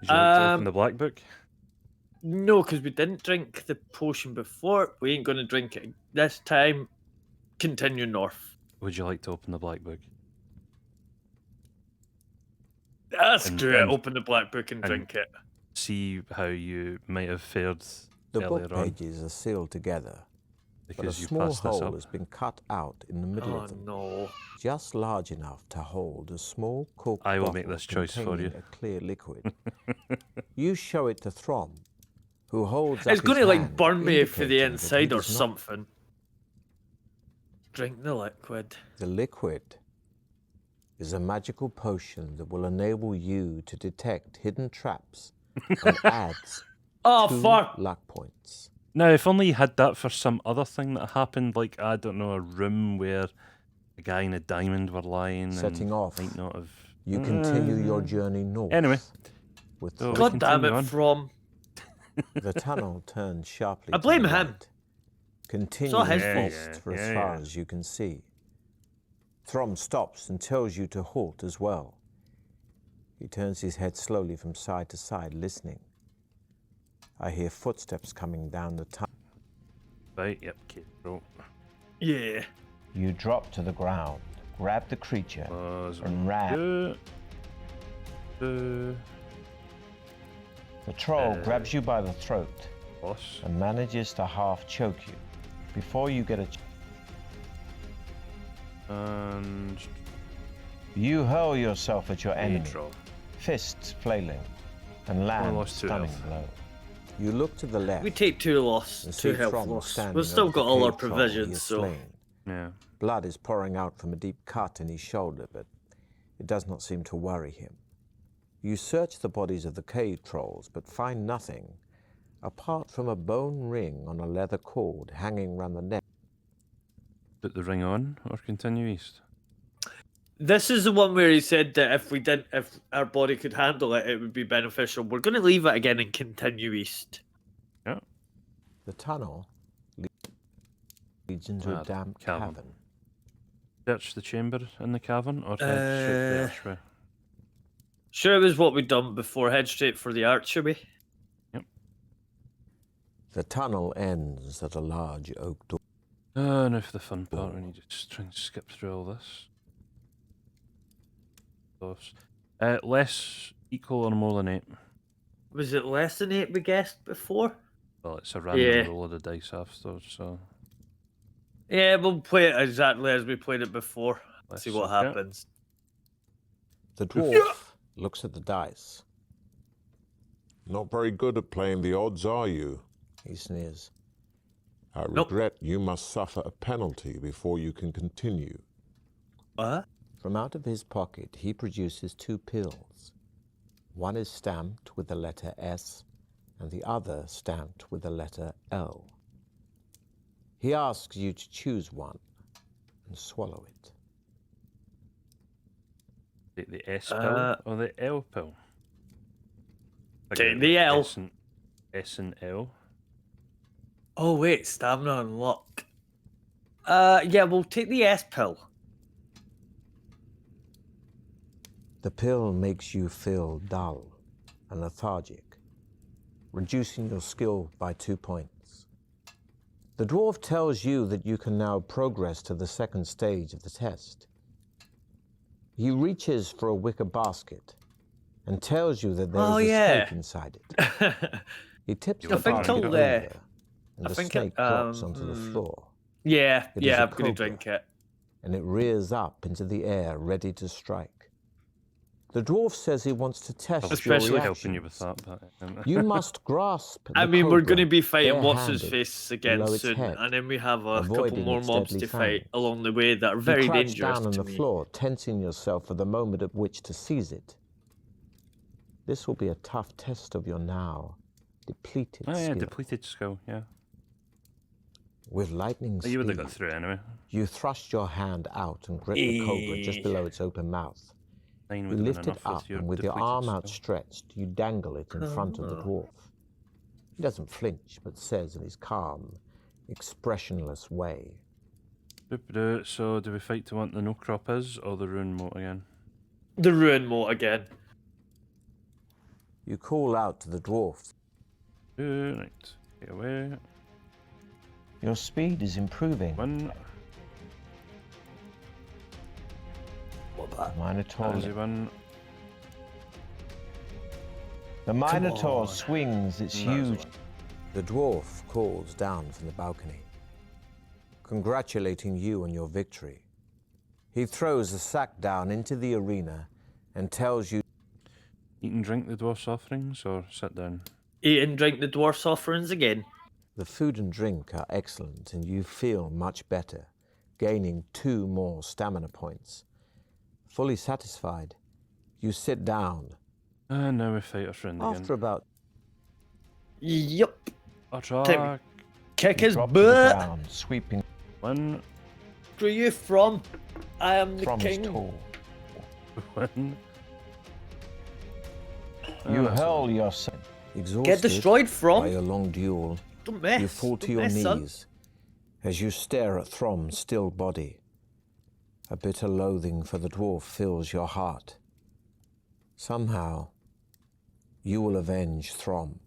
Would you like to open Um, the black book? No, because we didn't drink the potion before. We ain't gonna drink it this time. Continue north. Would you like to open the black book? That's And- great. and- Open the black book and and- drink it. See how you might have fared the earlier book on. pages are sealed together, but a Because you small passed this hole up. has been cut out in the middle Oh of them, no. just large enough to hold a small cork I will bottle make this choice for containing you. a clear liquid. You show it to Throm, who holds up It's his going to like hand, burn me for the indicating that he inside or does not- something. Drink the liquid. The liquid is a magical potion that will enable you to detect hidden traps and adds Oh 2 fuck! luck points. Now, if only you had that for some other thing that happened, like, I don't know, a room where a guy and a diamond were lying Setting and off, might not have... You continue your journey north. Anyway. With So- Throm. God damn continue it, on. From. The tunnel turns sharply I to blame the him. right, continuing his fault. east for as Yeah, far yeah. as you can see. Throm stops and tells you to halt as well. He turns his head slowly from side to side, listening. I hear footsteps coming down the tunnel. Right, yep, okay, bro. Yeah. You drop to the ground, grab the creature, Pause. and ram. Uh, The troll grabs you by the throat boss. and manages to half choke you. Before you get a And... You hurl yourself at your enemy, draw. fists flailing, and land a lost 2 stunning health. blow. You look to the left. We take 2 loss, and 2 see health Throm loss. standing We've still over the got all our cave troll he provisions, has so. slain. Yeah. Blood is pouring out from a deep cut in his shoulder, but it does not seem to worry him. You search the bodies of the cave trolls, but find nothing apart from a bone ring on a leather cord hanging round the neck. Put the ring on or continue east? This is the one where he said that if our body could handle it, it would be beneficial. We're going to leave it again and continue east. Yeah. The tunnel leads into a damp cavern. cavern. Search the chamber in the cavern or head straight to the archway? Sure, it was what we'd done before. Head straight for the archway. The tunnel ends at a large oak door. Now for the fun part, we need to just try and skip through all this. Less, equal, or more than 8? Was it less than 8 we guessed before? Well, it's a random Yeah. roll of the dice after, so... Yeah, we'll play it exactly as we played it before. See what Okay. happens. The dwarf looks at the dice. Not very good at playing the odds, are you? He sneers. I Nope. regret you must suffer a penalty before you can continue. What? From out of his pocket, he produces 2 pills. One is stamped with the letter S, and the other stamped with the letter L. He asks you to choose one and swallow it. Take the S pill or the L pill? Take the L. S and L. Oh, wait, stamina and luck. Yeah, we'll take the S pill. The pill makes you feel dull and lethargic, reducing your skill by 2 points. The dwarf tells you that you can now progress to the second stage of the test. He reaches for a wicker basket and tells you that there is Oh, a yeah. snake inside it. He tips the I think basket I'll, over, and I the think snake drops onto the floor. Yeah, It is yeah, a I'm going to cobra. drink it. And it rears up into the air, ready to strike. The dwarf says he wants to test Especially your helping you reactions. with that, but You must grasp I the mean, we're going to cobra be fighting what's his barehanded face below again its soon, head, and then we have a couple avoiding more its mobs deadly to fight fangs. along the way that are You very crouch dangerous down on to the me. floor, tensing yourself for the moment at which to seize it. This will be a tough test of your now depleted Oh yeah, skill. depleted skill, yeah. With lightning Oh, you would have speed, got through anyway. you thrust your hand out and grip the cobra just below its open mouth. 9 You would have been lift it enough up, and with your depleted arm skill. outstretched, you dangle it in front of the dwarf. He doesn't flinch, but says in his calm, expressionless way, Boop-a-doo. So, do we fight to what the no crop is, or the rune moat again? The ruin moat again. you call out to the dwarf. Right, get away. Your speed is improving. 1, The Minotaur, easy 1. the Minotaur on. swings its That's huge... one. The dwarf calls down from the balcony. congratulating you on your victory. He throws the sack down into the arena and tells you Eat and drink the dwarf's offerings, or sit down? Eat and drink the dwarf's offerings again. the food and drink are excellent and you feel much better, gaining 2 more stamina points. Fully satisfied, you sit down. And now we fight our friend again. After about Yup. Attack! Kick you his drop to the butt. ground, sweeping Win. Where you from? I am the from his king. tall. Win. You that's hurl yourself, exhausted Get destroyed by from. your long duel. Don't mess. You fall to Don't your mess, son. knees as you stare at Throm's still body. A bitter loathing for the dwarf fills your heart. Somehow, you will avenge Throm.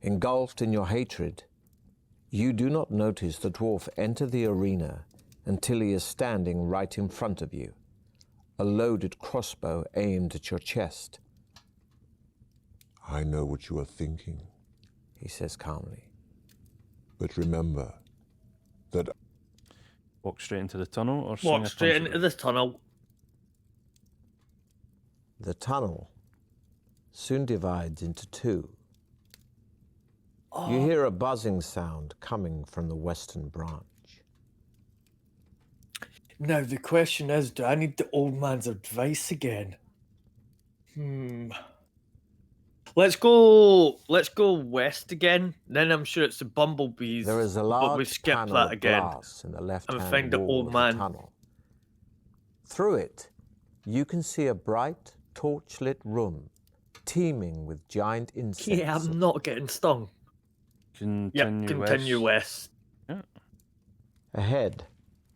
Engulfed in your hatred, you do not notice the dwarf enter the arena until he is standing right in front of you, a loaded crossbow aimed at your chest. I know what you are thinking, He says calmly. but remember that Walk straight into the tunnel or swing Walk a straight punch at into it? this tunnel. The tunnel soon divides into 2. You hear a buzzing sound coming from the western branch. Now the question is, do I need the old man's advice again? Let's go west again. Then I'm sure it's the bumblebees. There is a but we large skip panel that of again. glass in the left-hand find the wall old of man. the tunnel. Through it, you can see a bright, torch-lit room teeming with giant insects. Yeah, I'm not getting stung. Continue west. Yeah. Ahead,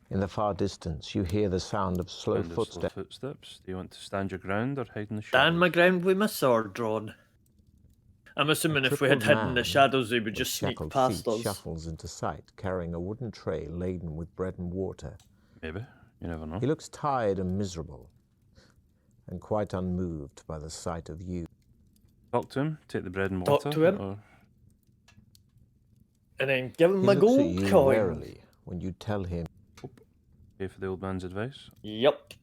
in the far distance, you hear the sound of slow Sound of footsteps. footsteps. Do you want to stand your ground or hide in the shadows? Stand my ground with my sword drawn. I'm assuming if we had crippled hidden in the man shadows, they would with just sneak shackled past feet us. shuffles into sight, carrying a wooden tray laden with bread and water. Maybe. You never know. He looks tired and miserable, and quite unmoved by the sight of you. Talk to him. Take the bread and Talk water. to him. Or And then give him He my looks at gold you coin. warily when you tell him. pay for the old man's advice. Yep.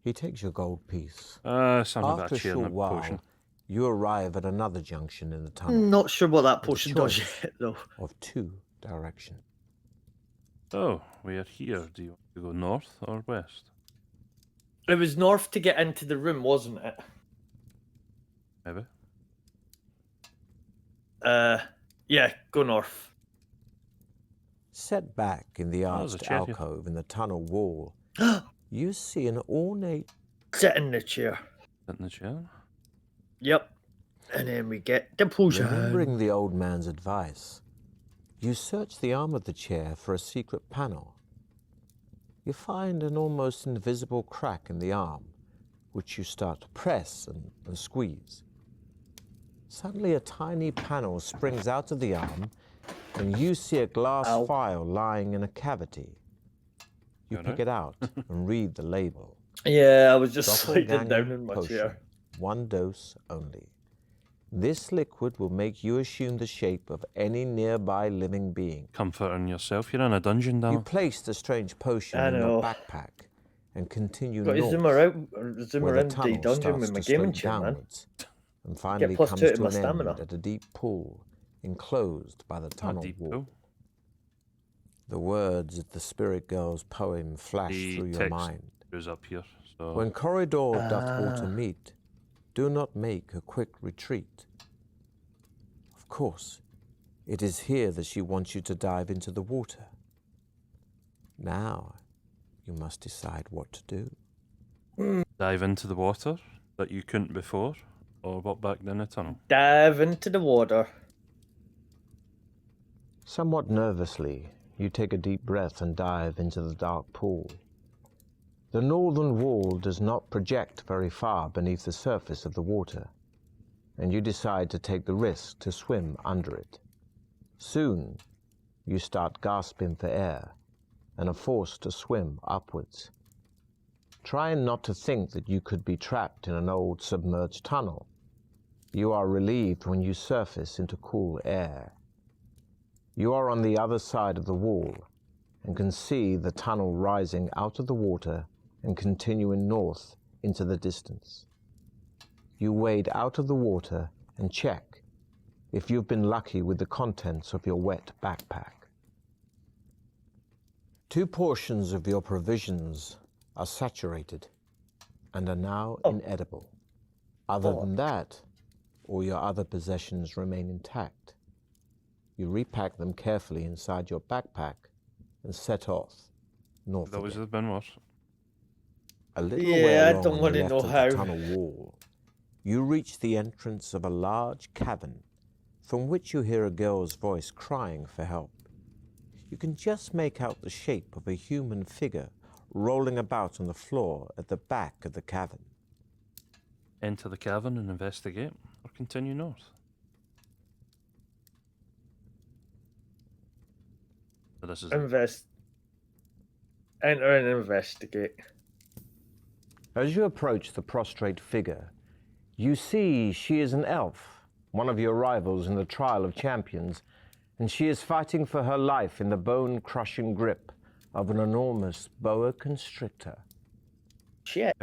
He takes your gold piece. Something about After a a chair and a short while, potion. you arrive at another junction in the tunnel Not sure what that With a potion does choice. yet, though. of 2 directions. Oh, we are here. Do you want to go north or west? It was north to get into the room, wasn't it? Maybe. Yeah, go north. Set back in the there's a arched chair here. alcove in the tunnel wall, you see an ornate. Sit in the chair. Sit in the chair. Yep. And then we get the potion. Remembering the old man's advice, you search the arm of the chair for a secret panel. You find an almost invisible crack in the arm, which you start to press and squeeze. Suddenly a tiny panel springs out of the arm, and you see a glass Ow. phial lying in a cavity. You Got pick it. it out and read the label. Yeah, I was just sliding Doppelganger down in my Potion, chair. 1 dose only. This liquid will make you assume the shape of any nearby living being. Comforting yourself. You're in a dungeon, You Daniel. place the strange potion I in your know. backpack and continue Got to north, zoom around, zoom where the around the tunnel dungeon starts with my to gaming slope chair, man. downwards, and finally plus comes 2 to to my an stamina. end at a deep pool enclosed by the tunnel deep wall. pool. The words of the spirit girl's poem flash The through your text mind. is up here. So When corridor doth water Ah. meet, do not make a quick retreat. Of course, it is here that she wants you to dive into the water. Now, you must decide what to do. dive into the water that you couldn't before, or walk back down the tunnel. Dive into the water. Somewhat nervously, you take a deep breath and dive into the dark pool. The northern wall does not project very far beneath the surface of the water, and you decide to take the risk to swim under it. Soon, you start gasping for air and are forced to swim upwards. Trying not to think that you could be trapped in an old submerged tunnel, you are relieved when you surface into cool air. You are on the other side of the wall and can see the tunnel rising out of the water and continuing north into the distance. You wade out of the water and check if you've been lucky with the contents of your wet backpack. 2 portions of your provisions are saturated and are now inedible. Other than that, all your other possessions remain intact. You repack them carefully inside your backpack and set off north That was again. the bin worse. A little Yeah, way I along don't on wanna the left know of how. the tunnel wall, you reach the entrance of a large cavern from which you hear a girl's voice crying for help. You can just make out the shape of a human figure rolling about on the floor at the back of the cavern. Enter the cavern and investigate, or continue north. So this is Enter and investigate. As you approach the prostrate figure, you see she is an elf, one of your rivals in the Trial of Champions, and she is fighting for her life in the bone-crushing grip of an enormous boa constrictor. Shit.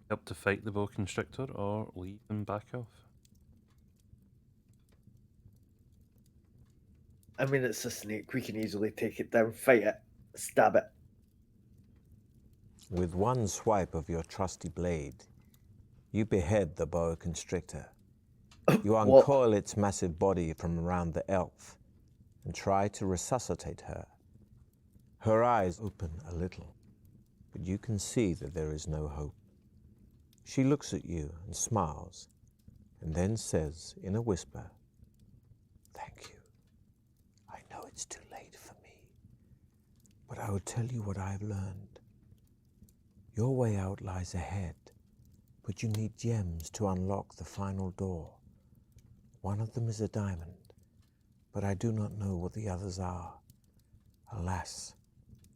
help to fight the boa constrictor or leave and back off. I mean, it's a snake. We can easily take it down, fight it, stab it. With one swipe of your trusty blade, you behead the boa constrictor. You uncoil its massive body from around the elf and try to resuscitate her. Her eyes open a little, but you can see that there is no hope. She looks at you and smiles, and then says in a whisper, "Thank you. I know it's too late for me, but I will tell you what I've learned. Your way out lies ahead, but you need gems to unlock the final door. One of them is a diamond, but I do not know what the others are. Alas,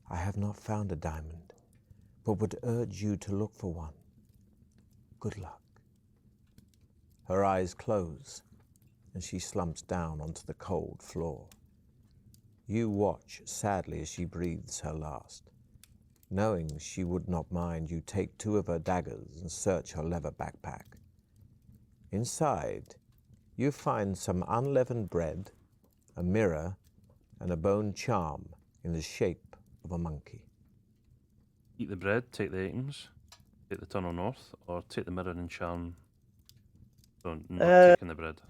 I have not found a diamond, but would urge you to look for one. Good luck." Her eyes close, and she slumps down onto the cold floor. You watch sadly as she breathes her last, knowing she would not mind you take 2 of her daggers and search her leather backpack. Inside, you find some unleavened bread, a mirror, and a bone charm in the shape of a monkey. Eat the bread, take the items, take the tunnel north, or take the mirror and charm. So not taking the bread.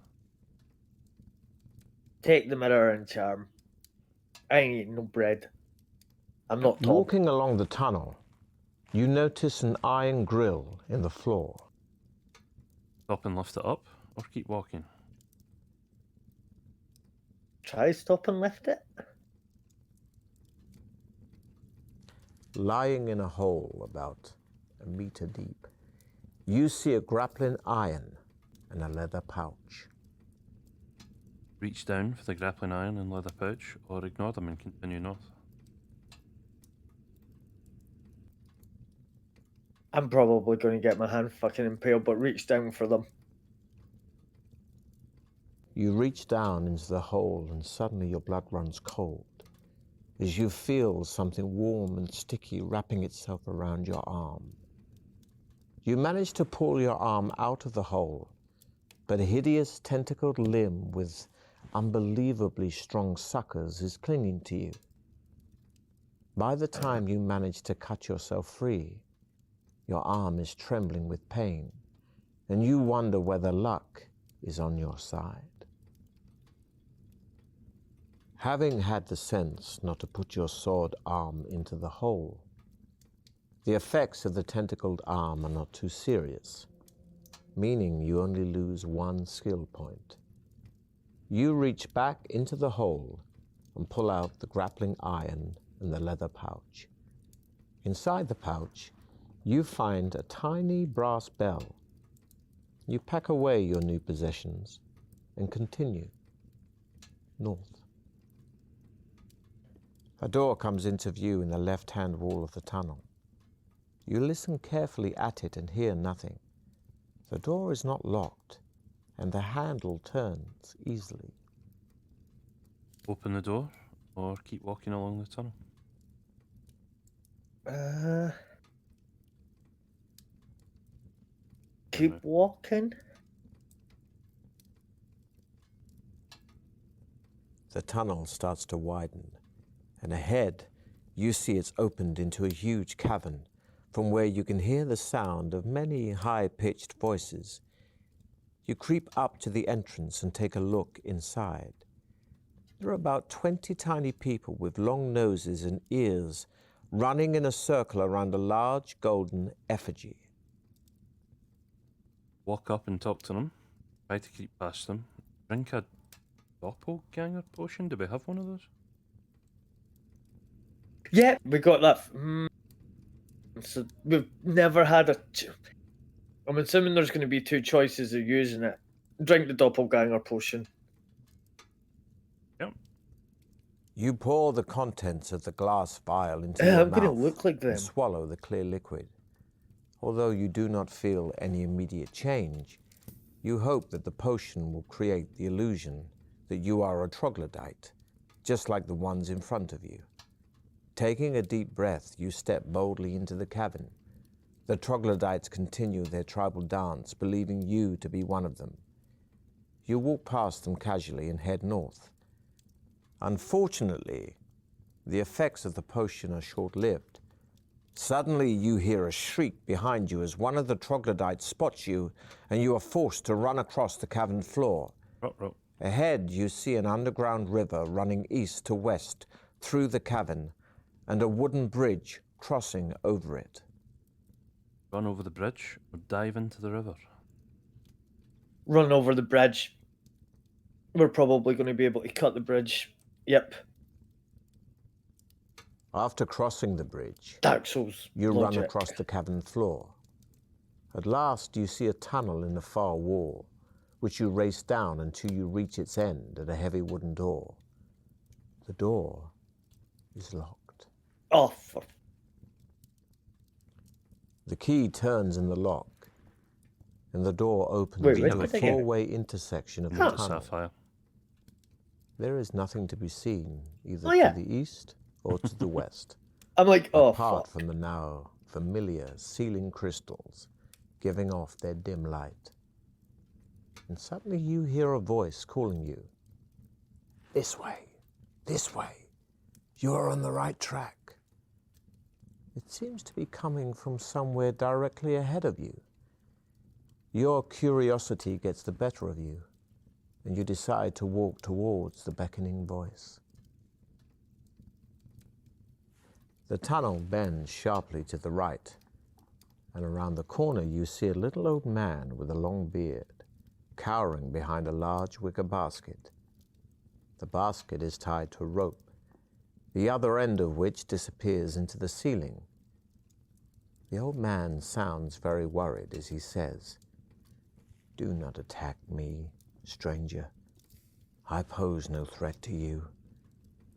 Take the mirror and charm. I ain't eating no bread. I'm not Tom. Walking along the tunnel, you notice an iron grill in the floor. Stop and lift it up, or keep walking. Try stop and lift it. Lying in a hole about a meter deep, you see a grappling iron and a leather pouch. Reach down for the grappling iron and leather pouch, or ignore them and continue north. I'm probably going to get my hand fucking impaled, but reach down for them. You reach down into the hole and suddenly your blood runs cold as you feel something warm and sticky wrapping itself around your arm. You manage to pull your arm out of the hole, but a hideous tentacled limb with unbelievably strong suckers is clinging to you. By the time you manage to cut yourself free, your arm is trembling with pain, and you wonder whether luck is on your side. Having had the sense not to put your sword arm into the hole, the effects of the tentacled arm are not too serious, meaning you only lose 1 skill point. You reach back into the hole and pull out the grappling iron and the leather pouch. Inside the pouch, you find a tiny brass bell. You pack away your new possessions and continue north. A door comes into view in the left-hand wall of the tunnel. You listen carefully at it and hear nothing. The door is not locked, and the handle turns easily. Open the door, or keep walking along the tunnel. Keep walking. The tunnel starts to widen, and ahead you see it's opened into a huge cavern from where you can hear the sound of many high-pitched voices. You creep up to the entrance and take a look inside. There are about 20 tiny people with long noses and ears running in a circle around a large golden effigy. Walk up and talk to them. Try to keep past them. Drink a Doppelganger Potion. Do we have one of those? Yeah, we got that. So we've never had a. I'm assuming there's going to be two choices of using it. Drink the Doppelganger Potion. Yep. You pour the contents of the glass vial into your I'm going to mouth look like them. and swallow the clear liquid. Although you do not feel any immediate change, you hope that the potion will create the illusion that you are a troglodyte, just like the ones in front of you. Taking a deep breath, you step boldly into the cavern. The troglodytes continue their tribal dance, believing you to be one of them. You walk past them casually and head north. Unfortunately, the effects of the potion are short-lived. Suddenly, you hear a shriek behind you as one of the troglodytes spots you, and you are forced to run across the cavern floor. Ruh-roh. Ahead, you see an underground river running east to west through the cavern, and a wooden bridge crossing over it. Run over the bridge or dive into the river. Run over the bridge. We're probably going to be able to cut the bridge. Yep. After crossing the bridge, Dark Souls. you logic. run across the cavern floor. At last, you see a tunnel in the far wall, which you race down until you reach its end at a heavy wooden door. The door is locked. Oh, for... The key turns in the lock, and the door opens Wait, into a what again? four-way intersection of the Oh. tunnel. Sapphire. There is nothing to be seen, either Oh, yeah. to the east or to the west, I'm like, oh, apart fuck. from the now familiar ceiling crystals giving off their dim light. And suddenly you hear a voice calling you. This way, this way. You are on the right track. It seems to be coming from somewhere directly ahead of you. Your curiosity gets the better of you, and you decide to walk towards the beckoning voice. The tunnel bends sharply to the right, and around the corner you see a little old man with a long beard, cowering behind a large wicker basket. The basket is tied to a rope, the other end of which disappears into the ceiling. The old man sounds very worried as he says, "Do not attack me, stranger. I pose no threat to you.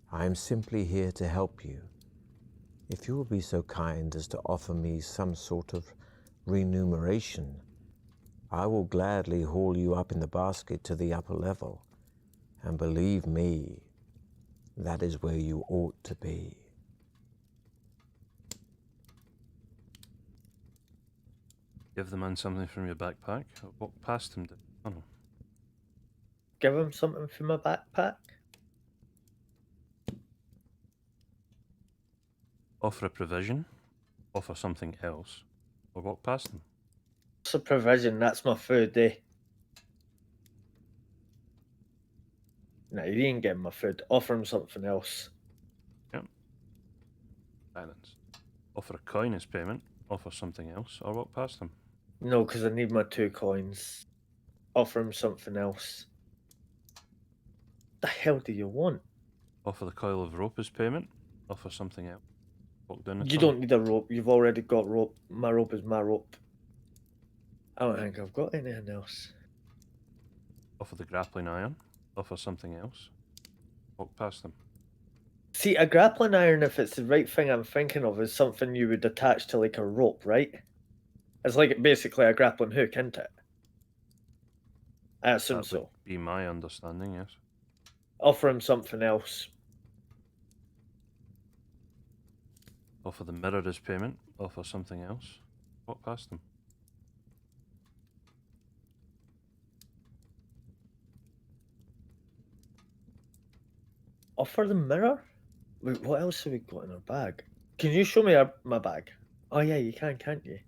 I am simply here to help you. If you will be so kind as to offer me some sort of remuneration, I will gladly haul you up in the basket to the upper level. And believe me, that is where you ought to be." Give the man something from your backpack. Or walk past him. Oh no. Give him something from my backpack. Offer a provision. Offer something else. Or walk past him. It's a provision. That's my food, eh? No, you didn't give him my food. Offer him something else. Silence. Offer a coin as payment. Offer something else. Or walk past him. No, because I need my 2 coins. Offer him something else. The hell do you want? Offer the coil of rope as payment. Offer something else. Walk down the You tunnel. don't need a rope. You've already got rope. My rope is my rope. I don't think I've got anything else. Offer the grappling iron. Offer something else. Walk past them. See, a grappling iron, if it's the right thing I'm thinking of, is something you would attach to like a rope, right? It's like basically a grappling hook, isn't it? I assume That so. would be my understanding, yes. Offer him something else. Offer the mirror as payment. Offer something else. Walk past them. Offer the mirror? Wait, what else have we got in our bag? Can you show me my bag? Oh yeah, you can, can't you?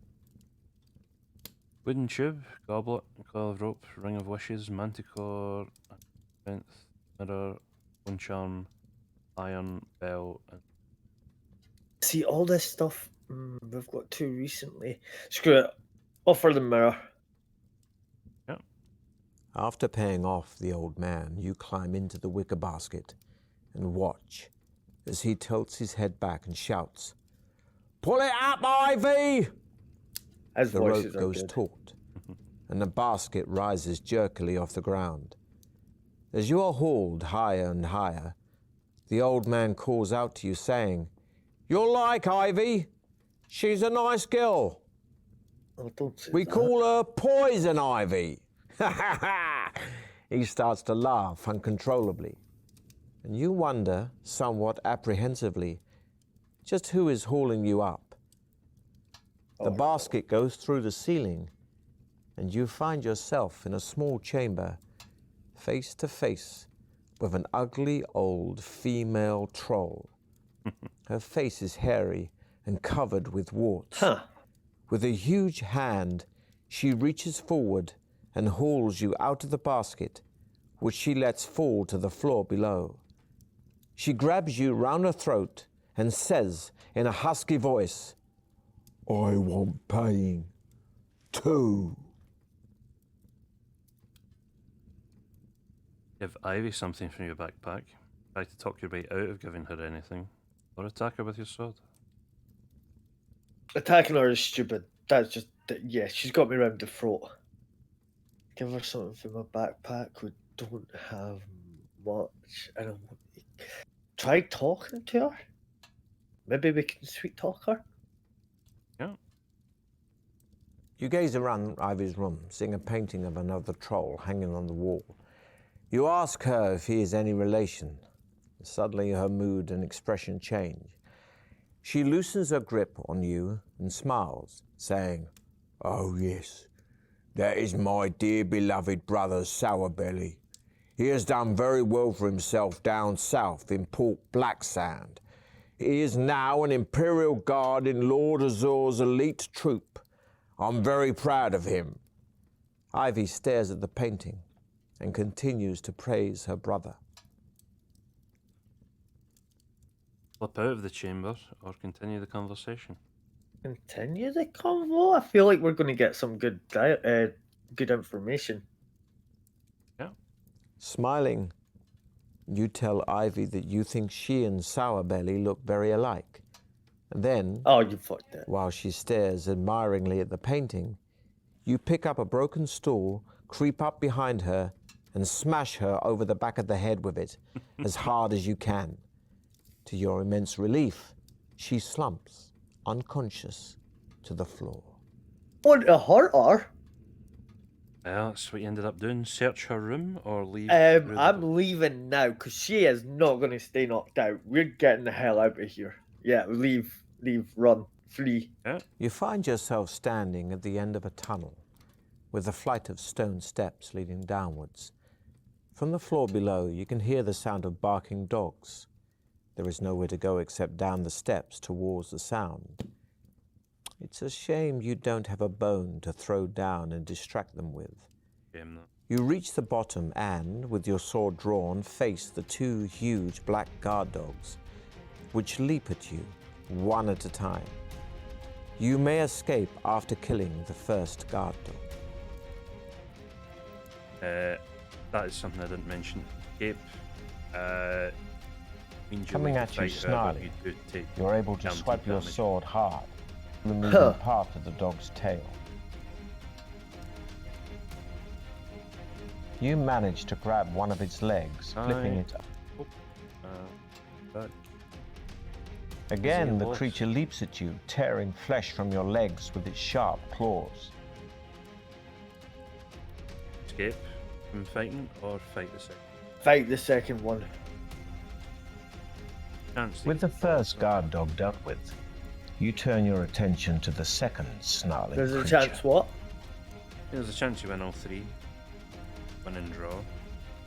Wooden tube, goblet, coil of rope, ring of wishes, manticore, strength, mirror, one charm, iron, bell, and See, all this stuff, we've got 2 recently. Screw it. Offer the mirror. After paying off the old man, you climb into the wicker basket and watch as he tilts his head back and shouts, "Pull it up, Ivy!" His The rope voices are goes good. taut, and the basket rises jerkily off the ground. As you are hauled higher and higher, the old man calls out to you, saying, "You'll like Ivy. She's a nice girl. Oh, don't say We that. call her Poison Ivy." He starts to laugh uncontrollably, and you wonder, somewhat apprehensively, just who is hauling you up. The basket goes through the ceiling, and you find yourself in a small chamber, face to face with an ugly old female troll. Her face is hairy and covered with warts. Huh. With a huge hand, she reaches forward and hauls you out of the basket, which she lets fall to the floor below. She grabs you round her throat and says in a husky voice, "I want paying, too." give Ivy something from your backpack. Try to talk your way out of giving her anything. Or attack her with your sword. Attacking her is stupid. That's just, yeah, she's got me round the throat. Give her something from my backpack. We don't have much. I don't want to... Try talking to her. Maybe we can sweet talk her. Yeah. You gaze around Ivy's room, seeing a painting of another troll hanging on the wall. You ask her if he is any relation. Suddenly her mood and expression change. She loosens her grip on you and smiles, saying, "Oh yes, that is my dear beloved brother Sourbelly. He has done very well for himself down south in Port Blacksand. He is now an Imperial Guard in Lord Azor's elite troop. I'm very proud of him." Ivy stares at the painting and continues to praise her brother. Slip out of the chamber or continue the conversation. Continue the convo. I feel like we're going to get some good good information. Yeah. Smiling, you tell Ivy that you think she and Sourbelly look very alike. And then, Oh, you fucked it. while she stares admiringly at the painting, you pick up a broken stool, creep up behind her, and smash her over the back of the head with it as hard as you can. To your immense relief, she slumps, unconscious, to the floor. Want to hurt her? Yeah, that's what you ended up doing. Search her room or leave? through the door? I'm leaving now because she is not going to stay knocked out. We're getting the hell out of here. Yeah, leave, run, flee. Yeah. You find yourself standing at the end of a tunnel with a flight of stone steps leading downwards. From the floor below, you can hear the sound of barking dogs. There is nowhere to go except down the steps towards the sound. It's a shame you don't have a bone to throw down and distract them with. Game that. You reach the bottom and, with your sword drawn, face the 2 huge black guard dogs, which leap at you, one at a time. You may escape after killing the first guard dog. That is something I didn't mention. Gape. Means you're Coming able at to you fight her, but snarling, you do take You're able to guaranteed swipe your damage. sword hard, removing part of the dog's tail. You manage to grab one of its legs, flipping Aye. it up. Back. Again, the voice. creature leaps at you, tearing flesh from your legs with its sharp claws. Escape from fighting or fight the second. Fight the second one. Chance to With the get first forward. guard dog dealt with, You turn your attention to the second snarling There's a creature. chance what? There's a chance you win all three. Win and draw.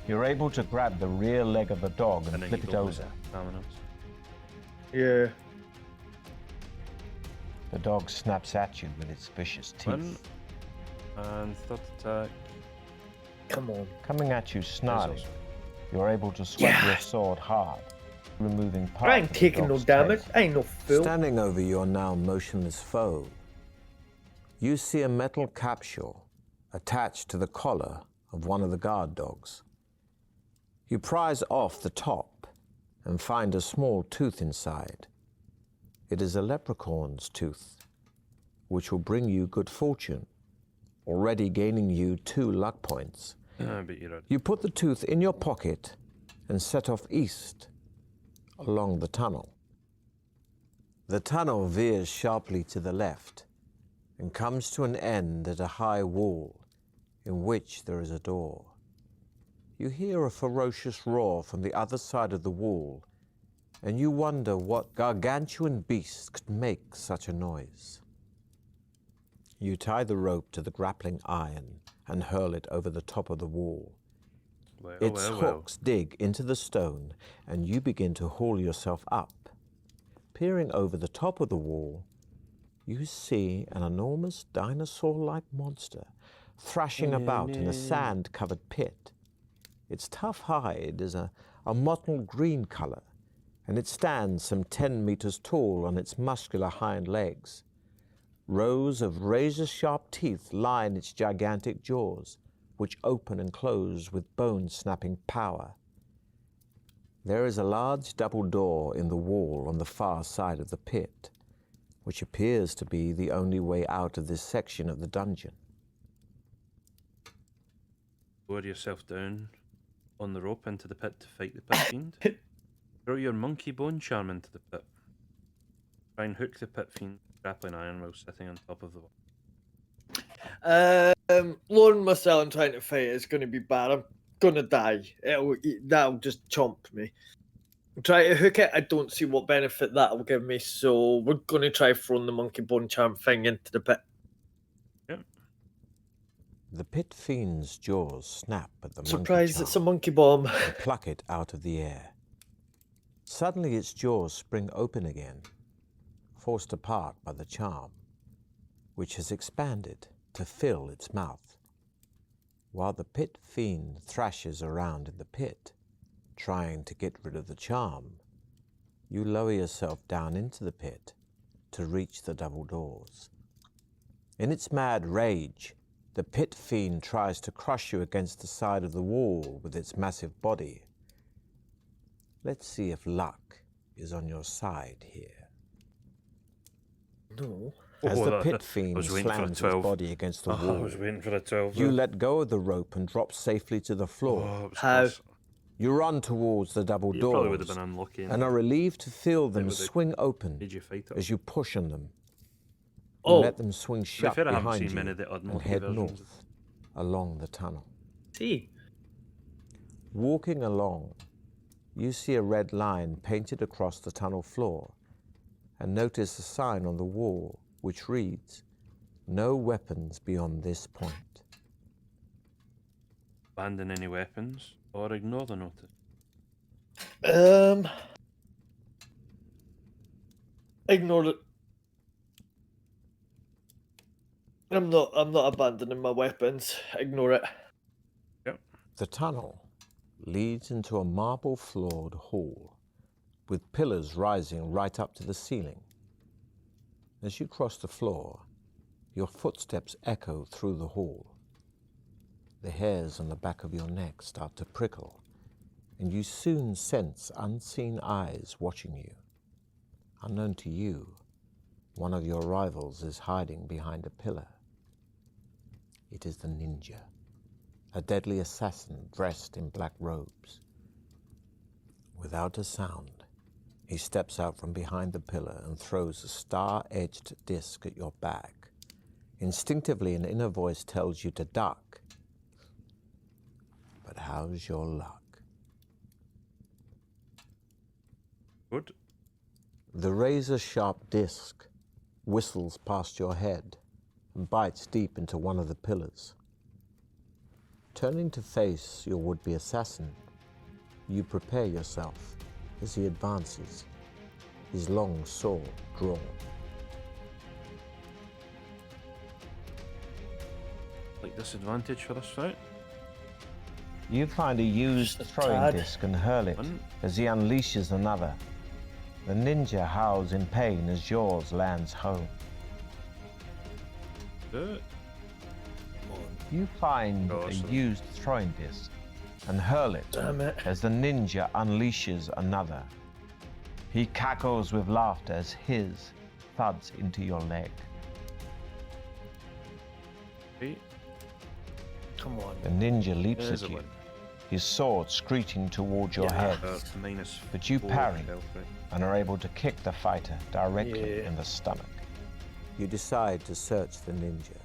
You're able to grab the rear leg of the dog and And then flip you it don't lose over. stamina. Yeah. The dog snaps at you with its vicious teeth. Win. And third attack. Come on. Coming at you snarling, also- you're able to swipe Yeah. your sword hard, removing part I of ain't the taking no dog's damage. tail. I ain't no fool. Standing over your now motionless foe, you see a metal capsule attached to the collar of one of the guard dogs. You prise off the top and find a small tooth inside. It is a leprechaun's tooth, which will bring you good fortune, already gaining you 2 luck points. But you're right. You put the tooth in your pocket and set off east along the tunnel. The tunnel veers sharply to the left and comes to an end at a high wall in which there is a door. You hear a ferocious roar from the other side of the wall, and you wonder what gargantuan beast could make such a noise. You tie the rope to the grappling iron and hurl it over the top of the wall. Well, Its well, well. hooks dig into the stone, and you begin to haul yourself up. Peering over the top of the wall, you see an enormous dinosaur-like monster thrashing about in a sand-covered pit. Its tough hide is a mottled green color, and it stands some 10 meters tall on its muscular hind legs. Rows of razor-sharp teeth line its gigantic jaws, which open and close with bone-snapping power. There is a large double door in the wall on the far side of the pit, which appears to be the only way out of this section of the dungeon. Lower yourself down on the rope into the pit to fight the pit fiend. Throw your monkey bone charm into the pit. Try and hook the pit fiend with grappling iron while sitting on top of the wall. Lowering myself and trying to fight it is going to be bad. I'm going to die. That'll just chomp me. Try to hook it. I don't see what benefit that'll give me. So we're going to try throwing the monkey bone charm thing into the pit. Yep. The pit fiend's jaws snap at the Surprise! monkey It's a charm monkey bomb. and pluck it out of the air. Suddenly its jaws spring open again, forced apart by the charm, which has expanded to fill its mouth. While the pit fiend thrashes around in the pit, trying to get rid of the charm, you lower yourself down into the pit to reach the double doors. In its mad rage, the pit fiend tries to crush you against the side of the wall with its massive body. Let's see if luck is on your side here. No. As the I pit fiend was waiting for a slams its 12. body against the Oh, I wall, was waiting for a 12. you there. let go of the rope and drop safely to the floor. Oh, it was How? close. You run towards the double You probably would doors have been unlucky. and are relieved to feel them would've swing open Did you fight it? as you push on them. You Oh, let them swing To be shut fair, I haven't behind seen you many of the and unlucky head versions. north along the tunnel. see. Walking along, you see a red line painted across the tunnel floor and notice a sign on the wall which reads, "No weapons beyond this point." Abandon any weapons or ignore the notice. Ignore it. I'm not abandoning my weapons. Ignore it. The tunnel leads into a marble-floored hall with pillars rising right up to the ceiling. As you cross the floor, your footsteps echo through the hall. The hairs on the back of your neck start to prickle, and you soon sense unseen eyes watching you. Unknown to you, one of your rivals is hiding behind a pillar. It is the ninja, a deadly assassin dressed in black robes. Without a sound, he steps out from behind the pillar and throws a star-edged disc at your back. Instinctively, an inner voice tells you to duck. But how's your luck? Good. The razor-sharp disc whistles past your head and bites deep into one of the pillars. Turning to face your would-be assassin, you prepare yourself as he advances, his long sword drawn. Like disadvantage for this fight? You find a used Just a throwing tad. disc and hurl it One. as he unleashes another. The ninja howls in pain as yours lands home. Two. You find Awesome. a used throwing disc and hurl it Damn it. as the ninja unleashes another. He cackles with laughter as his thuds into your leg. Three. Come on. The ninja leaps There's at a you, one. his sword screeching towards your Yeah. head, Minus but you 4 parry health, right? and are able to kick the fighter directly Yeah. in the stomach. You decide to search the ninja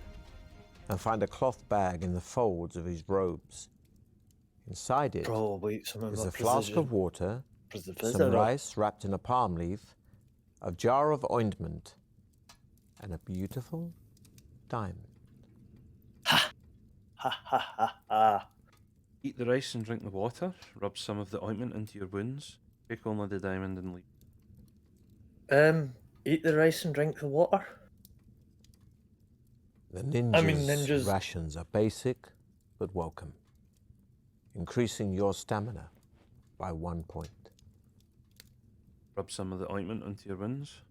and find a cloth bag in the folds of his robes. Inside it Probably some of is my a flask of precision. water, Precision. some rice wrapped in a palm leaf, a jar of ointment, and a beautiful diamond. Ha ha ha ha. Eat the rice and drink the water. Rub some of the ointment into your wounds. Take only the diamond and leave. Eat the rice and drink the water. The ninja's ninjas- rations are basic but welcome, increasing your stamina by 1 point. Rub some of the ointment into your wounds.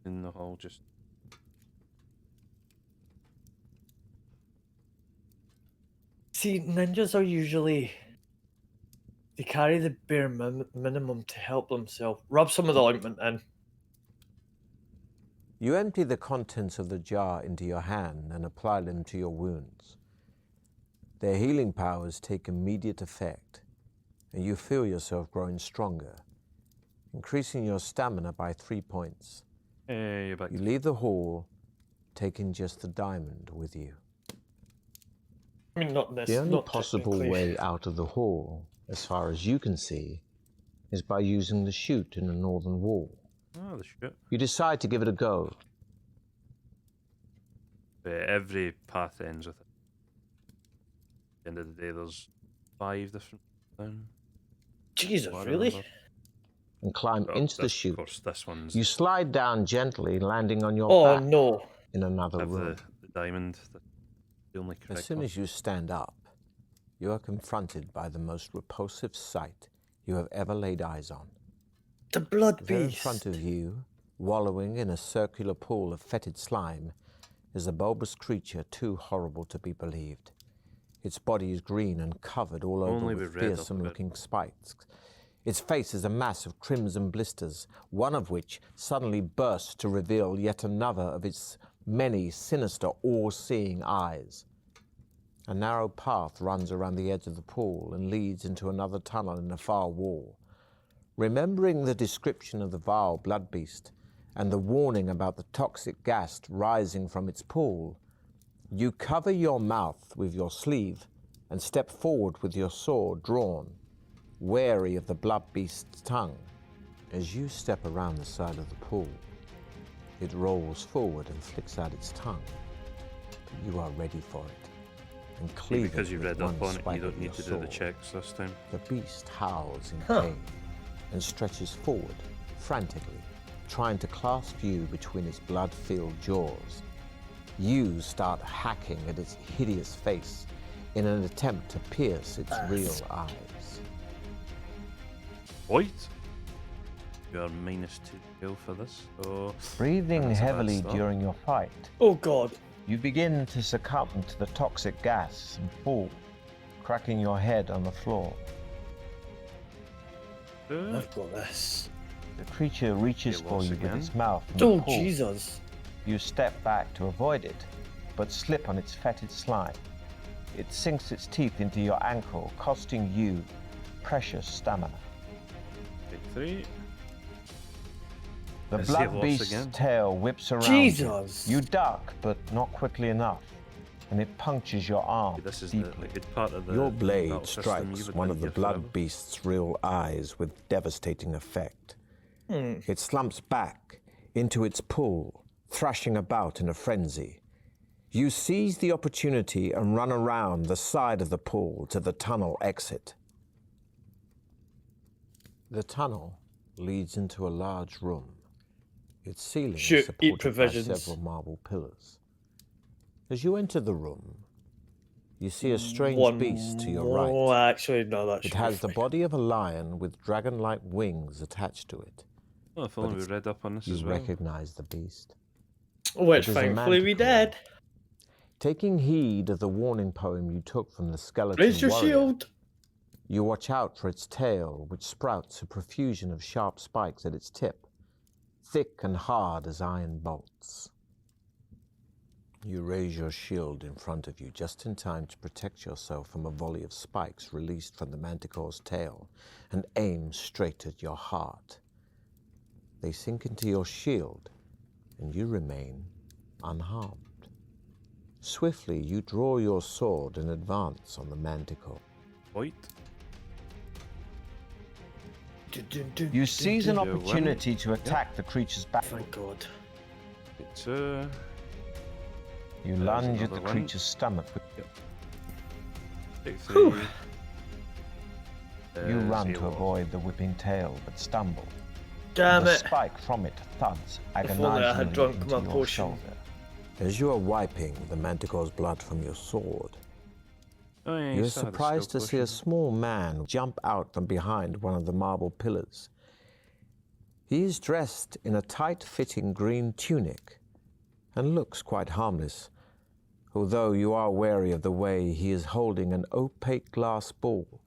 And the whole just. See, ninjas are usually they carry the bare minimum to help themselves. Rub some of the ointment in. You empty the contents of the jar into your hand and apply them to your wounds. Their healing powers take immediate effect, and you feel yourself growing stronger, increasing your stamina by 3 points. Hey, you're back. You leave the hall, taking just the diamond with you. I mean, not this. The only not possible technically. way out of the hall, as far as you can see, is by using the chute in the northern wall. Oh, the shit. You decide to give it a go. Every path ends with it. At the end of the day, there's 5 different. Jesus, I really? remember. And climb Oh, into the Of chute. course, this one's. You slide down gently, landing on your Oh back no! in another have room. the diamond. The only correct As soon one. as you stand up, you are confronted by the most repulsive sight you have ever laid eyes on. The blood There in beast. front of you, wallowing in a circular pool of fetid slime, is a bulbous creature too horrible to be believed. Its body is green and covered all over Only with with red, I'll fearsome-looking spikes. Its face is a mass of crimson blisters, one of which suddenly bursts to reveal yet another of its many sinister, all-seeing eyes. A narrow path runs around the edge of the pool and leads into another tunnel in the far wall. Remembering the description of the vile blood beast and the warning about the toxic gas rising from its pool, you cover your mouth with your sleeve and step forward with your sword drawn, wary of the blood beast's tongue. As you step around the side of the pool, it rolls forward and flicks out its tongue. But you are ready for it. And See, cleave because it you with read one up on it, swipe you don't of need your to do the sword. checks this time. The beast howls in Huh. pain and stretches forward, frantically, trying to clasp you between its blood-filled jaws. You start hacking at its hideous face in an attempt to pierce its real eyes. Wait! You are -2 kill for this. So. Breathing That's a bad heavily start. during your fight, Oh god! you begin to succumb to the toxic gas and fall, cracking your head on the floor. I've got this. The creature reaches You for lost you with again? its mouth in the Oh pool. Jesus! You step back to avoid it, but slip on its fetid slime. It sinks its teeth into your ankle, costing you precious stamina. Take 3. The I see it blood lost beast's again. tail whips around Jesus! you. You duck, but not quickly enough, and it punctures your arm This is the deeply. good part of the. Your blade battle system. strikes You would one live of the here blood forever. beast's real eyes with devastating effect. It slumps back into its pool, thrashing about in a frenzy. You seize the opportunity and run around the side of the pool to the tunnel exit. The tunnel leads into a large room. Its ceiling is Shoot, eat supported by provisions. several marble pillars. As you enter the room, you see a strange One beast to your more- right. Actually, no, that It should has be the fine. body of a lion with dragon-like wings attached to it. Oh, if only we it's- read up on this You as well. recognize the beast. Which It is a thankfully we manticore. did. Taking heed of the warning poem you took from the skeleton Raise your warrior, shield. you watch out for its tail, which sprouts a profusion of sharp spikes at its tip, thick and hard as iron bolts. You raise your shield in front of you just in time to protect yourself from a volley of spikes released from the manticore's tail and aim straight at your heart. They sink into your shield, and you remain unharmed. Swiftly, you draw your sword and advance on the manticore. Fight. You seize an Yeah, opportunity to attack the creature's back. Thank God. It's You There's lunge at the another one. creature's stomach. take Whew. 3. You run to zero. avoid the whipping tail, but stumble. Damn the it. spike from it thuds If only I had agonizingly drunk into my your potion. shoulder. As you are wiping the manticore's blood from your sword, Oh, yeah, you are still had the surprised to skill see a potion. small man jump out from behind one of the marble pillars. He is dressed in a tight-fitting green tunic and looks quite harmless, although you are wary of the way he is holding an opaque glass ball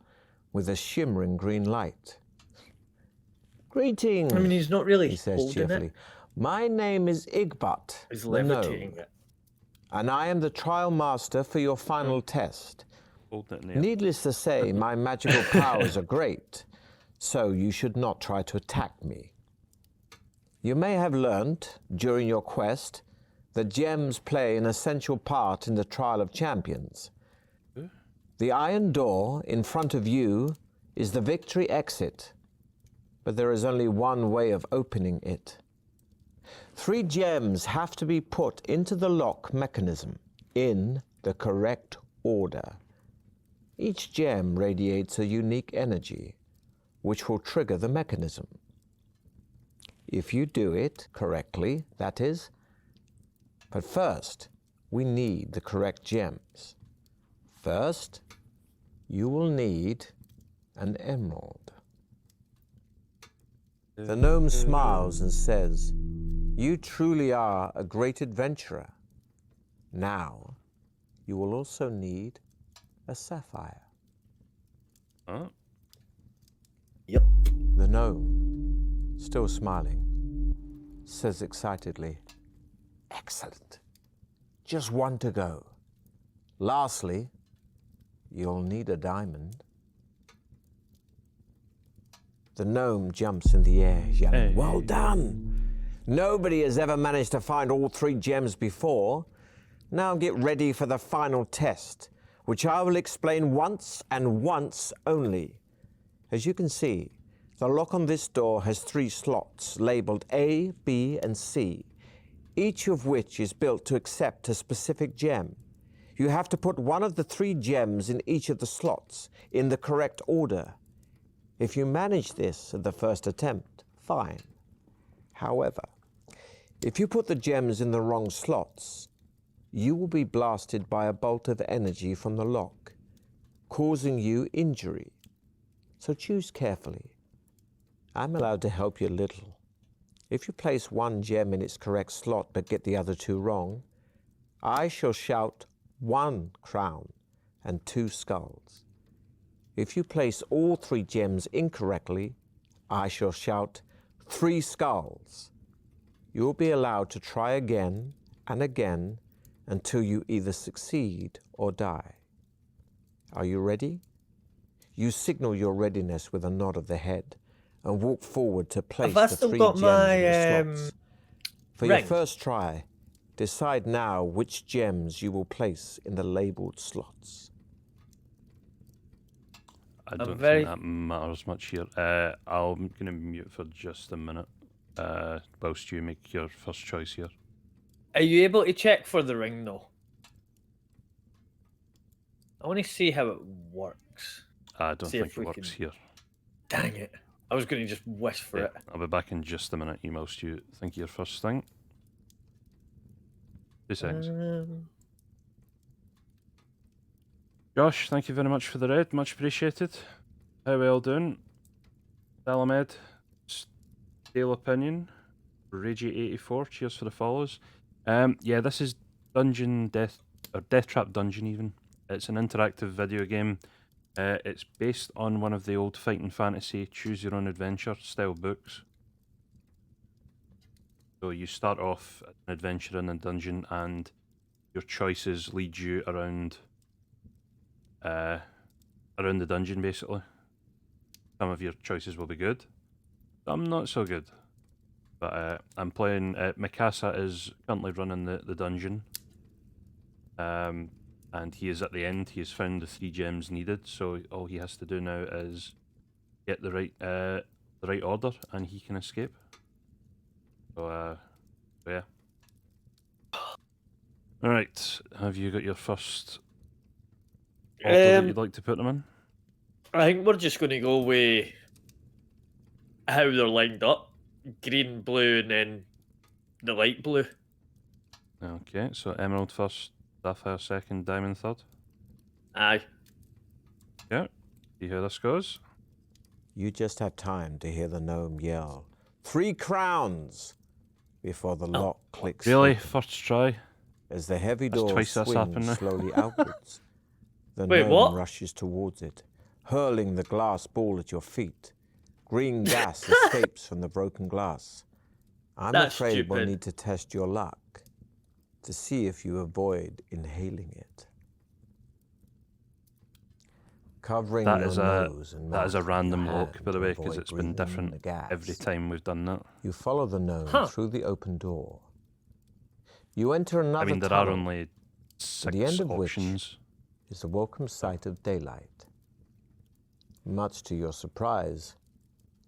with a shimmering green light. Greetings, I mean, he's not really he says holding cheerfully. it. My name is Igbot, He's the levitating gnome, it. and I am the trial master for your final test. Holding it in the air. Needless to say, my magical powers are great, so you should not try to attack me. You may have learnt, during your quest, that gems play an essential part in the trial of champions. The iron door in front of you is the victory exit, but there is only one way of opening it. 3 gems have to be put into the lock mechanism in the correct order. Each gem radiates a unique energy, which will trigger the mechanism. If you do it correctly, that is. But first, we need the correct gems. First, you will need an emerald. The gnome smiles and says, "You truly are a great adventurer. Now, you will also need a sapphire." Huh? Yep. The gnome, still smiling, says excitedly, "Excellent. Just one to go. Lastly, you'll need a diamond." The gnome jumps in the air, yelling, Hey. "Well done! Nobody has ever managed to find all 3 gems before. Now get ready for the final test, which I will explain once and once only. As you can see, the lock on this door has 3 slots labeled A, B, and C, each of which is built to accept a specific gem. You have to put one of the 3 gems in each of the slots in the correct order. If you manage this at the first attempt, fine. However, if you put the gems in the wrong slots, you will be blasted by a bolt of energy from the lock, causing you injury. So choose carefully. I'm allowed to help you a little. If you place one gem in its correct slot but get the other 2 wrong, I shall shout 1 crown and 2 skulls. If you place all 3 gems incorrectly, I shall shout 3 skulls. You will be allowed to try again and again until you either succeed or die. Are you ready? You signal your readiness with a nod of the head and walk forward to place I the still 3 got gems my, in the slots. For ring? your first try, decide now which gems you will place in the labeled slots. I don't very- think that matters much here. I'm going to mute for just a minute whilst you make your first choice here. Are you able to check for the ring though? I want to see how it works. I don't See think if it we works can- here. Dang it! I was going to just wish for Yeah, it. I'll be back in just a minute. Email Stu. Think of your first thing. 2 seconds. Josh, thank you very much for the raid. Much appreciated. How are we all doing? Salamed, Stale Opinion, Reggie84, cheers for the follows. Yeah, this is Deathtrap Dungeon even. It's an interactive video game. It's based on one of the old Fighting Fantasy Choose Your Own Adventure style books. So you start off an adventure in a dungeon and your choices lead you around the dungeon basically. Some of your choices will be good, some not so good. But I'm playing. Mikasa is currently running the dungeon, and he is at the end. He has found the 3 gems needed, so all he has to do now is get the right order, and he can escape. So yeah. All right. Have you got your first order that you'd like to put them in? I think we're just going to go with how they're lined up. Green, blue, and then the light blue. Okay, so Emerald first, Sapphire second, Diamond third. Aye. Yeah. See how this goes. You just have time to hear the gnome yell, 3 crowns, before the lock clicks Really? open. First try? As the heavy That's door twice that's happened now. swings slowly outwards, the Wait, gnome what? rushes towards it, hurling the glass ball at your feet. Green gas escapes from the broken glass. I'm That's afraid we'll stupid. need to test your luck to see if you avoid inhaling it. Covering That your is a nose and that is a mouth with your random hand lock, by the to way, because avoid it's been breathing in the different gas. every time we've done that. You follow the gnome Huh. through the open door. You enter another I mean, there are tunnel. only At the end 6 of which options. is the welcome sight of daylight. Much to your surprise,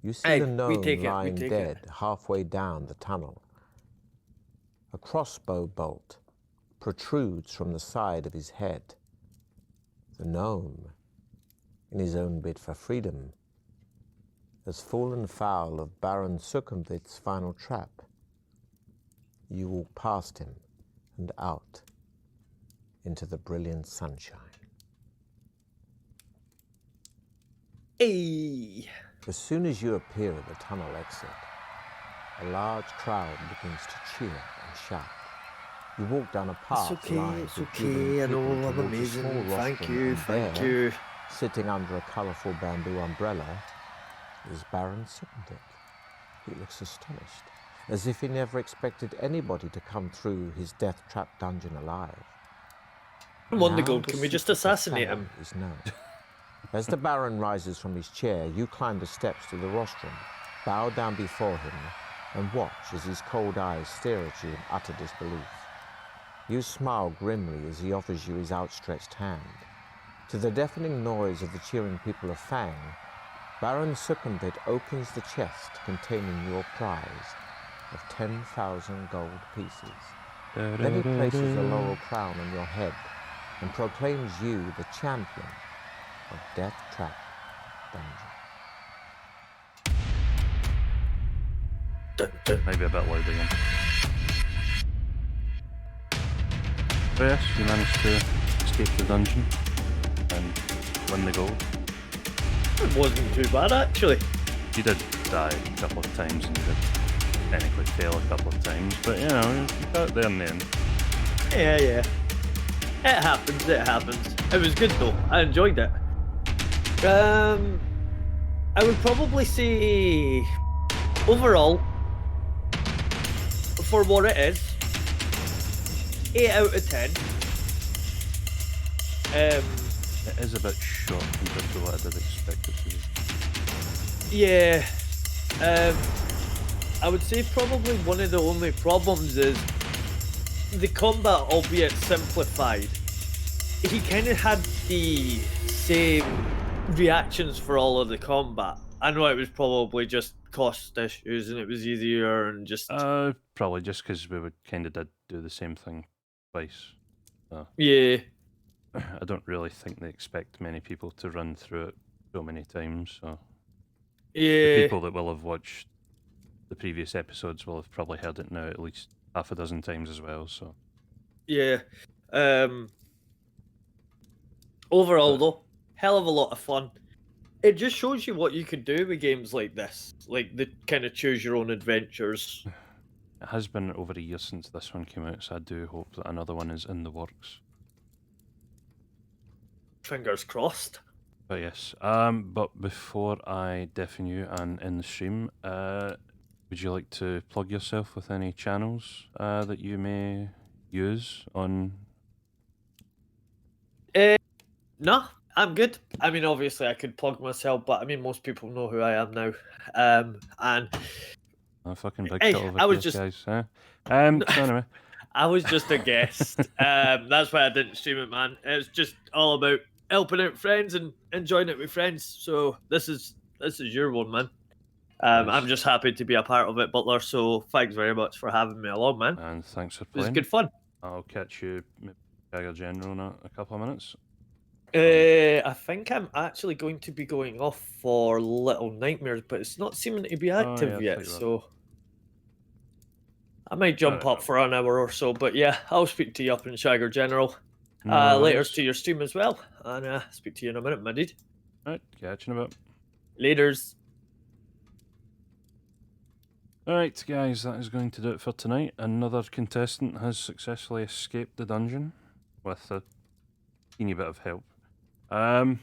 you see Hey, the we gnome take it, we lying take dead it. halfway down the tunnel. A crossbow bolt protrudes from the side of his head. The gnome, in his own bid for freedom, has fallen foul of Baron Succumvit's final trap. You walk past him and out into the brilliant sunshine. Hey. As soon as you appear at the tunnel exit, a large crowd begins to cheer and shout. You walk down a path lined with giggling I know, people I'm towards a amazing. small Thank rostrum, you, and thank there, you. sitting under a colourful bamboo umbrella, is Baron Succumvit. He looks astonished, as if he never expected anybody to come through his death trap dungeon alive. Wondergold, Now the can we just secret of assassinate Fang him? is known. As the Baron rises from his chair, you climb the steps to the rostrum, bow down before him, and watch as his cold eyes stare at you in utter disbelief. You smile grimly as he offers you his outstretched hand. To the deafening noise of the cheering people of Fang, Baron Succumvit opens the chest containing your prize of 10,000 gold pieces. Then he places a laurel crown on your head and proclaims you the champion of Deathtrap Dungeon. Dun, dun. Maybe a bit loud again. But yes, you managed to escape the dungeon and win the gold. It wasn't too bad, actually. You did die a couple of times and you did technically fail a couple of times, but you know, you got there in the end. Yeah, yeah. It happens, it happens. It was good though. I enjoyed it. I would probably say overall, for what it is, 8 out of 10. It is a bit short compared to what I did expect it to be. Yeah. I would say probably one of the only problems is the combat, albeit simplified. He kind of had the same reactions for all of the combat. I know it was probably just cost issues and it was easier and just... Probably just because we would kind of did do the same thing twice. So Yeah. I don't really think they expect many people to run through it so many times. So the Yeah. people that will have watched the previous episodes will have probably heard it now at least half a dozen times as well. So Yeah. Overall, But- though, hell of a lot of fun. It just shows you what you can do with games like this, like the kind of choose your own adventures. it has been over a year since this one came out, so I do hope that another one is in the works. Fingers crossed. But yes, but before I deafen you and end the stream, would you like to plug yourself with any channels that you may use on? No, I'm good. I mean, obviously, I could plug myself, but I mean, most people know who I am now. And A fucking big Hey, shot over I was here, just- guys. So anyway, I was just a guest. That's why I didn't stream it, man. It's just all about helping out friends and enjoying it with friends. So this is your one, man. I'm Nice. just happy to be a part of it, Butler. So thanks very much for having me along, man. And thanks for It was playing. good fun. I'll catch you, maybe Tiger General, in a couple of minutes. I think I'm actually going to be going off for Little Nightmares, but it's not seeming to be yeah, active I yet, thought you were. so I might jump Alright, up for an hour or so. But yeah, I'll speak to you up in Shagger General. No Laters worries. to your stream as well, and speak to you in a minute, my dude. Right, catching a bit. Laters. Alright, guys, that is going to do it for tonight. Another contestant has successfully escaped the dungeon with a teeny bit of help. But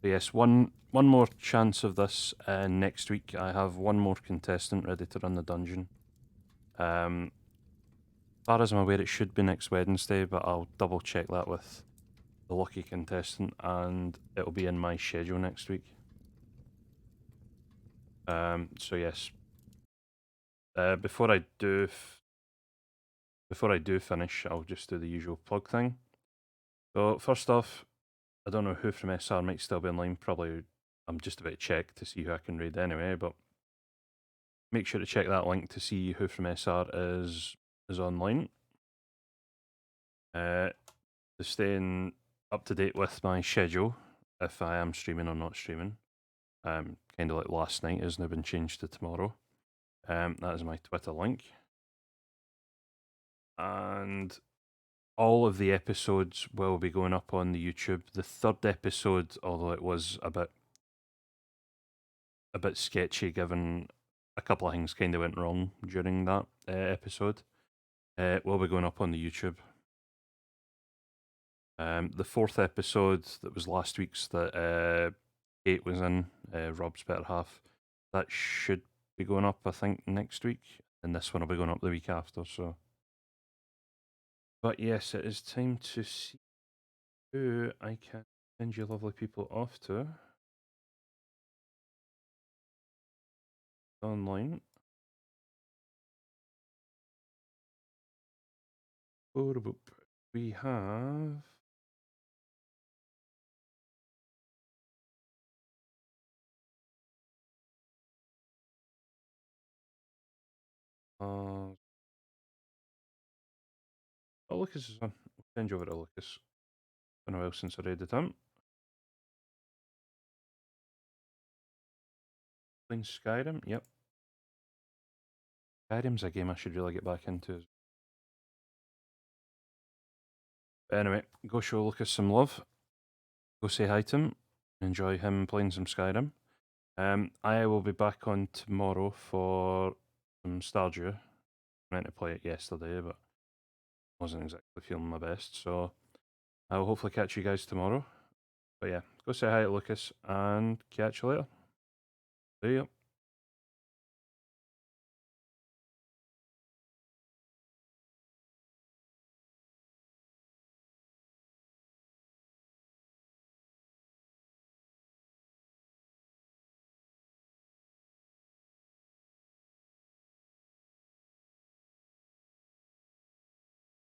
yes, one more chance of this next week. I have one more contestant ready to run the dungeon. As far as I'm aware, it should be next Wednesday, but I'll double check that with the lucky contestant, and it'll be in my schedule next week. So yes. Before I do finish, I'll just do the usual plug thing. So first off, I don't know who from SR might still be online. Probably, I'm just about to check to see who I can raid anyway. But make sure to check that link to see who from SR is online. To staying up to date with my schedule, if I am streaming or not streaming, kind of like last night has now been changed to tomorrow. That is my Twitter link. And all of the episodes will be going up on the YouTube. The third episode, although it was a bit sketchy given a couple of things kind of went wrong during that episode, will be going up on the YouTube. The fourth episode that was last week's that Kate was in, Rob's better half, that should be going up, I think, next week, and this one will be going up the week after. So, but yes, it is time to see who I can send you lovely people off to online. We have oh, Lucas is on. We'll send you over to Lucas. It's been a while since I raided him. Playing Skyrim? Yep. Skyrim's a game I should really get back into. But anyway, go show Lucas some love. Go say hi to him. Enjoy him playing some Skyrim. I will be back on tomorrow for some Stardew. I meant to play it yesterday, but wasn't exactly feeling my best. So I will hopefully catch you guys tomorrow. But yeah, go say hi to Lucas and catch you later. See ya.